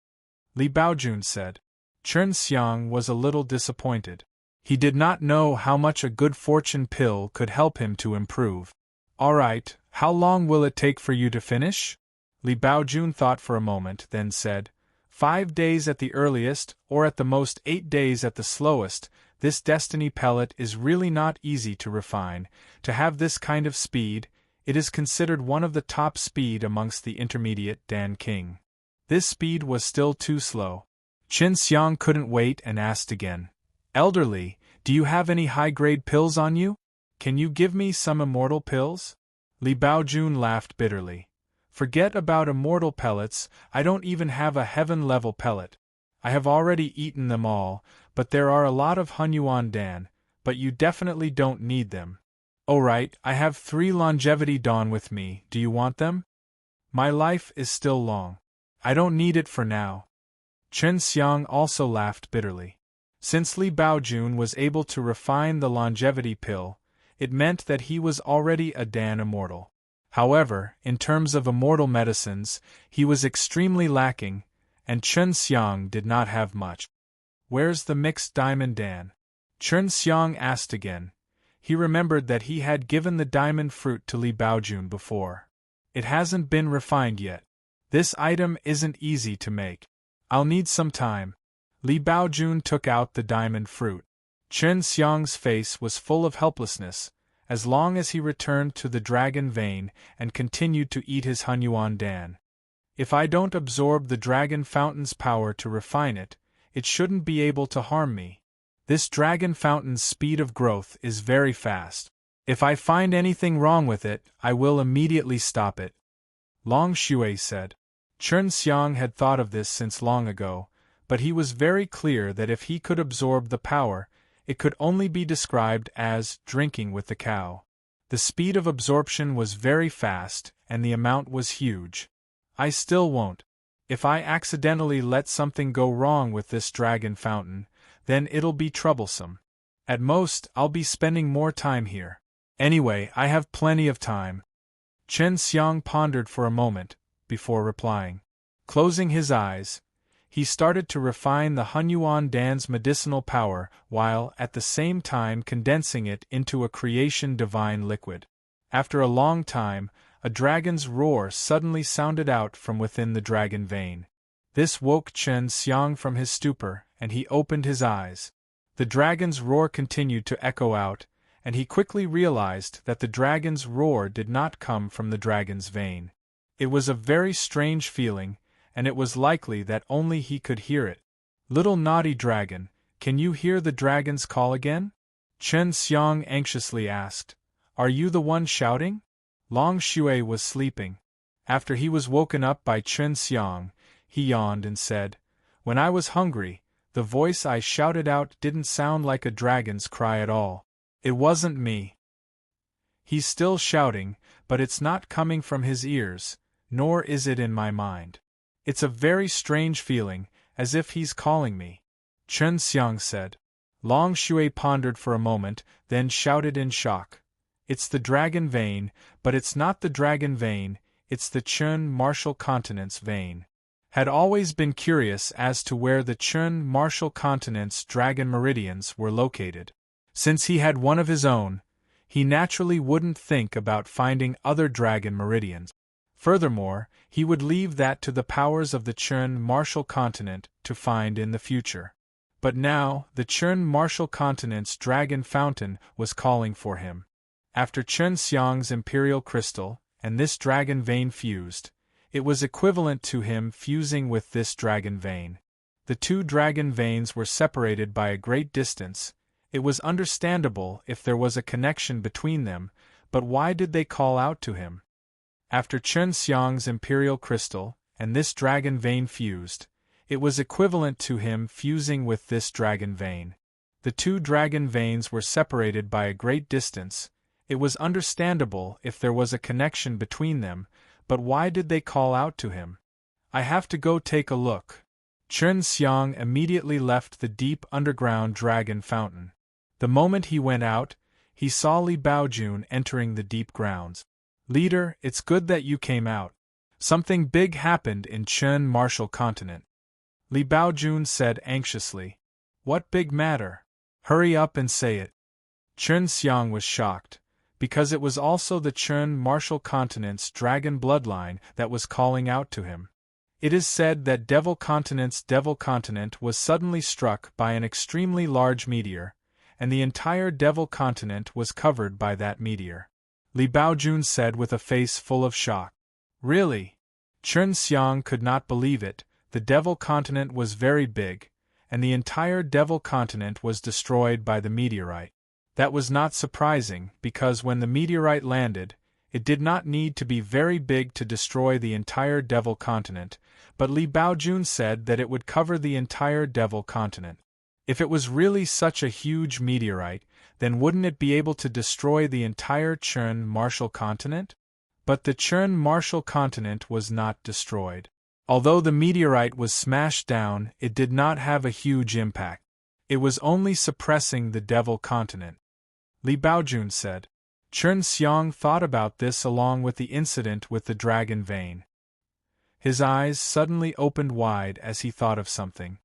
S1: Li Baojun said. Chen Xiang was a little disappointed. He did not know how much a good fortune pill could help him to improve. "All right, how long will it take for you to finish?" Li Baojun thought for a moment, then said, 5 days at the earliest, or at the most 8 days at the slowest. This destiny pellet is really not easy to refine. To have this kind of speed, it is considered one of the top speed amongst the intermediate Dan King. This speed was still too slow. Chen Xiang couldn't wait and asked again. "Elderly, do you have any high-grade pills on you? Can you give me some immortal pills?" Li Baojun laughed bitterly. "Forget about immortal pellets, I don't even have a heaven-level pellet. I have already eaten them all, but there are a lot of Hunyuan Dan, but you definitely don't need them. Oh right, I have 3 longevity dawn with me, do you want them? My life is still long. I don't need it for now." Chen Xiang also laughed bitterly. Since Li Baojun was able to refine the longevity pill, it meant that he was already a Dan immortal. However, in terms of immortal medicines, he was extremely lacking, and Chen Xiang did not have much. "Where's the mixed diamond Dan?" Chen Xiang asked again. He remembered that he had given the diamond fruit to Li Baojun before. "It hasn't been refined yet. This item isn't easy to make. I'll need some time." Li Baojun took out the diamond fruit. Chen Xiang's face was full of helplessness, as long as he returned to the dragon vein and continued to eat his Hunyuan Dan. "If I don't absorb the dragon fountain's power to refine it, it shouldn't be able to harm me. This dragon fountain's speed of growth is very fast. If I find anything wrong with it, I will immediately stop it," Long Shui said. Chen Xiang had thought of this since long ago, but he was very clear that if he could absorb the power, it could only be described as drinking with the cow. The speed of absorption was very fast, and the amount was huge. "I still won't. If I accidentally let something go wrong with this dragon fountain, then it'll be troublesome. At most, I'll be spending more time here. Anyway, I have plenty of time." Chen Xiang pondered for a moment, before replying. Closing his eyes, he started to refine the Hunyuan Dan's medicinal power while at the same time condensing it into a creation divine liquid. After a long time, a dragon's roar suddenly sounded out from within the dragon vein. This woke Chen Xiang from his stupor, and he opened his eyes. The dragon's roar continued to echo out, and he quickly realized that the dragon's roar did not come from the dragon's vein. It was a very strange feeling, and it was likely that only he could hear it. "Little naughty dragon, can you hear the dragon's call again?" Chen Xiang anxiously asked. "Are you the one shouting?" Long Shui was sleeping. After he was woken up by Chen Xiang, he yawned and said, "When I was hungry, the voice I shouted out didn't sound like a dragon's cry at all. It wasn't me." "He's still shouting, but it's not coming from his ears, nor is it in my mind. It's a very strange feeling, as if he's calling me," Chen Xiang said. Long Shui pondered for a moment, then shouted in shock. "It's the dragon vein, but it's not the dragon vein, it's the Chen Martial Continent's vein." Had always been curious as to where the Chen Martial Continent's dragon meridians were located. Since he had one of his own, he naturally wouldn't think about finding other dragon meridians. Furthermore, he would leave that to the powers of the Chen Martial Continent to find in the future. But now, the Chen Martial Continent's dragon fountain was calling for him. After Chen Xiang's imperial crystal, and this dragon vein fused, it was equivalent to him fusing with this dragon vein. The two dragon veins were separated by a great distance. It was understandable if there was a connection between them, but why did they call out to him? After Chen Xiang's imperial crystal, and this dragon vein fused, it was equivalent to him fusing with this dragon vein. The two dragon veins were separated by a great distance. It was understandable if there was a connection between them, but why did they call out to him? "I have to go take a look." Chen Xiang immediately left the deep underground dragon fountain. The moment he went out, he saw Li Baojun entering the deep grounds. "Leader, it's good that you came out. Something big happened in Chen Martial Continent," Li Baojun said anxiously. "What big matter? Hurry up and say it." Chen Xiang was shocked, because it was also the Chen Martial Continent's dragon bloodline that was calling out to him. It is said that Devil Continent's Devil Continent was suddenly struck by an extremely large meteor, and the entire Devil Continent was covered by that meteor, Li Baojun said with a face full of shock. "Really?" Chen Xiang could not believe it. The Devil Continent was very big, and the entire Devil Continent was destroyed by the meteorite. That was not surprising, because when the meteorite landed, it did not need to be very big to destroy the entire Devil Continent, but Li Baojun said that it would cover the entire Devil Continent. If it was really such a huge meteorite, then wouldn't it be able to destroy the entire Chen Martial Continent? But the Chen Martial Continent was not destroyed. Although the meteorite was smashed down, it did not have a huge impact. It was only suppressing the devil continent. Li Baojun said. Chen Xiang thought about this along with the incident with the dragon vein. His eyes suddenly opened wide as he thought of something.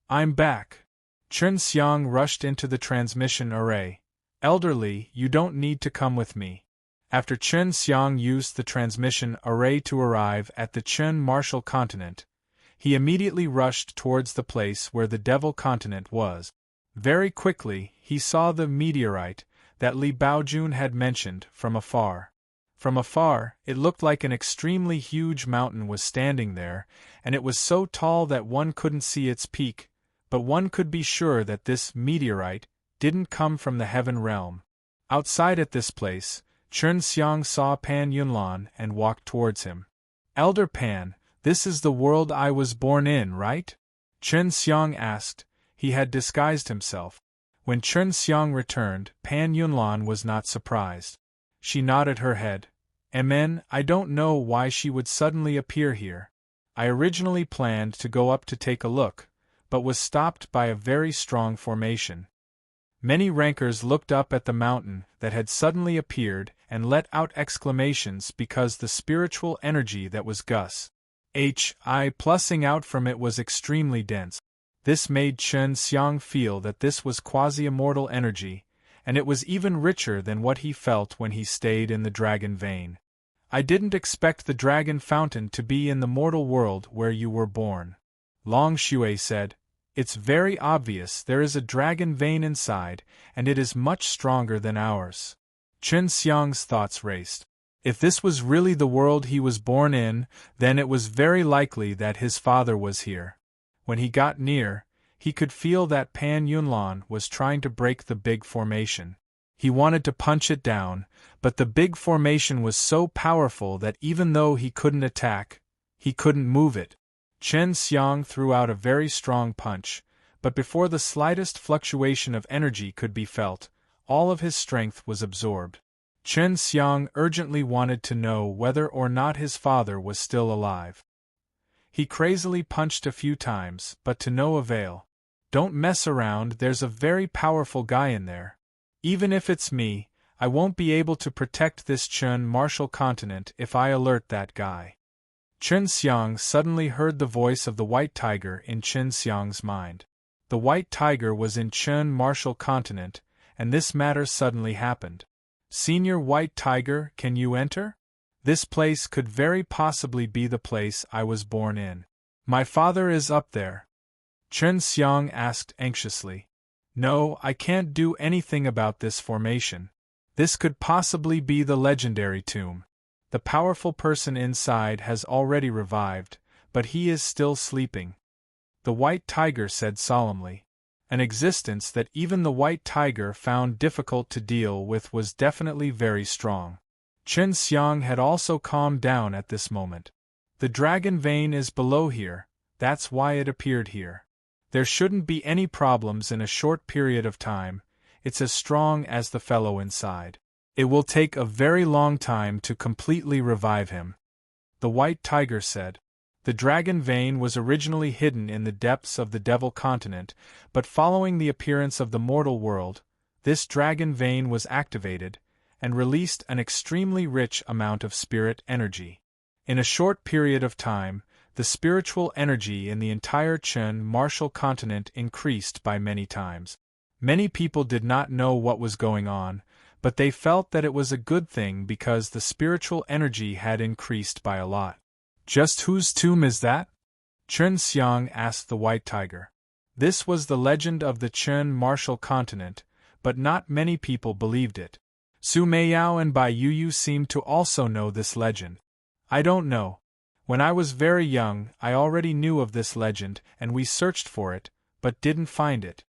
S1: I'm back. Chen Xiang rushed into the transmission array. Elderly, you don't need to come with me. After Chen Xiang used the transmission array to arrive at the Chen Martial continent, he immediately rushed towards the place where the devil continent was. Very quickly, he saw the meteorite that Li Baojun had mentioned from afar. From afar, it looked like an extremely huge mountain was standing there, and it was so tall that one couldn't see its peak, but one could be sure that this meteorite didn't come from the heaven realm. Outside at this place, Chen Xiang saw Pan Yunlan and walked towards him. Elder Pan, this is the world I was born in, right? Chen Xiang asked. He had disguised himself. When Chen Xiang returned, Pan Yunlan was not surprised. She nodded her head. Amen, I don't know why she would suddenly appear here. I originally planned to go up to take a look, but was stopped by a very strong formation. Many rankers looked up at the mountain that had suddenly appeared and let out exclamations because the spiritual energy that was plusing out from it was extremely dense. This made Chen Xiang feel that this was quasi-immortal energy, and it was even richer than what he felt when he stayed in the dragon vein. I didn't expect the dragon fountain to be in the mortal world where you were born. Long Shui said. It's very obvious there is a dragon vein inside, and it is much stronger than ours. Chen Xiang's thoughts raced. If this was really the world he was born in, then it was very likely that his father was here. When he got near, he could feel that Pan Yunlan was trying to break the big formation. He wanted to punch it down, but the big formation was so powerful that even though he couldn't attack, he couldn't move it. Chen Xiang threw out a very strong punch, but before the slightest fluctuation of energy could be felt, all of his strength was absorbed. Chen Xiang urgently wanted to know whether or not his father was still alive. He crazily punched a few times, but to no avail. Don't mess around, there's a very powerful guy in there. Even if it's me, I won't be able to protect this Chen Martial continent if I alert that guy. Chen Xiang suddenly heard the voice of the White Tiger in Chen Xiang's mind. The White Tiger was in Chen Martial continent, and this matter suddenly happened. Senior White Tiger, can you enter? This place could very possibly be the place I was born in. My father is up there. Chen Xiang asked anxiously. No, I can't do anything about this formation. This could possibly be the legendary tomb. The powerful person inside has already revived, but he is still sleeping. The White Tiger said solemnly. An existence that even the White Tiger found difficult to deal with was definitely very strong. Chen Xiang had also calmed down at this moment. The dragon vein is below here, that's why it appeared here. There shouldn't be any problems in a short period of time, it's as strong as the fellow inside. It will take a very long time to completely revive him. The White Tiger said. The dragon vein was originally hidden in the depths of the Devil continent, but following the appearance of the mortal world, this dragon vein was activated, and released an extremely rich amount of spirit energy. In a short period of time, the spiritual energy in the entire Chen Martial continent increased by many times. Many people did not know what was going on, but they felt that it was a good thing because the spiritual energy had increased by a lot. Just whose tomb is that? Chen Xiang asked the White Tiger. This was the legend of the Chen Martial continent, but not many people believed it. Su Meiyao and Bai Yuyu seemed to also know this legend. I don't know. When I was very young, I already knew of this legend and we searched for it, but didn't find it.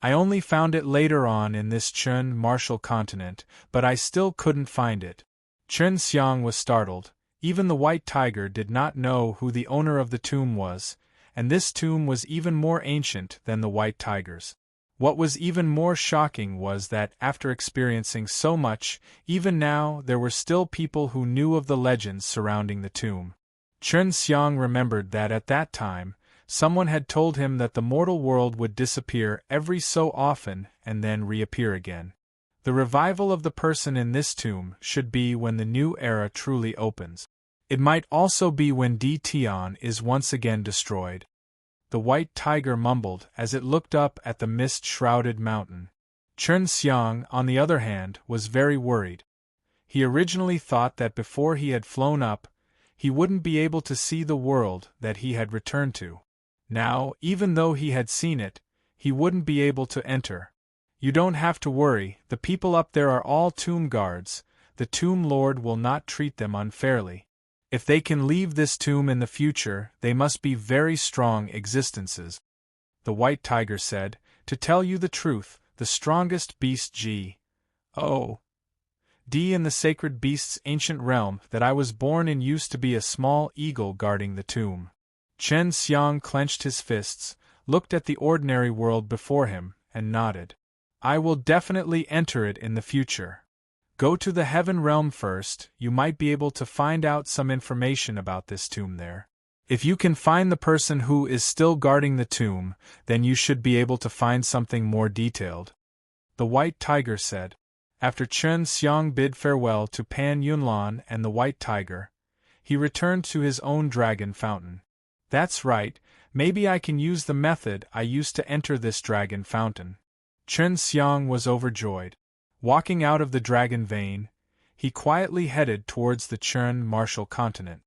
S1: I only found it later on in this Chen Martial continent, but I still couldn't find it. Chen Xiang was startled. Even the White Tiger did not know who the owner of the tomb was, and this tomb was even more ancient than the White Tiger's. What was even more shocking was that, after experiencing so much, even now there were still people who knew of the legends surrounding the tomb. Chen Xiang remembered that at that time, Someone had told him that the mortal world would disappear every so often and then reappear again. The revival of the person in this tomb should be when the new era truly opens. It might also be when Tion is once again destroyed. The white tiger mumbled as it looked up at the mist-shrouded mountain. Chen Xiang, on the other hand, was very worried. He originally thought that before he had flown up, he wouldn't be able to see the world that he had returned to. Now, even though he had seen it, he wouldn't be able to enter. You don't have to worry, the people up there are all tomb guards, the tomb lord will not treat them unfairly. If they can leave this tomb in the future, they must be very strong existences. The white tiger said, to tell you the truth, the strongest beast D in the sacred beast's ancient realm that I was born in used to be a small eagle guarding the tomb. Chen Xiang clenched his fists, looked at the ordinary world before him, and nodded. I will definitely enter it in the future. Go to the heaven realm first, you might be able to find out some information about this tomb there. If you can find the person who is still guarding the tomb, then you should be able to find something more detailed. The white tiger said. After Chen Xiang bid farewell to Pan Yunlan and the white tiger, he returned to his own dragon fountain. That's right, maybe I can use the method I used to enter this dragon fountain. Chen Xiang was overjoyed. Walking out of the dragon vein, he quietly headed towards the Chern martial continent.